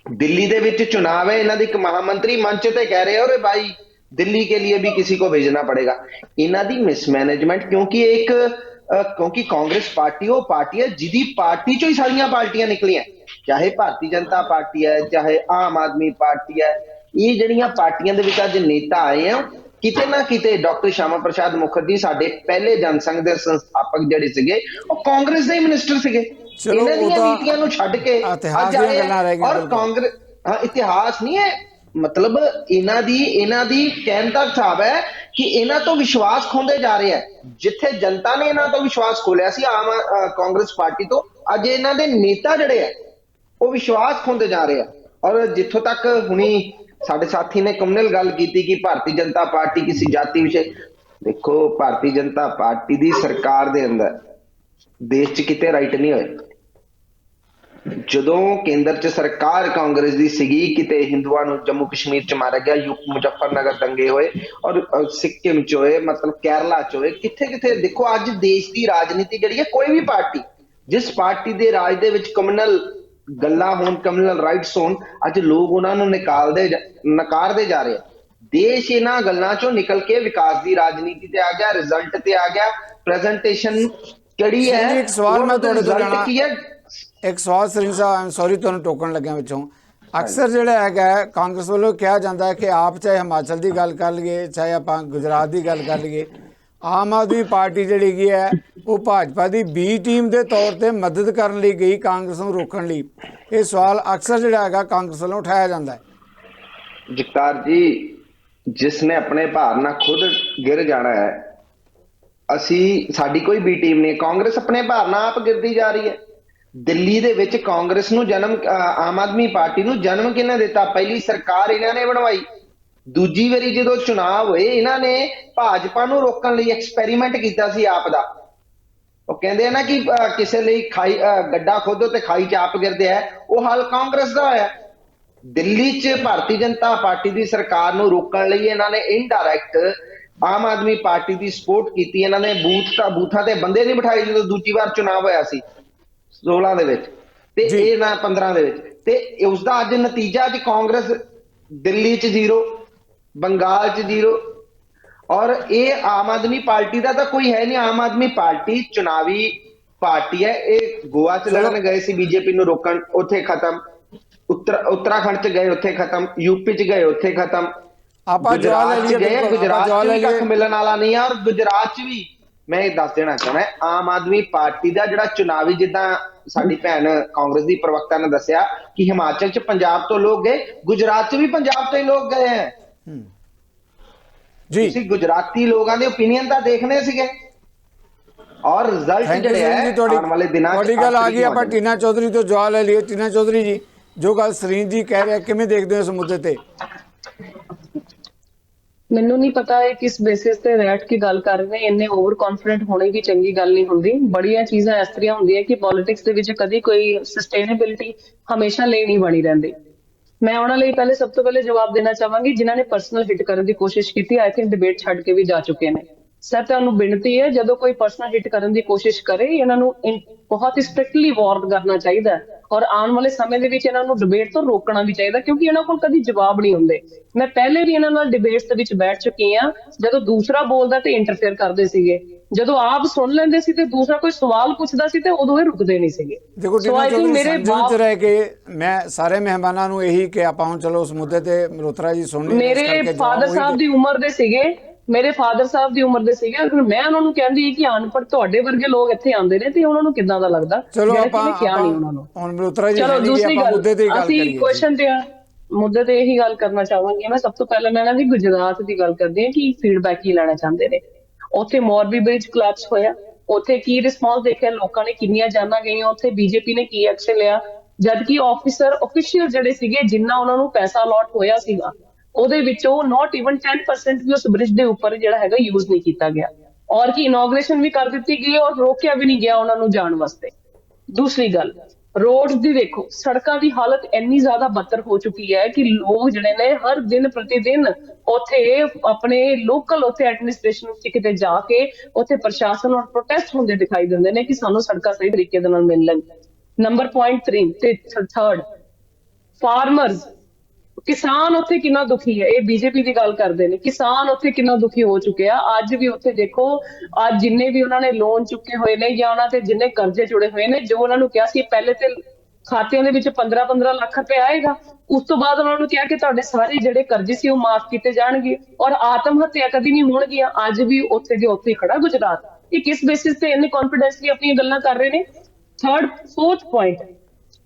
दिल्ली ਦੇ ਵਿੱਚ चुनाव है, इन्हों एक महामंत्री मंच पे कह रहे हैं अरे भाई दिल्ली के लिए भी किसी को भेजना पड़ेगा। इन्हों की मिसमैनेजमेंट, क्योंकि कांग्रेस पार्टी वो पार्टी है जिदी पार्टी चो ही सारिया पार्टियां निकलियां, चाहे भारतीय जनता पार्टी है, चाहे आम आदमी पार्टी है। ये जड़ियां पार्टियां दे विच अज नेता आए हैं, किते ना किते डॉक्टर श्यामा प्रसाद मुखर्जी साडे पहले जनसंघ दे संस्थापक जिहड़े सीगे वो कांग्रेस दे मिनिस्टर सीगे। इन्हां दीयां नीतियां नूं छड्ड के अज आए हैं और कांग्रेस, हाँ इतिहास नहीं है, मतलब इन्हां दी कहण दा हिसाब है कि इन्हां तो विश्वास खोंदे जा रहे हैं। जिथे जनता ने इन्हां तो विश्वास खोलिया सी आम कांग्रेस पार्टी तो, अज इन्हां दे नेता जिहड़े है वो विश्वास खोंदे जा रहे हैं। और जिथों तक हुणी साडे साथी ने कमनल गल कीती कि भारतीय जनता पार्टी किसी जाति विषय, देखो भारतीय जनता पार्टी दी सरकार दे अंदर देश च किते राइट नहीं होए। ਜਦੋਂ ਕੇਂਦਰ 'ਚ ਸਰਕਾਰ ਕਾਂਗਰਸ ਦੀ ਸੀਗੀ, ਕਿਤੇ ਹਿੰਦੂਆਂ ਨੂੰ ਜੰਮੂ ਕਸ਼ਮੀਰ 'ਚ ਮਾਰਿਆ ਗਿਆ, ਮੁਜ਼ੱਫਰਨਗਰ ਦੰਗੇ ਹੋਏ, ਔਰ ਸਿੱਕਿਮ 'ਚ ਹੋਏ, ਮਤਲਬ ਕੇਰਲਾ 'ਚ ਹੋਏ, ਕਿੱਥੇ ਕਿੱਥੇ ਦੇਖੋ ਅੱਜ ਦੇਸ਼ ਦੀ ਰਾਜਨੀਤੀ ਜਿਹੜੀ ਹੈ, ਕੋਈ ਵੀ ਪਾਰਟੀ ਜਿਸ ਪਾਰਟੀ ਦੇ ਰਾਜ ਦੇ ਵਿੱਚ ਕਮਿਊਨਲ ਗੱਲਾਂ ਹੋਣ, ਕਮਿਊਨਲ ਰਾਈਟਸ ਹੋਣ, ਅੱਜ ਲੋਕ ਉਹਨਾਂ ਨੂੰ ਨਕਾਰਦੇ ਜਾ ਰਹੇ ਆ। ਦੇਸ਼ ਇਹਨਾਂ ਗੱਲਾਂ 'ਚੋਂ ਨਿਕਲ ਕੇ ਵਿਕਾਸ ਦੀ ਰਾਜਨੀਤੀ ਤੇ ਆ ਗਿਆ, ਰਿਜ਼ਲਟ ਤੇ ਆ ਗਿਆ, ਪ੍ਰੈਜੈਂਟੇਸ਼ਨ ਕਿਹੜੀ ਹੈ। ਇੱਕ ਸਵਾਲ ਮੈਂ ਤੁਹਾਡੇ ਤੋਂ ਜਾਣਾ, ਇੱਕ ਸਵਾਲ Singh Sahib, I am sorry ਤੁਹਾਨੂੰ ਟੋਕਣ ਲੱਗਿਆ ਵਿੱਚੋਂ। ਅਕਸਰ ਜਿਹੜਾ ਹੈਗਾ ਕਾਂਗਰਸ ਵੱਲੋਂ ਕਿਹਾ ਜਾਂਦਾ ਹੈ ਕਿ ਆਪ ਚਾਹੇ ਹਿਮਾਚਲ ਦੀ ਗੱਲ ਕਰ ਲਈਏ, ਚਾਹੇ ਆਪਾਂ ਗੁਜਰਾਤ ਦੀ ਗੱਲ ਕਰ ਲਈਏ, ਆਮ ਆਦਮੀ ਪਾਰਟੀ ਜਿਹੜੀ ਹੈਗੀ ਹੈ ਉਹ ਭਾਜਪਾ ਦੀ ਬੀ ਟੀਮ ਦੇ ਤੌਰ ਤੇ ਮਦਦ ਕਰਨ ਲਈ ਗਈ ਕਾਂਗਰਸ ਨੂੰ ਰੋਕਣ ਲਈ। ਇਹ ਸਵਾਲ ਅਕਸਰ ਜਿਹੜਾ ਹੈਗਾ ਕਾਂਗਰਸ ਵੱਲੋਂ ਉਠਾਇਆ ਜਾਂਦਾ ਹੈ। ਜਗਤਾਰ ਜੀ, ਜਿਸਨੇ ਆਪਣੇ ਭਾਰ ਨਾਲ ਖੁਦ ਗਿਰ ਜਾਣਾ ਹੈ, ਸਾਡੀ ਕੋਈ ਬੀ ਟੀਮ ਨਹੀਂ। ਕਾਂਗਰਸ ਆਪਣੇ ਭਾਰ ਨਾਲ ਆਪ ਗਿਰਦੀ ਜਾ ਰਹੀ ਹੈ। ਦਿੱਲੀ ਦੇ ਵਿੱਚ ਕਾਂਗਰਸ ਨੂੰ ਆਮ ਆਦਮੀ ਪਾਰਟੀ ਨੂੰ ਜਨਮ ਕਿਹਨੇ ਦਿੱਤਾ? ਪਹਿਲੀ ਸਰਕਾਰ ਇਹਨਾਂ ਨੇ ਬਣਵਾਈ। ਦੂਜੀ ਵਾਰੀ ਜਦੋਂ ਚੁਣਾਵ ਹੋਏ, ਇਹਨਾਂ ਨੇ ਭਾਜਪਾ ਨੂੰ ਰੋਕਣ ਲਈ ਐਕਸਪੈਰੀਮੈਂਟ ਕੀਤਾ ਸੀ ਆਪ ਦਾ। ਉਹ ਕਹਿੰਦੇ ਆ ਨਾ ਕਿ ਕਿਸੇ ਲਈ ਗੱਡਾ ਖੋਦੋ ਤੇ ਖਾਈ ਚ ਆਪ ਗਿਰਦੇ ਹੈ, ਉਹ ਹਾਲ ਕਾਂਗਰਸ ਦਾ ਹੋਇਆ। ਦਿੱਲੀ 'ਚ ਭਾਰਤੀ ਜਨਤਾ ਪਾਰਟੀ ਦੀ ਸਰਕਾਰ ਨੂੰ ਰੋਕਣ ਲਈ ਇਹਨਾਂ ਨੇ ਇਨਡਾਇਰੈਕਟ ਆਮ ਆਦਮੀ ਪਾਰਟੀ ਦੀ ਸਪੋਰਟ ਕੀਤੀ। ਇਹਨਾਂ ਨੇ ਬੂਥਾਂ ਤੇ ਬੰਦੇ ਨਹੀਂ ਬਿਠਾਏ ਜਦੋਂ ਦੂਜੀ ਵਾਰ ਚੁਣਾਵ ਹੋਇਆ ਸੀ 16 ਦੇ ਵਿੱਚ ਤੇ ਇਹ ਨਾ 15 ਦੇ ਵਿੱਚ, ਤੇ ਉਸ ਦਾ ਅੱਜ ਨਤੀਜਾ ਅੱਜ ਕਾਂਗਰਸ ਦਿੱਲੀ 'ਚ 0, ਬੰਗਾਲ 'ਚ 0। ਔਰ ਇਹ ਆਮ ਆਦਮੀ ਪਾਰਟੀ ਦਾ ਤਾਂ ਕੋਈ ਹੈ ਨਹੀਂ। ਆਮ ਆਦਮੀ ਪਾਰਟੀ ਚੁਣਾਵੀ ਪਾਰਟੀ ਹੈ। ਇਹ ਗੋਆ 'ਚ ਲੜਨ ਗਏ ਸੀ ਬੀਜੇਪੀ ਨੂੰ ਰੋਕਣ, ਉੱਥੇ ਖਤਮ। ਉੱਤਰਾਖੰਡ 'ਚ ਗਏ, ਉੱਥੇ ਖਤਮ। ਯੂਪੀ 'ਚ ਗਏ, ਉੱਥੇ ਖਤਮ। ਆਪਾਂ ਜਵਾਬ ਲੈ ਲਈਏ, ਗੁਜਰਾਤ 'ਚ ਵੀ ਕੱਖ ਮਿਲਣ ਵਾਲਾ ਨਹੀਂ ਆ। ਔਰ ਗੁਜਰਾਤ 'ਚ ਵੀ ਮੈਂ ਇਹ ਦੱਸ ਦੇਣਾ ਚਾਹੁੰਦਾ, ਆਮ ਆਦਮੀ ਪਾਰਟੀ ਦਾ ਜਿਹੜਾ ਚੁਣਾਵੀ, ਜਿੱਦਾਂ ਸਾਡੀ ਭੈਣ ਕਾਂਗਰਸ ਦੀ ਪ੍ਰਵਕਤਾ ਨੇ ਦੱਸਿਆ ਕਿ ਹਿਮਾਚਲ 'ਚ ਪੰਜਾਬ ਤੋਂ ਲੋਕ ਗਏ, ਗੁਜਰਾਤ 'ਚ ਵੀ ਪੰਜਾਬ ਤੋਂ ਹੀ ਲੋਕ ਗਏ ਹੈ ਜੀ। ਤੁਸੀਂ ਗੁਜਰਾਤੀ ਲੋਕਾਂ ਦੇ ਓਪੀਨੀਅਨ ਤਾਂ ਦੇਖਣੇ ਸੀਗੇ। ਔਰ ਰਿਜ਼ਲਟ ਜਿਹੜੇ ਹੈ ਆਉਣ ਵਾਲੇ ਦਿਨਾਂ 'ਚ। ਤੁਹਾਡੀ ਗੱਲ ਆ ਗਈ। ਆਪਾਂ ਟੀਨਾ ਚੌਧਰੀ ਤੋਂ ਜਵਾਬ ਲੈ ਲਈਏ। ਟੀਨਾ ਚੌਧਰੀ ਜੀ, ਜੋ ਗੱਲ ਸਰੀਨ ਜੀ ਕਹਿ ਰਿਹਾ, ਕਿਵੇਂ ਦੇਖਦੇ ਹੋ ਇਸ ਮੁੱਦੇ ਤੇ? ਮੈਨੂੰ ਨਹੀਂ ਪਤਾ ਇਹ ਕਿਸ ਬੇਸਿਸ ਤੇ ਰੈਟ ਕੀ ਗੱਲ ਕਰ ਰਹੇ ਨੇ। ਇੰਨੇ ਓਵਰ ਕੌਨਫੀਡੈਂਟ ਹੋਣੇ ਵੀ ਚੰਗੀ ਗੱਲ ਨਹੀਂ ਹੁੰਦੀ। ਬੜੀਆਂ ਚੀਜ਼ਾਂ ਇਸ ਤਰ੍ਹਾਂ ਹੁੰਦੀਆਂ ਕਿ ਪੋਲਿਟਿਕਸ ਦੇ ਵਿੱਚ ਕਦੀ ਕੋਈ ਸਸਟੇਨੇਬਿਲਿਟੀ ਹਮੇਸ਼ਾ ਲਈ ਨਹੀਂ ਬਣੀ ਰਹਿੰਦੀ। ਮੈਂ ਉਹਨਾਂ ਲਈ ਪਹਿਲੇ ਸਭ ਤੋਂ ਪਹਿਲੇ ਜਵਾਬ ਦੇਣਾ ਚਾਹਾਂਗੀ ਜਿਨ੍ਹਾਂ ਨੇ ਪਰਸਨਲ ਹਿੱਟ ਕਰਨ ਦੀ ਕੋਸ਼ਿਸ਼ ਕੀਤੀ। ਆਈ ਥਿੰਕ ਡਿਬੇਟ ਛੱਡ ਕੇ ਵੀ ਜਾ ਚੁੱਕੇ ਨੇ। ਸਰ, ਤੁਹਾਨੂੰ ਬੇਨਤੀ ਹੈ, ਜਦੋਂ ਕੋਈ ਪਰਸਨਲ ਹਿੱਟ ਕਰਨ ਦੀ ਕੋਸ਼ਿਸ਼ ਕਰੇ, ਇਹਨਾਂ ਨੂੰ ਬਹੁਤ ਹੀ ਸਟ੍ਰਿਕਟਲੀ ਵਾਰਨ ਕਰਨਾ ਚਾਹੀਦਾ ਹੈ। ਔਰ ਆਉਣ ਵਾਲੇ ਸਮੇਂ ਦੇ ਵਿੱਚ ਇਹਨਾਂ ਨੂੰ ਡਿਬੇਟ ਤੋਂ ਰੋਕਣਾ ਵੀ ਚਾਹੀਦਾ, ਕਿਉਂਕਿ ਇਹਨਾਂ ਕੋਲ ਕਦੀ ਜਵਾਬ ਨਹੀਂ ਹੁੰਦੇ। ਮੈਂ ਪਹਿਲੇ ਵੀ ਇਹਨਾਂ ਨਾਲ ਡਿਬੇਟਸ ਦੇ ਵਿੱਚ ਬੈਠ ਚੁੱਕੀ ਹਾਂ। ਜਦੋਂ ਦੂਸਰਾ ਬੋਲਦਾ ਤੇ ਇੰਟਰਫੇਅਰ ਕਰਦੇ ਸੀਗੇ, ਜਦੋਂ ਆਪ ਸੁਣ ਲੈਂਦੇ ਸੀ ਤੇ ਦੂਸਰਾ ਕੋਈ ਸਵਾਲ ਪੁੱਛਦਾ ਸੀ ਤੇ ਉਦੋਂ ਇਹ ਰੁਕਦੇ ਨਹੀਂ ਸੀਗੇ। ਦੇਖੋ ਮੇਰੇ ਬਾਤ ਰਹਿ ਕੇ ਮੈਂ ਸਾਰੇ ਮਹਿਮਾਨਾਂ ਨੂੰ ਇਹੀ ਕਿ ਆਪਾਂ ਹੁਣ ਚਲੋ ਉਸ ਮੁੱਦੇ ਤੇ ਮਲਹੋਤਰਾ ਜੀ ਸੁਣਨੀ। ਮੇਰੇ ਫਾਦਰ ਸਾਹਿਬ ਦੀ ਉਮਰ ਦੇ ਸੀਗੇ, ਮੇਰੇ ਫਾਦਰ ਸਾਹਿਬ ਦੀ ਉਮਰ ਦੇ ਸੀਗੇ। ਅਗਰ ਮੈਂ ਉਹਨਾਂ ਨੂੰ ਕਹਿੰਦੀ ਕਿ ਅਨਪੜ੍ਹ ਤੁਹਾਡੇ ਵਰਗੇ ਲੋਕ ਇੱਥੇ ਆਉਂਦੇ ਨੇ ਤੇ ਉਹਨਾਂ ਨੂੰ ਕਿੱਦਾਂ ਦਾ ਲੱਗਦਾ? ਚਲੋ ਆਪਾਂ ਹੁਣ ਮਲਹੋਤਰਾ ਜੀ ਚਲੋ ਦੂਸਰੀ ਗੱਲ, ਮੁੱਦੇ ਤੇ ਗੱਲ ਕਰੀਏ। ਅਸੀਂ ਕੁਐਸਚਨ ਤੇ ਮੁੱਦੇ ਤੇ ਇਹੀ ਗੱਲ ਕਰਨਾ ਚਾਹਾਂਗੀ। ਮੈਂ ਸਭ ਤੋਂ ਪਹਿਲਾਂ ਮੈਂ ਇਹਨਾਂ ਦੀ ਗੁਜਰਾਤ ਦੀ ਗੱਲ ਕਰਦੀ ਹਾਂ ਕਿ ਫੀਡਬੈਕ ਕੀ ਲੈਣਾ ਚਾਹੁੰਦੇ ਨੇ। ਉੱਥੇ ਮੋਰਬੀ ਬ੍ਰਿਜ ਕੋਲੈਪਸ ਹੋਇਆ, ਉੱਥੇ ਕੀ ਰਿਸਪੌਂਸ ਦੇਖਿਆ ਲੋਕਾਂ ਨੇ, ਕਿੰਨੀਆਂ ਜਾਨਾਂ ਗਈਆਂ, ਉੱਥੇ ਬੀਜੇਪੀ ਨੇ ਕੀ ਐਕਸ਼ਨ ਲਿਆ, ਜਦਕਿ ਆਫੀਸ਼ੀਅਲ ਜਿਹੜੇ ਸੀਗੇ ਜਿੰਨਾ ਉਹਨਾਂ ਨੂੰ ਪੈਸਾ ਅਲਾਟ ਹੋਇਆ ਸੀਗਾ ਉਹਦੇ ਵਿੱਚੋਂ not even 10% ਵੀ ਉਸ ਬ੍ਰਿਜ ਦੇ ਉੱਪਰ ਜਿਹੜਾ ਹੈਗਾ ਯੂਜ਼ ਨਹੀਂ ਕੀਤਾ ਗਿਆ। ਔਰ ਕੀ ਇਨੋਗ੍ਰੇਸ਼ਨ ਵੀ ਕਰ ਦਿੱਤੀ ਗਈ ਔਰ ਰੋਕਿਆ ਵੀ ਨਹੀਂ ਗਿਆ ਉਹਨਾਂ ਨੂੰ ਜਾਣ ਵਾਸਤੇ। ਦੂਸਰੀ ਗੱਲ, ਰੋਡ ਦੀ ਦੇਖੋ, ਸੜਕਾਂ ਦੀ ਹਾਲਤ ਇੰਨੀ ਜ਼ਿਆਦਾ ਬੱਤਰ ਹੋ ਚੁੱਕੀ ਹੈ ਕਿ ਲੋਕ ਜਿਹੜੇ ਨੇ ਹਰ ਦਿਨ ਪ੍ਰਤੀ ਦਿਨ ਉੱਥੇ ਆਪਣੇ ਲੋਕਲ ਉੱਥੇ ਐਡਮਿਨਿਸਟ੍ਰੇਸ਼ਨ ਵਿੱਚ ਕਿਤੇ ਜਾ ਕੇ ਉੱਥੇ ਪ੍ਰਸ਼ਾਸਨ ਔਰ ਪ੍ਰੋਟੈਸਟ ਹੁੰਦੇ ਦਿਖਾਈ ਦਿੰਦੇ ਨੇ ਕਿ ਸਾਨੂੰ ਸੜਕਾਂ ਸਹੀ ਤਰੀਕੇ ਦੇ ਨਾਲ ਮਿਲ ਲੈਣ। ਨੰਬਰ ਪੁਆਇੰਟ 3 ਤੇ 3rd, ਫਾਰਮਰਸ, ਕਿਸਾਨ ਉੱਥੇ ਕਿੰਨਾ ਦੁਖੀ ਹੈ। ਇਹ ਬੀਜੇਪੀ ਦੀ ਗੱਲ ਕਰਦੇ ਨੇ, ਕਿਸਾਨ ਉੱਥੇ ਕਿੰਨਾ ਦੁਖੀ ਹੋ ਚੁੱਕਿਆ। ਅੱਜ ਵੀ ਉੱਥੇ ਦੇਖੋ, ਅੱਜ ਜਿੰਨੇ ਵੀ ਉਹਨਾਂ ਨੇ ਲੋਨ ਚੁੱਕੇ ਹੋਏ ਨੇ ਜਾਂ ਉਹਨਾਂ ਤੇ ਜਿੰਨੇ ਕਰਜ਼ੇ ਜੁੜੇ ਹੋਏ ਨੇ, ਜੋ ਉਹਨਾਂ ਨੂੰ ਕਿਹਾ ਸੀ ਪਹਿਲੇ ਤੇ ਖਾਤਿਆਂ ਦੇ ਵਿੱਚ 15-15 ਲੱਖ ਰੁਪਏ ਆਏਗਾ, ਉਸ ਤੋਂ ਬਾਅਦ ਉਹਨਾਂ ਨੂੰ ਕਿਹਾ ਕਿ ਤੁਹਾਡੇ ਸਾਰੇ ਜਿਹੜੇ ਕਰਜ਼ੇ ਸੀ ਉਹ ਮਾਫ ਕੀਤੇ ਜਾਣਗੇ ਔਰ ਆਤਮ ਹੱਤਿਆ ਕਦੀ ਨਹੀਂ ਹੋਣਗੀਆਂ। ਅੱਜ ਵੀ ਉੱਥੇ ਦੇ ਉੱਥੇ ਖੜਾ ਗੁਜਰਾਤ। ਇਹ ਕਿਸ ਬੇਸਿਸ ਤੇ ਇੰਨੇ ਕੌਨਫੀਡੈਂਸਲੀ ਆਪਣੀਆਂ ਗੱਲਾਂ ਕਰ ਰਹੇ ਨੇ? 4th ਪੁਆਇੰਟ,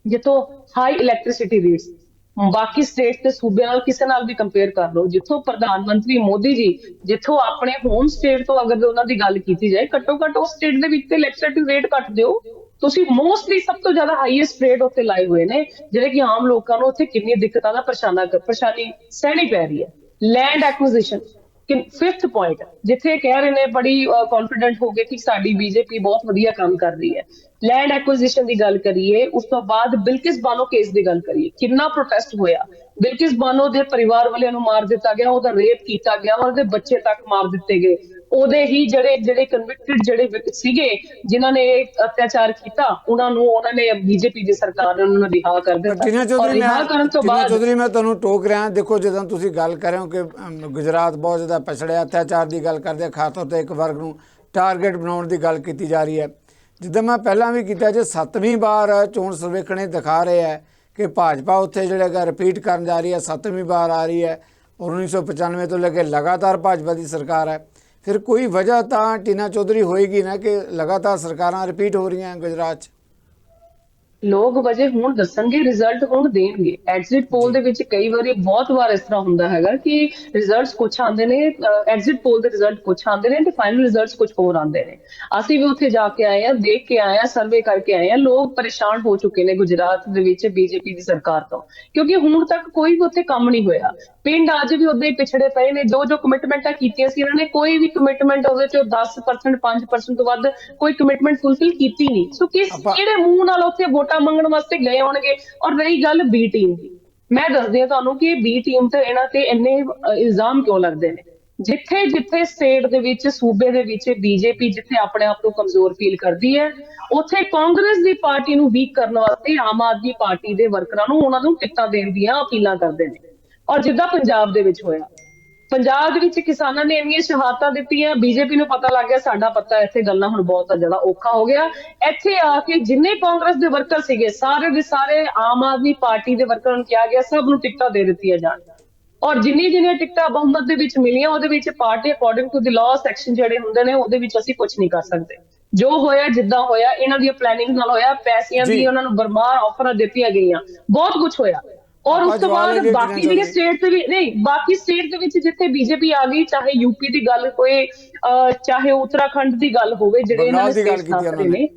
ਜਿੱਥੋਂ ਹਾਈ ਇਲੈਕਟ੍ਰਿਸਿਟੀ ਰੇਟਸ ਬਾਕੀ ਸਟੇਟ ਤੇ ਸੂਬਿਆਂ ਨਾਲ ਕਿਸੇ ਨਾਲ ਵੀ ਕੰਪੇਅਰ ਕਰ ਲਓ, ਜਿੱਥੋਂ ਪ੍ਰਧਾਨ ਮੰਤਰੀ ਮੋਦੀ ਜੀ ਜਿੱਥੋਂ ਆਪਣੇ ਹੋਮ ਸਟੇਟ ਤੋਂ ਅਗਰ ਉਹਨਾਂ ਦੀ ਗੱਲ ਕੀਤੀ ਜਾਏ, ਘੱਟੋ ਘੱਟ ਉਸ ਸਟੇਟ ਦੇ ਵਿੱਚ ਤੇ ਇਲੈਕਟ੍ਰਿਸਿਟੀ ਰੇਟ ਘੱਟ ਦਿਓ। ਤੁਸੀਂ ਮੋਸਟਲੀ ਸਭ ਤੋਂ ਜ਼ਿਆਦਾ ਹਾਈਐਸਟ ਰੇਟ ਉੱਤੇ ਲਾਏ ਹੋਏ ਨੇ, ਜਿਹੜੇ ਕਿ ਆਮ ਲੋਕਾਂ ਨੂੰ ਉੱਥੇ ਕਿੰਨੀ ਦਿੱਕਤਾਂ ਦਾ ਪਰੇਸ਼ਾਨੀ ਸਹਿਣੀ ਪੈ ਰਹੀ ਹੈ। ਲੈਂਡ ਐਕੁਇਜ਼ੀਸ਼ਨ, 5th ਪੁਆਇੰਟ, ਜਿੱਥੇ ਕਹਿ ਰਹੇ ਨੇ ਬੜੀ ਕੌਨਫੀਡੈਂਟ ਹੋ ਗਏ ਕਿ ਸਾਡੀ ਬੀਜੇਪੀ ਬਹੁਤ ਵਧੀਆ ਕੰਮ ਕਰ ਰਹੀ ਹੈ। ਲੈਂਡ ਐਕੁਇਜ਼ੀਸ਼ਨ ਦੀ ਗੱਲ ਕਰੀਏ, ਉਸ ਤੋਂ ਬਾਅਦ ਬਿਲਕਿਸ ਬਾਨੋ ਕੇਸ ਦੀ ਗੱਲ ਕਰੀਏ, ਕਿੰਨਾ ਪ੍ਰੋਟੈਸਟ ਹੋਇਆ। ਬਿਲਕਿਸ ਬਾਨੋ ਦੇ ਪਰਿਵਾਰ ਵਾਲਿਆਂ ਨੂੰ ਮਾਰ ਦਿੱਤਾ ਗਿਆ, ਉਹਦਾ ਰੇਪ ਕੀਤਾ ਗਿਆ, ਉਹਦੇ ਬੱਚੇ ਤੱਕ ਮਾਰ ਦਿੱਤੇ ਗਏ। ਉਹਦੇ ਹੀ ਜਿਹੜੇ ਕਨਵਿਕਟਡ ਜਿਹੜੇ ਸੀਗੇ ਜਿਨ੍ਹਾਂ ਨੇ ਅਤਿਆਚਾਰ ਕੀਤਾ, ਉਹਨਾਂ ਨੇ ਬੀਜੇਪੀ ਦੀ ਸਰਕਾਰ ਨੇ ਉਹਨਾਂ ਨੂੰ ਰਿਹਾ ਕਰ ਦਿੱਤਾ। ਰਿਹਾ ਕਰਨ ਤੋਂ ਬਾਅਦ ਚੌਧਰੀ ਮੈਂ ਤੁਹਾਨੂੰ ਟੋਕ ਰਿਹਾ। ਦੇਖੋ, ਜਦੋਂ ਤੁਸੀਂ ਗੱਲ ਕਰ ਰਹੇ ਹੋ ਕਿ ਗੁਜਰਾਤ ਬਹੁਤ ਜ਼ਿਆਦਾ ਪਛੜਿਆ, ਅਤਿਆਚਾਰ ਦੀ ਗੱਲ ਕਰਦੇ, ਖਾਸ ਤੌਰ ਤੇ ਇੱਕ ਵਰਗ ਨੂੰ ਟਾਰਗੇਟ ਬਣਾਉਣ ਦੀ ਗੱਲ ਕੀਤੀ ਜਾ ਰਹੀ ਹੈ। ਜਿੱਦਾਂ ਮੈਂ ਪਹਿਲਾਂ ਵੀ ਕੀਤਾ, ਜੇ 7ਵੀਂ ਵਾਰ ਚੋਣ ਸਰਵੇਖਣੇ ਦਿਖਾ ਰਹੇ ਹੈ ਕਿ ਭਾਜਪਾ ਉੱਥੇ ਜਿਹੜਾ ਹੈਗਾ ਰਿਪੀਟ ਕਰਨ ਜਾ ਰਹੀ ਹੈ, 7ਵੀਂ ਵਾਰ ਆ ਰਹੀ ਹੈ ਔਰ 1995 ਤੋਂ ਲੈ ਕੇ ਲਗਾਤਾਰ ਭਾਜਪਾ ਦੀ ਸਰਕਾਰ ਹੈ। ਫਿਰ ਕੋਈ ਵਜ੍ਹਾ ਤਾਂ ਟੀਨਾ ਚੌਧਰੀ ਹੋਏਗੀ ਨਾ ਕਿ ਲਗਾਤਾਰ ਸਰਕਾਰਾਂ ਰਿਪੀਟ ਹੋ ਰਹੀਆਂ ਗੁਜਰਾਤ 'ਚ। ਲੋਕ ਵਜੇ ਹੁਣ ਦੱਸਣਗੇ, ਰਿਜ਼ਲਟ ਹੁਣ ਦੇਣਗੇ। ਐਗਜ਼ਿਟ ਪੋਲ ਦੇ ਵਿੱਚ ਕਈ ਵਾਰੀ ਬਹੁਤ ਵਾਰ ਇਸ ਤਰ੍ਹਾਂ ਹੁੰਦਾ ਹੈਗਾ ਕਿ ਰਿਜ਼ਲਟਸ ਕੁਝ ਆਉਂਦੇ ਨੇ, ਐਗਜ਼ਿਟ ਪੋਲ ਦੇ ਰਿਜ਼ਲਟ ਕੁਝ ਆਉਂਦੇ ਨੇ ਤੇ ਫਾਈਨਲ ਰਿਜ਼ਲਟਸ ਕੁਝ ਹੋਰ ਆਉਂਦੇ ਨੇ। ਅਸੀਂ ਵੀ ਉੱਥੇ ਜਾ ਕੇ ਆਏ ਆ, ਦੇਖ ਕੇ ਆਏ ਆ, ਸਰਵੇ ਕਰਕੇ ਆਏ ਆ। ਲੋਕ ਪਰੇਸ਼ਾਨ ਹੋ ਚੁੱਕੇ ਨੇ ਗੁਜਰਾਤ ਦੇ ਵਿੱਚ ਬੀਜੇਪੀ ਦੀ ਸਰਕਾਰ ਤੋਂ, ਕਿਉਂਕਿ ਹੁਣ ਤੱਕ ਕੋਈ ਵੀ ਉੱਥੇ ਕੰਮ ਨਹੀਂ ਹੋਇਆ। ਪਿੰਡ ਅੱਜ ਵੀ ਉਦਾਂ ਹੀ ਪਿਛੜੇ ਪਏ ਨੇ। ਜੋ ਕਮਿਟਮੈਂਟਾਂ ਕੀਤੀਆਂ ਸੀ ਇਹਨਾਂ ਨੇ, ਕੋਈ ਵੀ ਕਮਿਟਮੈਂਟ ਉਹਦੇ ਚੋਂ 10% 5% ਤੋਂ ਵੱਧ ਕੋਈ ਕਮਿਟਮੈਂਟ ਫੁਲਫਿਲ ਕੀਤੀ ਨਹੀਂ। ਸੋ ਕਿਹੜੇ ਮੂੰਹ ਨਾਲ ਉੱਥੇ ਵੋਟਾਂ ਮੰਗਣ ਵਾਸਤੇ ਗਏ ਹੋਣਗੇ। ਔਰ ਰਹੀ ਗੱਲ ਬੀ ਟੀਮ ਦੀ, ਮੈਂ ਦੱਸਦੀ ਹਾਂ ਤੁਹਾਨੂੰ ਕਿ ਬੀ ਟੀਮ ਤੇ ਇਹਨਾਂ ਤੇ ਇੰਨੇ ਇਲਜ਼ਾਮ ਕਿਉਂ ਲੱਗਦੇ ਨੇ। ਜਿੱਥੇ ਜਿੱਥੇ ਸਟੇਟ ਦੇ ਵਿੱਚ, ਸੂਬੇ ਦੇ ਵਿੱਚ ਬੀਜੇਪੀ ਜਿੱਥੇ ਆਪਣੇ ਆਪ ਨੂੰ ਕਮਜ਼ੋਰ ਫੀਲ ਕਰਦੀ ਹੈ, ਉੱਥੇ ਕਾਂਗਰਸ ਦੀ ਪਾਰਟੀ ਨੂੰ ਵੀਕ ਕਰਨ ਵਾਸਤੇ ਆਮ ਆਦਮੀ ਪਾਰਟੀ ਦੇ ਵਰਕਰਾਂ ਨੂੰ ਉਹਨਾਂ ਨੂੰ ਟਿਕਟਾਂ ਦੇਣ ਦੀਆਂ ਅਪੀਲਾਂ ਕਰਦੇ ਨੇ। ਔਰ ਜਿੱਦਾਂ ਪੰਜਾਬ ਦੇ ਵਿੱਚ ਹੋਇਆ, ਪੰਜਾਬ ਦੇ ਵਿੱਚ ਕਿਸਾਨਾਂ ਨੇ ਇੰਨੀਆਂ ਸ਼ਹਾਦਤਾਂ ਦਿੱਤੀਆਂ, ਬੀਜੇਪੀ ਨੂੰ ਪਤਾ ਲੱਗ ਗਿਆ ਸਾਡਾ ਪੱਤਾ ਇੱਥੇ ਗੱਲਾਂ ਹੁਣ ਬਹੁਤ ਜ਼ਿਆਦਾ ਔਖਾ ਹੋ ਗਿਆ। ਇੱਥੇ ਆ ਕੇ ਜਿੰਨੇ ਕਾਂਗਰਸ ਦੇ ਵਰਕਰ ਸੀਗੇ, ਸਾਰੇ ਦੇ ਸਾਰੇ ਆਮ ਆਦਮੀ ਪਾਰਟੀ ਦੇ ਵਰਕਰਾਂ ਨੂੰ ਕਿਹਾ ਗਿਆ ਸਭ ਨੂੰ ਟਿਕਟਾਂ ਦੇ ਦਿੱਤੀਆਂ ਜਾਣ। ਔਰ ਜਿੰਨੀਆਂ ਟਿਕਟਾਂ ਬਹੁਮਤ ਦੇ ਵਿੱਚ ਮਿਲੀਆਂ, ਉਹਦੇ ਵਿੱਚ party according to the law section ਜਿਹੜੇ ਹੁੰਦੇ ਨੇ, ਉਹਦੇ ਵਿੱਚ ਅਸੀਂ ਕੁਝ ਨਹੀਂ ਕਰ ਸਕਦੇ। ਜੋ ਹੋਇਆ ਜਿੱਦਾਂ ਹੋਇਆ, ਇਹਨਾਂ ਦੀਆਂ ਪਲੈਨਿੰਗ ਨਾਲ ਹੋਇਆ। ਪੈਸਿਆਂ ਦੀ ਉਹਨਾਂ ਨੂੰ ਬਰਮਾਰ ਆਫਰਾਂ ਦਿੱਤੀਆਂ ਗਈਆਂ, ਬਹੁਤ ਕੁਝ ਹੋਇਆ। ਔਰ ਉਸ ਤੋਂ ਬਾਅਦ ਬਾਕੀ ਜਿਹੜੇ ਸਟੇਟ ਤੇ ਵੀ ਨਹੀਂ, ਬਾਕੀ ਸਟੇਟ ਦੇ ਵਿੱਚ ਜਿੱਥੇ ਬੀਜੇਪੀ ਆ ਗਈ, ਚਾਹੇ ਯੂਪੀ ਦੀ ਗੱਲ ਹੋਏ, ਚਾਹੇ ਉੱਤਰਾਖੰਡ ਦੀ ਗੱਲ ਹੋਵੇ, ਜਿਹੜੇ ਇਹਨਾਂ ਨੇ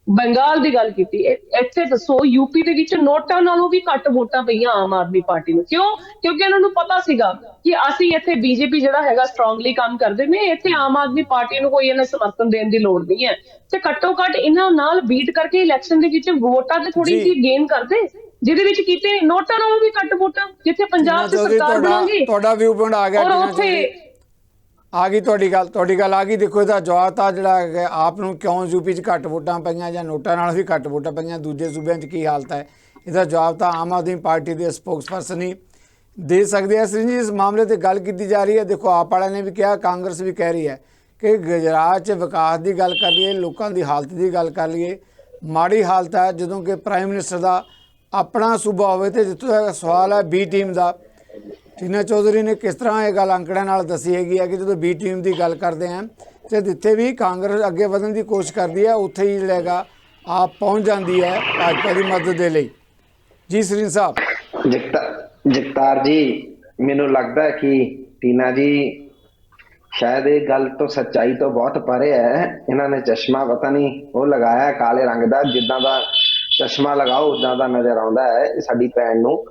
ਬੰਗਾਲ ਦੀ ਗੱਲ ਕੀਤੀ, ਇੱਥੇ ਦੱਸੋ ਯੂਪੀ ਦੇ ਵਿੱਚ ਨੋਟਾਂ ਨਾਲੋਂ ਵੀ ਘੱਟ ਵੋਟਾਂ ਪਈਆਂ ਆਮ ਆਦਮੀ ਪਾਰਟੀ ਨੂੰ। ਕਿਉਂ? ਕਿਉਂਕਿ ਇਹਨਾਂ ਨੂੰ ਪਤਾ ਸੀਗਾ ਕਿ ਅਸੀਂ ਇੱਥੇ ਬੀਜੇਪੀ ਜਿਹੜਾ ਹੈਗਾ ਸਟਰੋਂਗਲੀ ਕੰਮ ਕਰਦੇ ਨੇ, ਇੱਥੇ ਆਮ ਆਦਮੀ ਪਾਰਟੀ ਨੂੰ ਕੋਈ ਇਹਨਾਂ ਸਮਰਥਨ ਦੇਣ ਦੀ ਲੋੜ ਨਹੀਂ ਹੈ। ਤੇ ਘੱਟੋ ਘੱਟ ਇਹਨਾਂ ਨਾਲ ਬੀਟ ਕਰਕੇ ਇਲੈਕਸ਼ਨ ਦੇ ਵਿੱਚ ਵੋਟਾਂ ਤੇ ਥੋੜੀ ਜਿਹੀ ਗੇਨ ਕਰਦੇ, ਜਿਹਦੇ ਵਿੱਚ ਕੀਤੇ ਨੋਟਾਂ ਨਾਲੋਂ ਵੀ ਘੱਟ ਵੋਟਾਂ। ਜਿੱਥੇ ਪੰਜਾਬ 'ਚ ਸਰਕਾਰ ਬਣਾਉਂਗੀ, ਤੁਹਾਡਾ ਵਿਊ ਪੁਆਇੰਟ ਆ ਗਿਆ, ਉੱਥੇ ਆ ਗਈ ਤੁਹਾਡੀ ਗੱਲ ਆ ਗਈ। ਦੇਖੋ ਇਹਦਾ ਜਵਾਬ ਤਾਂ ਜਿਹੜਾ ਹੈਗਾ ਆਪ ਨੂੰ ਕਿਉਂ ਯੂਪੀ 'ਚ ਘੱਟ ਵੋਟਾਂ ਪਈਆਂ ਜਾਂ ਨੋਟਾਂ ਨਾਲ ਵੀ ਘੱਟ ਵੋਟਾਂ ਪਈਆਂ, ਦੂਜੇ ਸੂਬਿਆਂ 'ਚ ਕੀ ਹਾਲਤ ਹੈ, ਇਹਦਾ ਜਵਾਬ ਤਾਂ ਆਮ ਆਦਮੀ ਪਾਰਟੀ ਦੇ ਸਪੋਕਸਪਰਸਨ ਹੀ ਦੇ ਸਕਦੇ ਆ। ਸ੍ਰੀ ਜੀ, ਇਸ ਮਾਮਲੇ ਤੇ ਗੱਲ ਕੀਤੀ ਜਾ ਰਹੀ ਹੈ। ਦੇਖੋ ਆਪ ਵਾਲਿਆਂ ਨੇ ਵੀ ਕਿਹਾ, ਕਾਂਗਰਸ ਵੀ ਕਹਿ ਰਹੀ ਹੈ ਕਿ ਗੁਜਰਾਤ 'ਚ ਵਿਕਾਸ ਦੀ ਗੱਲ ਕਰ ਲਈਏ, ਲੋਕਾਂ ਦੀ ਹਾਲਤ ਦੀ ਗੱਲ ਕਰ ਲਈਏ, ਮਾੜੀ ਹਾਲਤ ਹੈ। ਜਦੋਂ ਕਿ ਪ੍ਰਾਈਮ ਮਿਨਿਸਟਰ ਦਾ ਆਪਣਾ ਸੂਬਾ ਹੋਵੇ ਤੇ ਜਿੱਥੋਂ ਸਵਾਲ ਹੈ ਬੀ ਟੀਮ ਦਾ, ਟੀਨਾ ਚੌਧਰੀ ਨੇ ਕਿਸ ਤਰ੍ਹਾਂ ਇਹ ਗੱਲ ਅੰਕੜਿਆਂ ਨਾਲ ਦੱਸੀ ਹੈਗੀ ਹੈ ਕਿ ਜਦੋਂ ਬੀ ਟੀਮ ਦੀ ਗੱਲ ਕਰਦੇ ਹਾਂ ਤੇ ਜਿੱਥੇ ਵੀ ਕਾਂਗਰਸ ਅੱਗੇ ਵਧਣ ਦੀ ਕੋਸ਼ਿਸ਼ ਕਰਦੀ ਹੈ, ਉੱਥੇ ਹੀ ਜਿਹੜਾ ਆਪ ਪਹੁੰਚ ਜਾਂਦੀ ਹੈ ਭਾਜਪਾ ਦੀ ਮਦਦ ਦੇ ਲਈ। ਜੀ ਸਰੀਨ ਸਾਹਿਬ। ਜਗਤਾਰ ਜੀ, ਮੈਨੂੰ ਲੱਗਦਾ ਕਿ ਟੀਨਾ ਜੀ ਸ਼ਾਇਦ ਇਹ ਗੱਲ ਤੋਂ ਸੱਚਾਈ ਤੋਂ ਬਹੁਤ ਪਰੇ ਹੈ। ਇਹਨਾਂ ਨੇ ਚਸ਼ਮਾ ਪਤਾ ਨਹੀਂ ਉਹ ਲਗਾਇਆ ਕਾਲੇ ਰੰਗ ਦਾ, ਜਿੱਦਾਂ ਦਾ ਚਸ਼ਮਾ ਲਗਾਓ ਉਦਾਂ ਦਾ ਨਜ਼ਰ ਆਉਂਦਾ ਹੈ ਸਾਡੀ ਭੈਣ ਨੂੰ।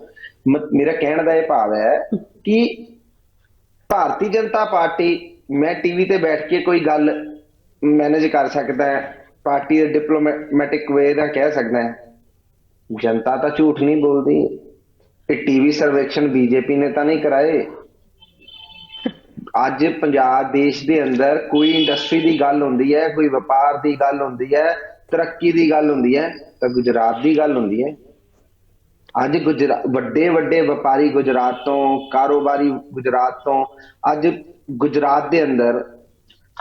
ਮੇਰਾ ਕਹਿਣ ਦਾ ਇਹ ਭਾਵ ਹੈ ਕਿ ਭਾਰਤੀ ਜਨਤਾ ਪਾਰਟੀ, ਮੈਂ ਟੀਵੀ ਤੇ ਬੈਠ ਕੇ ਕੋਈ ਗੱਲ ਮੈਨੇਜ ਕਰ ਸਕਦਾ ਹੈ, ਪਾਰਟੀ ਦੇ ਡਿਪਲੋਮੈਟਿਕ ਵੇ ਦਾ ਕਹਿ ਸਕਦਾ ਹੈ। ਜਨਤਾ ਤਾਂ ਝੂਠ ਨਹੀਂ ਬੋਲਦੀ। ਇਹ ਟੀਵੀ ਸਰਵੇਖਣ ਬੀਜੇਪੀ ਨੇ ਤਾਂ ਨਹੀਂ ਕਰਾਏ। ਅੱਜ ਪੰਜਾਬ ਦੇਸ਼ ਦੇ ਅੰਦਰ ਕੋਈ ਇੰਡਸਟਰੀ ਦੀ ਗੱਲ ਹੁੰਦੀ ਹੈ, ਕੋਈ ਵਪਾਰ ਦੀ ਗੱਲ ਹੁੰਦੀ ਹੈ, ਤਰੱਕੀ ਦੀ ਗੱਲ ਹੁੰਦੀ ਹੈ, ਤਾਂ ਗੁਜਰਾਤ ਦੀ ਗੱਲ ਹੁੰਦੀ ਹੈ। ਅੱਜ ਵੱਡੇ ਵਪਾਰੀ ਗੁਜਰਾਤ ਤੋਂ, ਕਾਰੋਬਾਰੀ ਗੁਜਰਾਤ ਤੋਂ, ਅੱਜ ਗੁਜਰਾਤ ਦੇ ਅੰਦਰ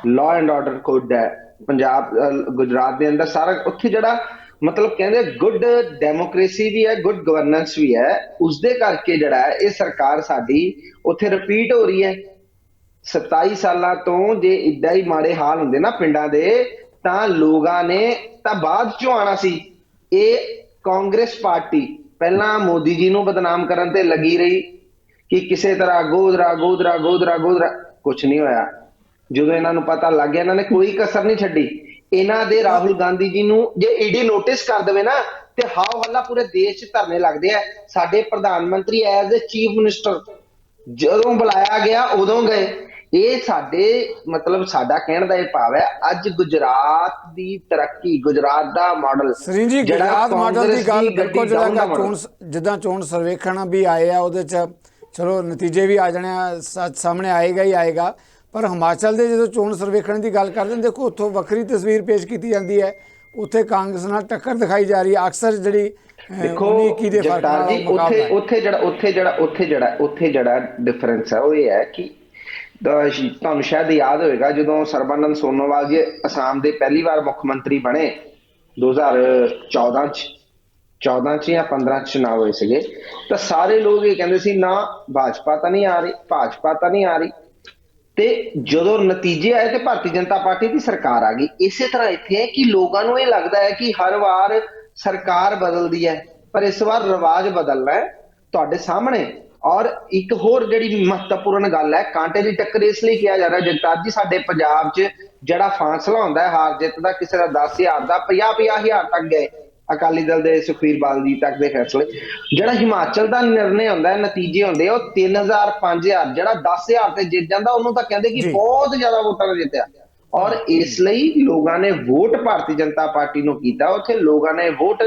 ਲਾਅ ਐਂਡ ਆਰਡਰ ਗੁੱਡ ਹੈ। ਪੰਜਾਬ ਗੁਜਰਾਤ ਦੇ ਅੰਦਰ ਸਾਰਾ ਉੱਥੇ ਜਿਹੜਾ ਮਤਲਬ ਕਹਿੰਦੇ ਗੁੱਡ ਡੈਮੋਕ੍ਰੇਸੀ ਵੀ ਹੈ, ਗੁੱਡ ਗਵਰਨੈਂਸ ਵੀ ਹੈ। ਉਸਦੇ ਕਰਕੇ ਜਿਹੜਾ ਹੈ ਇਹ ਸਰਕਾਰ ਸਾਡੀ ਉੱਥੇ ਰਿਪੀਟ ਹੋ ਰਹੀ ਹੈ। 27 ਸਾਲਾਂ ਤੋਂ ਜੇ ਇੱਦਾਂ ਹੀ ਮਾੜੇ ਹਾਲ ਹੁੰਦੇ ਨਾ ਪਿੰਡਾਂ ਦੇ, ਤਾਂ ਲੋਕਾਂ ਨੇ ਤਾਂ ਬਾਅਦ ਚੋਂ ਆਉਣਾ ਸੀ। ਇਹ ਕਾਂਗਰਸ ਪਾਰਟੀ ਪਹਿਲਾਂ ਮੋਦੀ ਜੀ ਨੂੰ ਬਦਨਾਮ ਕਰਨ ਤੇ ਲੱਗੀ ਰਹੀ ਕਿ ਕਿਸੇ ਤਰ੍ਹਾਂ ਗੋਦਰਾ ਕੁਛ ਨਹੀਂ ਹੋਇਆ। ਜਦੋਂ ਇਹਨਾਂ ਨੂੰ ਪਤਾ ਲੱਗ ਗਿਆ, ਇਹਨਾਂ ਨੇ ਕੋਈ ਕਸਰ ਨਹੀਂ ਛੱਡੀ। ਇਹਨਾਂ ਦੇ ਰਾਹੁਲ ਗਾਂਧੀ ਜੀ ਨੂੰ ਜੇ ਈਡੀ ਨੋਟਿਸ ਕਰ ਦੇਵੇ ਨਾ ਤੇ ਹਾਓ ਹੱਲਾ ਪੂਰੇ ਦੇਸ਼ 'ਚ ਧਰਨੇ ਲੱਗਦੇ ਆ। ਸਾਡੇ ਪ੍ਰਧਾਨ ਮੰਤਰੀ ਐਜ਼ ਏ ਚੀਫ ਮਿਨਿਸਟਰ ਜਦੋਂ ਬੁਲਾਇਆ ਗਿਆ ਉਦੋਂ ਗਏ। ਇਹ ਸਾਡੇ ਮਤਲਬ ਸਾਡਾ ਕਹਿਣ ਦਾ ਇਹ ਭਾਵ ਹੈ ਅੱਜ ਗੁਜਰਾਤ ਦੀ ਤਰੱਕੀ, ਗੁਜਰਾਤ ਦਾ ਮਾਡਲ, ਸ੍ਰੀ ਜੀ ਗੁਜਰਾਤ ਮਾਡਲ ਦੀ ਗੱਲ ਬਿਲਕੁਲ ਜਿਹੜਾ ਜਿੱਦਾਂ ਚੋਣ ਸਰਵੇਖਣ ਵੀ ਆਏ ਆ ਉਹਦੇ 'ਚ ਚਲੋ ਨਤੀਜੇ ਵੀ ਆ ਜਾਣੇ ਆ, ਸਾਹਮਣੇ ਆਏਗਾ ਹੀ ਆਏਗਾ। ਪਰ ਹਿਮਾਚਲ ਦੇ ਜਦੋਂ ਚੋਣ ਸਰਵੇਖਣ ਦੀ ਗੱਲ ਕਰਦੇ ਨੇ, ਦੇਖੋ ਉੱਥੋਂ ਵੱਖਰੀ ਤਸਵੀਰ ਪੇਸ਼ ਕੀਤੀ ਜਾਂਦੀ ਹੈ। ਉੱਥੇ ਕਾਂਗਰਸ ਨਾਲ ਟੱਕਰ ਦਿਖਾਈ ਜਾ ਰਹੀ ਹੈ ਅਕਸਰ। ਜਿਹੜੀ ਦੇਖੋ ਜਗਤਾਰ ਜੀ, ਉੱਥੇ ਜਿਹੜਾ ਡਿਫਰੈਂਸ ਹੈ ਉਹ ਇਹ ਹੈ ਕਿ ਤੁਹਾਨੂੰ ਸ਼ਾਇਦ ਯਾਦ ਹੋਏਗਾ ਜਦੋਂ ਸਰਬਾਨੰਦ ਸੋਨੋਵਾਲ ਜੀ ਅਸਾਮ ਦੇ ਪਹਿਲੀ ਵਾਰ ਮੁੱਖ ਮੰਤਰੀ ਬਣੇ 2014 ਚ ਜਾਂ 15 ਚ ਚੁਣਾਵ ਹੋਏ ਸੀਗੇ, ਤਾਂ ਸਾਰੇ ਲੋਕ ਇਹ ਕਹਿੰਦੇ ਸੀ ਨਾ ਭਾਜਪਾ ਤਾਂ ਨਹੀਂ ਆ ਰਹੀ। ਤੇ ਜਦੋਂ ਨਤੀਜੇ ਆਏ ਤੇ ਭਾਰਤੀ ਜਨਤਾ ਪਾਰਟੀ ਦੀ ਸਰਕਾਰ ਆ ਗਈ। ਇਸੇ ਤਰ੍ਹਾਂ ਇੱਥੇ ਹੈ ਕਿ ਲੋਕਾਂ ਨੂੰ ਇਹ ਲੱਗਦਾ ਹੈ ਕਿ ਹਰ ਵਾਰ ਸਰਕਾਰ ਬਦਲਦੀ ਹੈ, ਪਰ ਇਸ ਵਾਰ ਰਿਵਾਜ ਬਦਲਣਾ ਹੈ ਤੁਹਾਡੇ ਸਾਹਮਣੇ। ਔਰ ਇੱਕ ਹੋਰ ਜਿਹੜੀ ਮਹੱਤਵਪੂਰਨ ਗੱਲ ਹੈ, ਕਾਂਟੇ ਦੀ ਟੱਕਰ ਇਸ ਲਈ ਕਿਹਾ ਜਾ ਰਿਹਾ ਜਗਤਾਰ ਜੀ, ਸਾਡੇ ਪੰਜਾਬ 'ਚ ਜਿਹੜਾ ਫਾਸਲਾ ਹੁੰਦਾ ਹੈ ਹਾਰ ਜਿੱਤ ਦਾ, ਕਿਸੇ ਦਾ 10,000 ਦਾ 50,000 ਤੱਕ ਗਏ ਅਕਾਲੀ ਦਲ ਦੇ ਸੁਖਬੀਰ ਬਾਦਲ ਜੀ ਤੱਕ ਦੇ ਫੈਸਲੇ। ਜਿਹੜਾ ਹਿਮਾਚਲ ਦਾ ਨਿਰਣੇ ਹੁੰਦਾ ਹੈ, ਨਤੀਜੇ ਹੁੰਦੇ ਆ, ਉਹ 3,000 5,000, ਜਿਹੜਾ 10,000 ਤੇ ਜਿੱਤ ਜਾਂਦਾ ਉਹਨੂੰ ਤਾਂ ਕਹਿੰਦੇ ਕਿ ਬਹੁਤ ਜ਼ਿਆਦਾ ਵੋਟਾਂ ਨਾਲ ਜਿੱਤਿਆ। ਔਰ ਇਸ ਲਈ ਲੋਕਾਂ ਨੇ ਵੋਟ ਭਾਰਤੀ ਜਨਤਾ ਪਾਰਟੀ ਨੂੰ ਕੀਤਾ। ਉੱਥੇ ਲੋਕਾਂ ਨੇ ਵੋਟ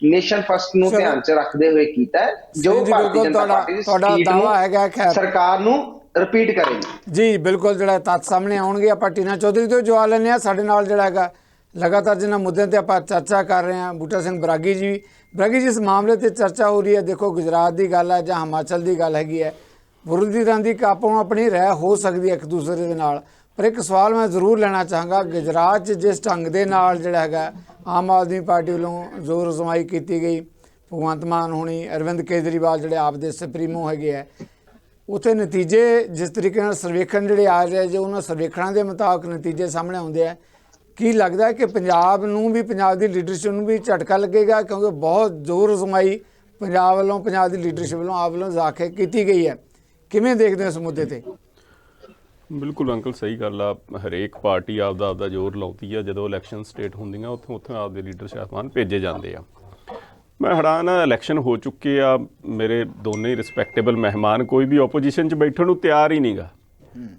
ਨੇਸ਼ਨ ਫਸਟ ਨੂੰ ਧਿਆਨ 'ਚ ਰੱਖਦੇ ਹੋਏ ਕੀਤਾ, ਜੋ ਭਾਰਤੀ ਜਨਤਾ ਪਾਰਟੀ ਦੀ ਦਾਵਾ ਹੈਗਾ ਸਰਕਾਰ ਨੂੰ ਰਿਪੀਟ ਕਰੇਗੀ। ਜੀ ਬਿਲਕੁਲ, ਜਿਹੜਾ ਤੱਥ ਸਾਹਮਣੇ ਆਉਣਗੇ। ਆਪਾਂ ਟੀਨਾ ਚੌਧਰੀ ਤੋਂ ਜਵਾਬ ਲੈਂਦੇ ਹਾਂ। ਸਾਡੇ ਨਾਲ ਜਿਹੜਾ ਹੈਗਾ ਲਗਾਤਾਰ ਜਿਨ੍ਹਾਂ ਮੁੱਦਿਆਂ ਤੇ ਆਪਾਂ ਚਰਚਾ ਕਰ ਰਹੇ ਹਾਂ, ਬੂਟਾ ਸਿੰਘ ਬਰਾਗੀ ਜੀ। ਬਰਾਗੀ ਜੀ, ਇਸ ਮਾਮਲੇ ਤੇ ਚਰਚਾ ਹੋ ਰਹੀ ਹੈ, ਦੇਖੋ ਗੁਜਰਾਤ ਦੀ ਗੱਲ ਹੈ ਜਾਂ ਹਿਮਾਚਲ ਦੀ ਗੱਲ ਹੈਗੀ ਹੈ, ਵਿਰੋਧੀ ਧਿਰਾਂ ਦੀ ਆਪੋ ਆਪਣੀ ਰਾਏ ਹੋ ਸਕਦੀ ਹੈ ਇੱਕ ਦੂਸਰੇ ਦੇ ਨਾਲ, ਪਰ ਇੱਕ ਸਵਾਲ ਮੈਂ ਜ਼ਰੂਰ ਲੈਣਾ ਚਾਹਾਂਗਾ। ਗੁਜਰਾਤ 'ਚ ਜਿਸ ਢੰਗ ਦੇ ਨਾਲ ਜਿਹੜਾ ਹੈਗਾ ਆਮ ਆਦਮੀ ਪਾਰਟੀ ਵੱਲੋਂ ਜ਼ੋਰ ਅਜ਼ਮਾਈ ਕੀਤੀ ਗਈ, ਭਗਵੰਤ ਮਾਨ ਹੋਣੀ, ਅਰਵਿੰਦ ਕੇਜਰੀਵਾਲ ਜਿਹੜੇ ਆਪ ਦੇ ਸੁਪਰੀਮੋ ਹੈਗੇ ਹੈ, ਉੱਥੇ ਨਤੀਜੇ ਜਿਸ ਤਰੀਕੇ ਨਾਲ ਸਰਵੇਖਣ ਜਿਹੜੇ ਆ ਰਹੇ, ਜੇ ਉਹਨਾਂ ਸਰਵੇਖਣਾਂ ਦੇ ਮੁਤਾਬਕ ਨਤੀਜੇ ਸਾਹਮਣੇ ਆਉਂਦੇ ਆ, ਕੀ ਲੱਗਦਾ ਹੈ ਕਿ ਪੰਜਾਬ ਨੂੰ ਵੀ, ਪੰਜਾਬ ਦੀ ਲੀਡਰਸ਼ਿਪ ਨੂੰ ਵੀ ਝਟਕਾ ਲੱਗੇਗਾ? ਕਿਉਂਕਿ ਬਹੁਤ ਜ਼ੋਰ ਅਜ਼ਮਾਈ ਪੰਜਾਬ ਵੱਲੋਂ, ਪੰਜਾਬ ਦੀ ਲੀਡਰਸ਼ਿਪ ਵੱਲੋਂ, ਆਪ ਵੱਲੋਂ ਜਾ ਕੇ ਕੀਤੀ ਗਈ ਹੈ। ਕਿਵੇਂ ਦੇਖਦੇ ਹੋ ਇਸ ਮੁੱਦੇ ਤੇ? ਬਿਲਕੁਲ ਅੰਕਲ, ਸਹੀ ਗੱਲ ਆ। ਹਰੇਕ ਪਾਰਟੀ ਆਪਦਾ ਜ਼ੋਰ ਲਾਉਂਦੀ ਆ। ਜਦੋਂ ਇਲੈਕਸ਼ਨ ਸਟੇਟ ਹੁੰਦੀਆਂ ਉੱਥੋਂ ਆਪਦੇ ਲੀਡਰ ਸਾਹਿਬਾਨ ਭੇਜੇ ਜਾਂਦੇ ਆ। ਮੈਂ ਹੈਰਾਨ ਆ, ਇਲੈਕਸ਼ਨ ਹੋ ਚੁੱਕੇ ਆ, ਮੇਰੇ ਦੋਨੇ ਹੀ ਰਿਸਪੈਕਟੇਬਲ ਮਹਿਮਾਨ ਕੋਈ ਵੀ ਓਪੋਜੀਸ਼ਨ 'ਚ ਬੈਠਣ ਨੂੰ ਤਿਆਰ ਹੀ ਨਹੀਂਗਾ।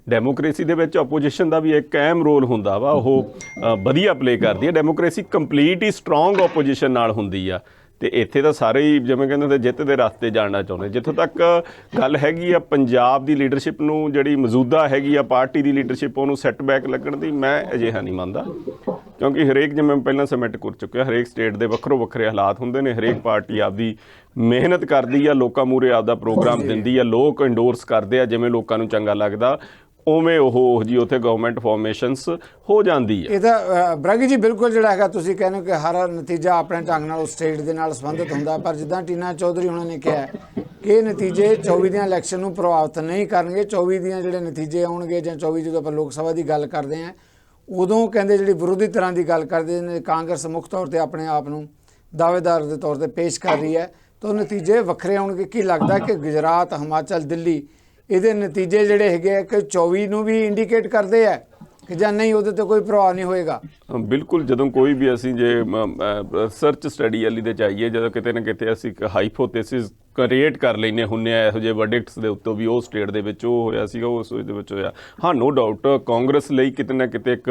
ਡੈਮੋਕ੍ਰੇਸੀ ਦੇ ਵਿੱਚ ਓਪੋਜੀਸ਼ਨ ਦਾ ਵੀ ਇੱਕ ਅਹਿਮ ਰੋਲ ਹੁੰਦਾ ਵਾ, ਉਹ ਵਧੀਆ ਪਲੇ ਕਰਦੀ ਹੈ। ਡੈਮੋਕ੍ਰੇਸੀ ਕੰਪਲੀਟ ਹੀ ਸਟਰੋਂਗ ਓਪੋਜੀਸ਼ਨ ਨਾਲ ਹੁੰਦੀ ਆ, ਤੇ ਇੱਥੇ ਤਾਂ ਸਾਰੇ ਹੀ ਜਿਵੇਂ ਕਹਿੰਦੇ ਹੁੰਦੇ ਜਿੱਤ ਦੇ ਰਸਤੇ ਜਾਣਾ ਚਾਹੁੰਦੇ। ਜਿੱਥੋਂ ਤੱਕ ਗੱਲ ਹੈਗੀ ਆ ਪੰਜਾਬ ਦੀ ਲੀਡਰਸ਼ਿਪ ਨੂੰ, ਜਿਹੜੀ ਮੌਜੂਦਾ ਹੈਗੀ ਆ ਪਾਰਟੀ ਦੀ ਲੀਡਰਸ਼ਿਪ, ਉਹਨੂੰ ਸੈੱਟਬੈਕ ਲੱਗਣ ਦੀ ਮੈਂ ਅਜਿਹਾ ਨਹੀਂ ਮੰਨਦਾ, ਕਿਉਂਕਿ ਹਰੇਕ, ਜਿਵੇਂ ਮੈਂ ਪਹਿਲਾਂ ਸਬਮਿਟ ਕਰ ਚੁੱਕਿਆ, ਹਰੇਕ ਸਟੇਟ ਦੇ ਵੱਖਰੇ ਵੱਖਰੇ ਹਾਲਾਤ ਹੁੰਦੇ ਨੇ। ਹਰੇਕ ਪਾਰਟੀ ਆਪਦੀ ਮਿਹਨਤ ਕਰਦੀ ਆ, ਲੋਕਾਂ ਮੂਹਰੇ ਆਪਦਾ ਪ੍ਰੋਗਰਾਮ ਦਿੰਦੀ ਆ, ਲੋਕ ਇੰਡੋਰਸ ਕਰਦੇ ਆ, ਜਿਵੇਂ ਲੋਕਾਂ ਨੂੰ ਚੰਗਾ ਲੱਗਦਾ ਉਵੇਂ ਉਹ ਜੀ ਉੱਥੇ ਗਵਰਨਮੈਂਟ ਫਾਰਮੇਸ਼ਨਸ ਹੋ ਜਾਂਦੀ ਹੈ। ਇਹ ਤਾਂ ਬਰਾਗੀ ਜੀ ਬਿਲਕੁਲ ਜਿਹੜਾ ਹੈਗਾ ਤੁਸੀਂ ਕਹਿੰਦੇ ਹੋ ਕਿ ਹਰ ਨਤੀਜਾ ਆਪਣੇ ਢੰਗ ਨਾਲ ਉਸ ਸਟੇਟ ਦੇ ਨਾਲ ਸੰਬੰਧਿਤ ਹੁੰਦਾ, ਪਰ ਜਿੱਦਾਂ ਟੀਨਾ ਚੌਧਰੀ ਉਹਨਾਂ ਨੇ ਕਿਹਾ ਕਿ ਇਹ ਨਤੀਜੇ 24 ਦੀਆਂ ਇਲੈਕਸ਼ਨ ਨੂੰ ਪ੍ਰਭਾਵਿਤ ਨਹੀਂ ਕਰਨਗੇ। 24 ਦੀਆਂ ਜਿਹੜੇ ਨਤੀਜੇ ਆਉਣਗੇ ਜਾਂ 24 ਜਦੋਂ ਆਪਾਂ ਲੋਕ ਸਭਾ ਦੀ ਗੱਲ ਕਰਦੇ ਹਾਂ, ਉਦੋਂ ਕਹਿੰਦੇ ਜਿਹੜੀ ਵਿਰੋਧੀ ਤਰ੍ਹਾਂ ਦੀ ਗੱਲ ਕਰਦੇ ਨੇ, ਕਾਂਗਰਸ ਮੁੱਖ ਤੌਰ ਤੇ ਆਪਣੇ ਆਪ ਨੂੰ ਦਾਅਵੇਦਾਰ ਦੇ ਤੌਰ ਤੇ ਪੇਸ਼ ਕਰ ਰਹੀ ਹੈ, ਤਾਂ ਨਤੀਜੇ ਵੱਖਰੇ ਆਉਣਗੇ। ਕੀ ਲੱਗਦਾ ਕਿ ਗੁਜਰਾਤ, ਹਿਮਾਚਲ, ਦਿੱਲੀ, ਇਹਦੇ ਨਤੀਜੇ ਜਿਹੜੇ ਹੈਗੇ ਆ ਕਿ 24 ਨੂੰ ਵੀ ਇੰਡੀਕੇਟ ਕਰਦੇ ਆ ਕਿ ਜਾਂ ਨਹੀਂ, ਉਹਦੇ ਤੇ ਕੋਈ ਪ੍ਰਭਾਵ ਨਹੀਂ ਹੋਏਗਾ? ਬਿਲਕੁਲ, ਜਦੋਂ ਕੋਈ ਵੀ ਅਸੀਂ ਜੇ ਰਿਸਰਚ ਸਟੱਡੀ ਵਾਲੀ ਦੇ ਚਾਹੀਏ, ਜਦੋਂ ਕਿਤੇ ਨਾ ਕਿਤੇ ਅਸੀਂ ਇੱਕ ਹਾਈਪੋਥੇਸਿਸ ਕ੍ਰੀਏਟ ਕਰ ਲੈਂਦੇ ਹੁੰਦੇ ਆ ਇਹੋ ਜਿਹੇ ਵਰਡਿਕਟਸ ਦੇ ਉੱਤੋਂ ਵੀ ਉਹ ਸਟੇਟ ਦੇ ਵਿੱਚ ਉਹ ਹੋਇਆ ਸੀਗਾ, ਉਸ ਦੇ ਵਿੱਚ ਹੋਇਆ। ਹਾਂ, ਨੋ ਡਾਊਟ ਕਾਂਗਰਸ ਲਈ ਕਿਤੇ ਨਾ ਕਿਤੇ ਇੱਕ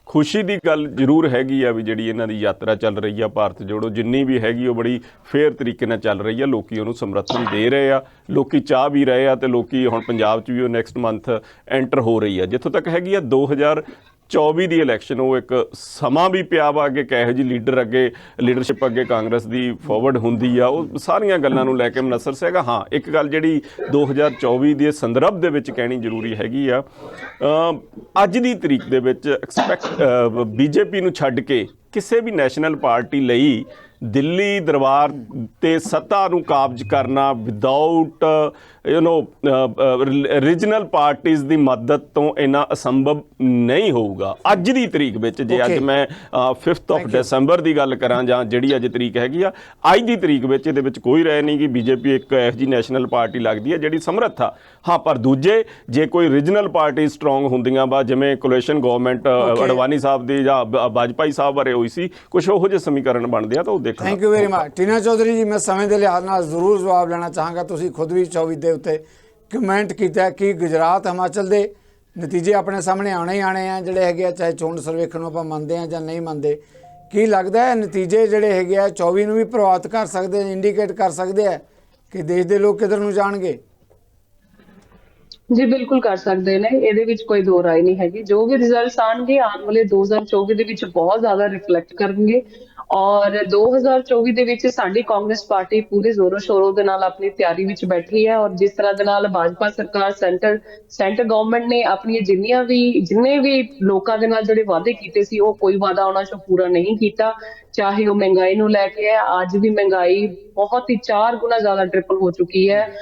ਖੁਸ਼ੀ ਦੀ ਗੱਲ ਜ਼ਰੂਰ ਹੈਗੀ ਆ ਵੀ ਜਿਹੜੀ ਇਹਨਾਂ ਦੀ ਯਾਤਰਾ ਚੱਲ ਰਹੀ ਆ ਭਾਰਤ ਜੋੜੋ, ਜਿੰਨੀ ਵੀ ਹੈਗੀ ਉਹ ਬੜੀ ਫੇਅਰ ਤਰੀਕੇ ਨਾਲ ਚੱਲ ਰਹੀ ਆ। ਲੋਕੀ ਉਹਨੂੰ ਸਮਰਥਨ ਦੇ ਰਹੇ ਆ, ਲੋਕੀ ਚਾਹ ਵੀ ਰਹੇ ਆ, ਤੇ ਲੋਕੀ ਹੁਣ ਪੰਜਾਬ 'ਚ ਵੀ ਉਹ ਨੈਕਸਟ ਮੰਥ ਐਂਟਰ ਹੋ ਰਹੀ ਆ। ਜਿੱਥੋਂ ਤੱਕ ਹੈਗੀ ਆ 2024 ਦੀ ਇਲੈਕਸ਼ਨ, ਉਹ ਇੱਕ ਸਮਾਂ ਵੀ ਪਿਆ ਵਾ ਅੱਗੇ, ਕਿਹੋ ਜਿਹੀ ਲੀਡਰ ਅੱਗੇ, ਲੀਡਰਸ਼ਿਪ ਅੱਗੇ ਕਾਂਗਰਸ ਦੀ ਫਾਰਵਰਡ ਹੁੰਦੀ ਆ, ਉਹ ਸਾਰੀਆਂ ਗੱਲਾਂ ਨੂੰ ਲੈ ਕੇ ਮਨਸਰ ਸੀਗਾ। ਹਾਂ, ਇੱਕ ਗੱਲ ਜਿਹੜੀ 2024 ਦੇ ਸੰਦਰਭ ਦੇ ਵਿੱਚ ਕਹਿਣੀ ਜ਼ਰੂਰੀ ਹੈਗੀ ਆ, ਅੱਜ ਦੀ ਤਰੀਕ ਦੇ ਵਿੱਚ ਬੀਜੇਪੀ ਨੂੰ ਛੱਡ ਕੇ ਕਿਸੇ ਵੀ ਨੈਸ਼ਨਲ ਪਾਰਟੀ ਲਈ ਦਿੱਲੀ ਦਰਬਾਰ ਤੇ ਸੱਤਾ ਨੂੰ ਕਾਬਜ਼ ਕਰਨਾ ਵਿਦਆਊਟ ਰੀਜਨਲ ਪਾਰਟੀਜ਼ ਦੀ ਮਦਦ ਤੋਂ ਇੰਨਾ ਅਸੰਭਵ ਨਹੀਂ ਹੋਊਗਾ ਅੱਜ ਦੀ ਤਰੀਕ ਵਿੱਚ। ਜੇ ਅੱਜ ਮੈਂ 5th of December ਦੀ ਗੱਲ ਕਰਾਂ ਜਾਂ ਜਿਹੜੀ ਅੱਜ ਤਰੀਕ ਹੈਗੀ ਆ, ਅੱਜ ਦੀ ਤਰੀਕ ਵਿੱਚ ਇਹਦੇ ਵਿੱਚ ਕੋਈ ਰਾਏ ਨਹੀਂ ਕਿ ਬੀਜੇਪੀ ਇੱਕ ਇਹੋ ਜਿਹੀ ਨੈਸ਼ਨਲ ਪਾਰਟੀ ਲੱਗਦੀ ਹੈ ਜਿਹੜੀ ਸਮਰੱਥ ਆ। ਹਾਂ, ਪਰ ਦੂਜੇ ਜੇ ਕੋਈ ਰੀਜਨਲ ਪਾਰਟੀ ਸਟਰੋਂਗ ਹੁੰਦੀਆਂ ਵਾ, ਜਿਵੇਂ ਕੋਲੇਸ਼ਨ ਗਵਰਨਮੈਂਟ ਅਡਵਾਨੀ ਸਾਹਿਬ ਦੀ ਜਾਂ ਵਾਜਪਾਈ ਸਾਹਿਬ ਬਾਰੇ ਹੋਈ ਸੀ, ਕੁਛ ਉਹੋ ਜਿਹੇ ਸਮੀਕਰਨ ਬਣਦੇ ਆ, ਤਾਂ ਉਹ ਦੇਖਣਾ। Thank you very much. Tina Chaudhary ji, ਮੈਂ ਸਮੇਂ ਦੇ ਲਿਹਾਜ਼ ਨਾਲ ਜ਼ਰੂਰ ਜਵਾਬ ਲੈਣਾ ਚਾਹਾਂਗਾ। ਤੁਸੀਂ ਖੁਦ ਵੀ 24 ਦੇ ਉੱਤੇ ਕਮੈਂਟ ਕੀਤਾ ਕਿ ਗੁਜਰਾਤ, ਹਿਮਾਚਲ ਦੇ ਨਤੀਜੇ ਆਪਣੇ ਸਾਹਮਣੇ ਆਉਣੇ ਹੀ ਆਉਣੇ ਆ ਜਿਹੜੇ ਹੈਗੇ ਆ, ਚਾਹੇ ਚੋਣ ਸਰਵੇਖਣ ਨੂੰ ਆਪਾਂ ਮੰਨਦੇ ਹਾਂ ਜਾਂ ਨਹੀਂ ਮੰਨਦੇ। ਕੀ ਲੱਗਦਾ ਹੈ ਨਤੀਜੇ ਜਿਹੜੇ ਹੈਗੇ ਆ 24 ਨੂੰ ਵੀ ਪ੍ਰਭਾਵਿਤ ਕਰ ਸਕਦੇ ਨੇ, ਇੰਡੀਕੇਟ ਕਰ ਸਕਦੇ ਆ ਕਿ ਦੇਸ਼ ਦੇ ਲੋਕ ਕਿੱਧਰ ਨੂੰ ਜਾਣਗੇ? ਜੀ ਬਿਲਕੁਲ ਕਰ ਸਕਦੇ ਨੇ, ਇਹਦੇ ਵਿੱਚ ਕੋਈ ਦੋ ਰਾਏ ਨਹੀਂ ਹੈਗੀ। ਜੋ ਵੀ ਰਿਜ਼ਲਟਸ ਆਣਗੇ ਆਉਣ ਵਾਲੇ 2024 ਦੇ ਵਿੱਚ ਬਹੁਤ ਜ਼ਿਆਦਾ ਰਿਫਲੈਕਟ ਕਰਨਗੇ ਔਰ 2024 ਦੇ ਵਿੱਚ ਸਾਡੀ ਕਾਂਗਰਸ ਪਾਰਟੀ ਪੂਰੇ ਜ਼ੋਰੋ ਸ਼ੋਰੋ ਦੇ ਨਾਲ ਆਪਣੀ ਤਿਆਰੀ ਵਿੱਚ ਬੈਠੀ ਹੈ। ਔਰ ਜਿਸ ਤਰ੍ਹਾਂ ਦੇ ਨਾਲ ਭਾਜਪਾ ਸਰਕਾਰ ਸੈਂਟਰ ਗਵਰਨਮੈਂਟ ਨੇ ਆਪਣੀਆਂ ਜਿੰਨੇ ਵੀ ਲੋਕਾਂ ਦੇ ਨਾਲ ਜਿਹੜੇ ਵਾਅਦੇ ਕੀਤੇ ਸੀ, ਉਹ ਕੋਈ ਵਾਅਦਾ ਉਹਨਾਂ ਚੋਂ ਪੂਰਾ ਨਹੀਂ ਕੀਤਾ। ਚਾਹੇ ਉਹ ਮਹਿੰਗਾਈ ਨੂੰ ਲੈ ਕੇ ਹੈ, ਅੱਜ ਵੀ ਮਹਿੰਗਾਈ ਬਹੁਤ ਹੀ 4 ਗੁਣਾ ਜ਼ਿਆਦਾ ਟ੍ਰਿਪਲ ਹੋ ਚੁੱਕੀ ਹੈ।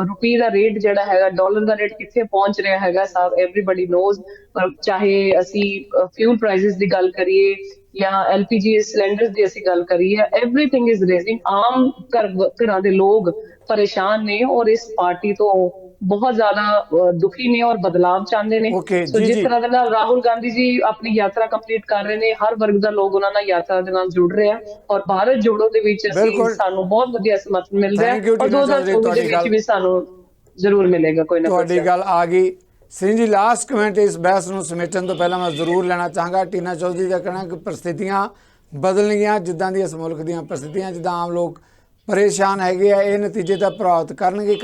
ਰੁਪਏ ਦਾ ਰੇਟ ਜਿਹੜਾ ਹੈਗਾ, ਡਾਲਰ ਦਾ ਰੇਟ ਕਿੱਥੇ ਪਹੁੰਚ ਰਿਹਾ ਹੈਗਾ, ਸਭ ਐਵਰੀਬਾਡੀ ਨੋਜ਼। ਚਾਹੇ ਅਸੀਂ ਫਿਊਲ ਪ੍ਰਾਈਸਿਸ ਦੀ ਗੱਲ ਕਰੀਏ ਜਾਂ LPG ਸਿਲੰਡਰਸ ਦੀ ਅਸੀਂ ਗੱਲ ਕਰੀਏ, ਐਵਰੀਥਿੰਗ ਇਜ਼ ਰੇਜ਼ਿੰਗ। ਆਮ ਘਰਾਂ ਦੇ ਲੋਕ ਪਰੇਸ਼ਾਨ ਨੇ ਔਰ ਇਸ ਪਾਰਟੀ ਤੋਂ ਬਹੁਤ ਜ਼ਿਆਦਾ ਦੁਖੀ ਨੇ ਔਰ ਬਦਲਾਵ ਚਾਹੁੰਦੇ ਨੇ। Okay, ਸੋ ਜੀ, ਜਿਸ ਜੀ। ਤਰ੍ਹਾਂ ਦੇ ਨਾਲ ਰਾਹੁਲ ਗਾਂਧੀ ਜੀ ਆਪਣੀ ਯਾਤਰਾ ਕੰਪਲੀਟ ਕਰ ਰਹੇ ਨੇ, ਹਰ ਵਰਗ ਦਾ ਲੋਕ ਉਹਨਾਂ ਨਾਲ ਯਾਤਰਾ ਦੇ ਨਾਲ ਜੁੜ ਰਿਹਾ ਔਰ ਭਾਰਤ ਜੋੜੋ ਦੇ ਵਿੱਚ ਬਿਲਕੁਲ। ਸਾਨੂੰ ਬਹੁਤ ਵਧੀਆ ਸਮਰਥਨ ਮਿਲ ਰਿਹਾ Thank you, ਔਰ ਟੀਨਾ ਚੌਧਰੀ, 2024 ਦੇ ਤੁਹਾਡੀ ਵਿੱਚ ਗੱਲ- ਵੀ ਸਾਨੂੰ ਜ਼ਰੂਰ ਮਿਲੇਗਾ ਕੋਈ ਨਾ ਤੁਹਾਡੀ ਕੋਈ। ਗੱਲ ਆ ਗਈ। ਸਿੰਘ ਜੀ, ਲਾਸਟ ਕਮੈਂਟ ਇਸ ਬਹਿਸ ਨੂੰ ਸਮੇਟਣ ਤੋਂ ਪਹਿਲਾਂ ਮੈਂ ਜ਼ਰੂਰ ਲੈਣਾ ਚਾਹਾਂਗਾ। ਟੀਨਾ ਚੌਧਰੀ ਦਾ ਕਹਿਣਾ ਕਿ ਪ੍ਰਸਥਿਤੀਆਂ ਬਦਲਣਗੀਆਂ, ਜਿੱਦਾਂ ਦੀ ਇਸ ਮੁਲਕ ਦੀਆਂ ਪ੍ਰਸਥਿਤੀਆਂ, ਜਿੱਦਾਂ ਆਮ ਲੋਕ ਪਰੇਸ਼ਾਨ ਹੈਗੇ ਆ, ਇਹ ਨਤੀਜੇ ਦਾ ਪ੍ਰਭਾਵਿਤ ਕਰਨਗੇ।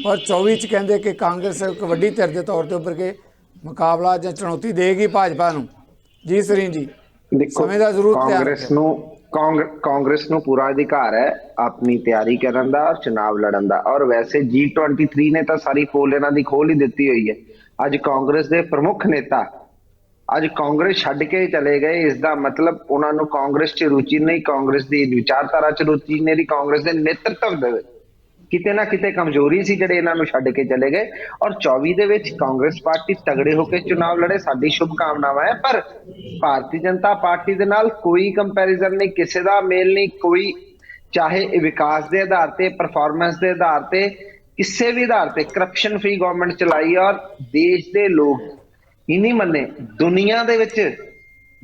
ਪਰ 24 ਚ ਕਹਿੰਦੇ ਕਿ ਕਾਂਗਰਸ ਇੱਕ ਵੱਡੀ ਧਿਰ ਦੇ ਤੌਰ ਤੇ ਉੱਭਰ ਕੇ ਮੁਕਾਬਲਾ ਜਾਂ ਚੁਣੌਤੀ ਦੇਗੀ ਭਾਜਪਾ ਨੂੰ। ਜੀ ਸਰੀਨ ਜੀ, ਦੇਖੋ, ਸਮੇਂ ਦਾ ਜ਼ਰੂਰ ਧਿਆਨ ਕਾਂਗਰਸ ਨੂੰ ਪੂਰਾ ਅਧਿਕਾਰ ਹੈ ਆਪਣੀ ਤਿਆਰੀ ਕਰਨ ਦਾ ਔਰ ਚੁਣਾਵ ਲੜਨ ਦਾ। ਔਰ ਵੈਸੇ G23 ਨੇ ਤਾਂ ਸਾਰੀ ਪੋਲ ਇਹਨਾਂ ਦੀ ਖੋਲ ਹੀ ਦਿੱਤੀ ਹੋਈ ਹੈ। ਅੱਜ ਕਾਂਗਰਸ ਦੇ ਪ੍ਰਮੁੱਖ ਨੇਤਾ ਅੱਜ ਕਾਂਗਰਸ ਛੱਡ ਕੇ ਚਲੇ ਗਏ। ਇਸ ਦਾ ਮਤਲਬ ਉਹਨਾਂ ਨੂੰ ਕਾਂਗਰਸ 'ਚ ਰੁਚੀ ਨਹੀਂ, ਕਾਂਗਰਸ ਦੀ ਵਿਚਾਰਧਾਰਾ 'ਚ ਰੁਚੀ ਨਹੀਂ, ਕਾਂਗਰਸ ਦੇ ਨੇਤਰਤਵ ਦੇ ਵਿੱਚ ਕਿਤੇ ਨਾ ਕਿਤੇ ਕਮਜ਼ੋਰੀ ਸੀ ਜਿਹੜੇ ਇਹਨਾਂ ਨੂੰ ਛੱਡ ਕੇ ਚਲੇ ਗਏ। ਔਰ 24 ਦੇ ਵਿੱਚ ਕਾਂਗਰਸ ਪਾਰਟੀ ਤਗੜੇ ਹੋ ਕੇ ਚੁਣਾਵ ਲੜੇ, ਸਾਡੀ ਸ਼ੁਭ ਕਾਮਨਾਵਾਂ ਹੈ। ਪਰ ਭਾਰਤੀ ਜਨਤਾ ਪਾਰਟੀ ਦੇ ਨਾਲ ਕੋਈ ਕੰਪੈਰੀਜ਼ਨ ਨਹੀਂ, ਕਿਸੇ ਦਾ ਮੇਲ ਨਹੀਂ, ਕੋਈ ਚਾਹੇ ਇਹ ਵਿਕਾਸ ਦੇ ਆਧਾਰ ਤੇ, ਪਰਫਾਰਮੈਂਸ ਦੇ ਆਧਾਰ ਤੇ, ਕਿਸੇ ਵੀ ਆਧਾਰ ਤੇ ਕਰਪਸ਼ਨ ਫ੍ਰੀ ਗਵਰਨਮੈਂਟ ਚਲਾਈ ਔਰ ਦੇਸ਼ ਦੇ ਲੋਕ ਹੀ ਨਹੀਂ ਮੰਨੇ। ਦੁਨੀਆ ਦੇ ਵਿੱਚ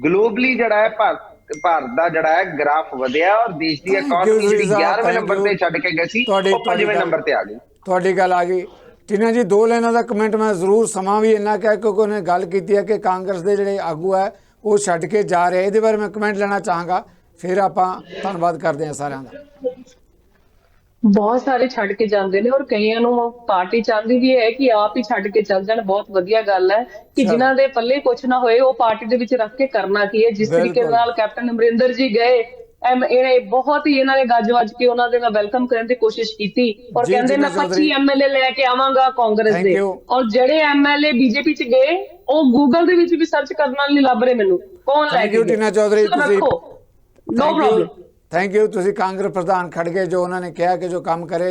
ਗਲੋਬਲੀ ਜਿਹੜਾ ਹੈ ਭਾਰਤ ਦਾ ਜਿਹੜਾ ਹੈ ਗ੍ਰਾਫ ਵਧਿਆ ਔਰ ਦੇਸ਼ ਦੀ ਇਕਨੋਮੀ ਜਿਹੜੀ 11ਵੇਂ ਨੰਬਰ ਤੇ ਛੱਡ ਕੇ ਗਈ ਸੀ, ਉਹ 5ਵੇਂ ਨੰਬਰ ਤੇ ਆ ਗਈ। ਤੁਹਾਡੀ ਗੱਲ ਆ ਗਈ। ਟੀਨਾ ਜੀ, 2 ਲਾਈਨਾਂ ਦਾ ਕਮੈਂਟ ਮੈਂ ਜ਼ਰੂਰ, ਸਮਾਂ ਵੀ ਇੰਨਾ ਕਿਹਾ ਕਿਉਂਕਿ ਉਹਨੇ ਗੱਲ ਕੀਤੀ ਹੈ ਕਿ ਕਾਂਗਰਸ ਦੇ ਜਿਹੜੇ ਆਗੂ ਹੈ ਉਹ ਛੱਡ ਕੇ ਜਾ ਰਹੇ। ਇਹਦੇ ਬਾਰੇ ਮੈਂ ਕਮੈਂਟ ਲੈਣਾ ਚਾਹਾਂਗਾ, ਫਿਰ ਆਪਾਂ ਧੰਨਵਾਦ ਕਰਦੇ ਹਾਂ ਸਾਰਿਆਂ ਦਾ। ਬਹੁਤ ਸਾਰੇ ਛੱਡ ਕੇ ਜਾਂਦੇ ਨੇ ਔਰ ਕਈਆਂ ਨੂੰ ਪਾਰਟੀ ਚਾਹੁੰਦੀ ਵੀ ਹੈ ਕਿ ਆਪ ਹੀ ਛੱਡ ਕੇ ਚੱਲ ਜਾਣ। ਬਹੁਤ ਵਧੀਆ ਗੱਲ ਹੈ ਕਿ ਜਿਨ੍ਹਾਂ ਦੇ ਪੱਲੇ ਕੁਛ ਨਾ ਹੋਏ ਉਹ ਪਾਰਟੀ ਦੇ ਵਿੱਚ ਰੱਖ ਕੇ ਕਰਨਾ ਕੀ ਹੈ। ਜਿਸ ਤਰੀਕੇ ਨਾਲ ਕੈਪਟਨ ਅਮਰਿੰਦਰ ਜੀ ਗਏ, ਇਹ ਬਹੁਤ ਹੀ ਇਹਨਾਂ ਨੇ ਗੱਜ ਵੱਜ ਕੇ ਉਹਨਾਂ ਦੇ ਨਾਲ ਵੈਲਕਮ ਕਰਨ ਦੀ ਕੋਸ਼ਿਸ਼ ਕੀਤੀ ਔਰ ਕਹਿੰਦੇ ਮੈਂ 25 MLA ਲੈ ਕੇ ਆਵਾਂਗਾ ਕਾਂਗਰਸ ਦੇ। ਔਰ ਜਿਹੜੇ MLA BJP ਚ ਗਏ ਉਹ ਗੂਗਲ ਦੇ ਵਿੱਚ ਵੀ ਸਰਚ ਕਰਨ ਨਾਲ ਨਹੀਂ ਲੱਭ ਰਹੇ ਮੈਨੂੰ ਕੌਣ ਲੈ ਕੇ। ਟੀਨਾ ਚੌਧਰੀ, ਤੁਸੀਂ ਨੋ ਪ੍ਰੋਬਲਮ। Thank you. ਤੁਸੀਂ ਕਾਂਗਰਸ ਪ੍ਰਧਾਨ ਖੜ ਗਏ, ਜੋ ਉਹਨਾਂ ਨੇ ਕਿਹਾ ਕਿ ਜੋ ਕੰਮ ਕਰੇ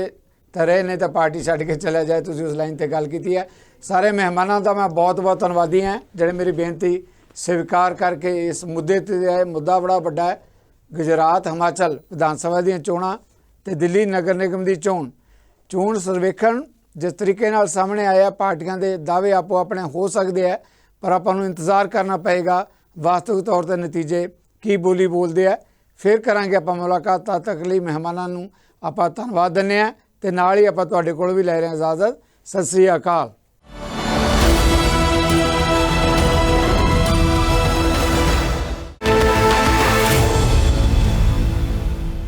ਤਾਂ ਰਹੇ, ਨਹੀਂ ਤਾਂ ਪਾਰਟੀ ਛੱਡ ਕੇ ਚਲਾ ਜਾਏ। ਤੁਸੀਂ ਉਸ ਲਾਈਨ ਤੇ ਗੱਲ ਕੀਤੀ ਹੈ। ਸਾਰੇ ਮਹਿਮਾਨਾਂ ਦਾ ਮੈਂ ਬਹੁਤ ਧੰਨਵਾਦੀ ਹਾਂ ਜਿਹੜੇ ਮੇਰੀ ਬੇਨਤੀ ਸਵੀਕਾਰ ਕਰਕੇ ਇਸ ਮੁੱਦੇ ਤੇ ਆਏ। ਮੁੱਦਾ ਬੜਾ ਵੱਡਾ ਹੈ। ਗੁਜਰਾਤ, ਹਿਮਾਚਲ ਵਿਧਾਨ ਸਭਾ ਦੀਆਂ ਚੋਣਾਂ ਤੇ ਦਿੱਲੀ ਨਗਰ ਨਿਗਮ ਦੀ ਚੋਣ ਸਰਵੇਖਣ ਜਿਸ ਤਰੀਕੇ ਨਾਲ ਸਾਹਮਣੇ ਆਇਆ, ਪਾਰਟੀਆਂ ਦੇ ਦਾਅਵੇ ਆਪੋ ਆਪਣੇ ਹੋ ਸਕਦੇ ਆ, ਪਰ ਆਪਾਂ ਨੂੰ ਇੰਤਜ਼ਾਰ ਕਰਨਾ ਪਏਗਾ ਵਾਸਤਵਿਕ ਤੌਰ ਤੇ ਨਤੀਜੇ ਕੀ ਬੋਲਦੇ ਆ। ਫਿਰ ਕਰਾਂਗੇ ਆਪਾਂ ਮੁਲਾਕਾਤ। ਤਦ ਤੱਕ ਲਈ ਮਹਿਮਾਨਾਂ ਨੂੰ ਆਪਾਂ ਧੰਨਵਾਦ ਦਿੰਦੇ ਹਾਂ ਤੇ ਨਾਲ ਹੀ ਆਪਾਂ ਤੁਹਾਡੇ ਕੋਲ ਵੀ ਲੈ ਰਹੇ ਹਾਂ ਇਜਾਜ਼ਤ। ਸਤਿ ਸ੍ਰੀ ਅਕਾਲ।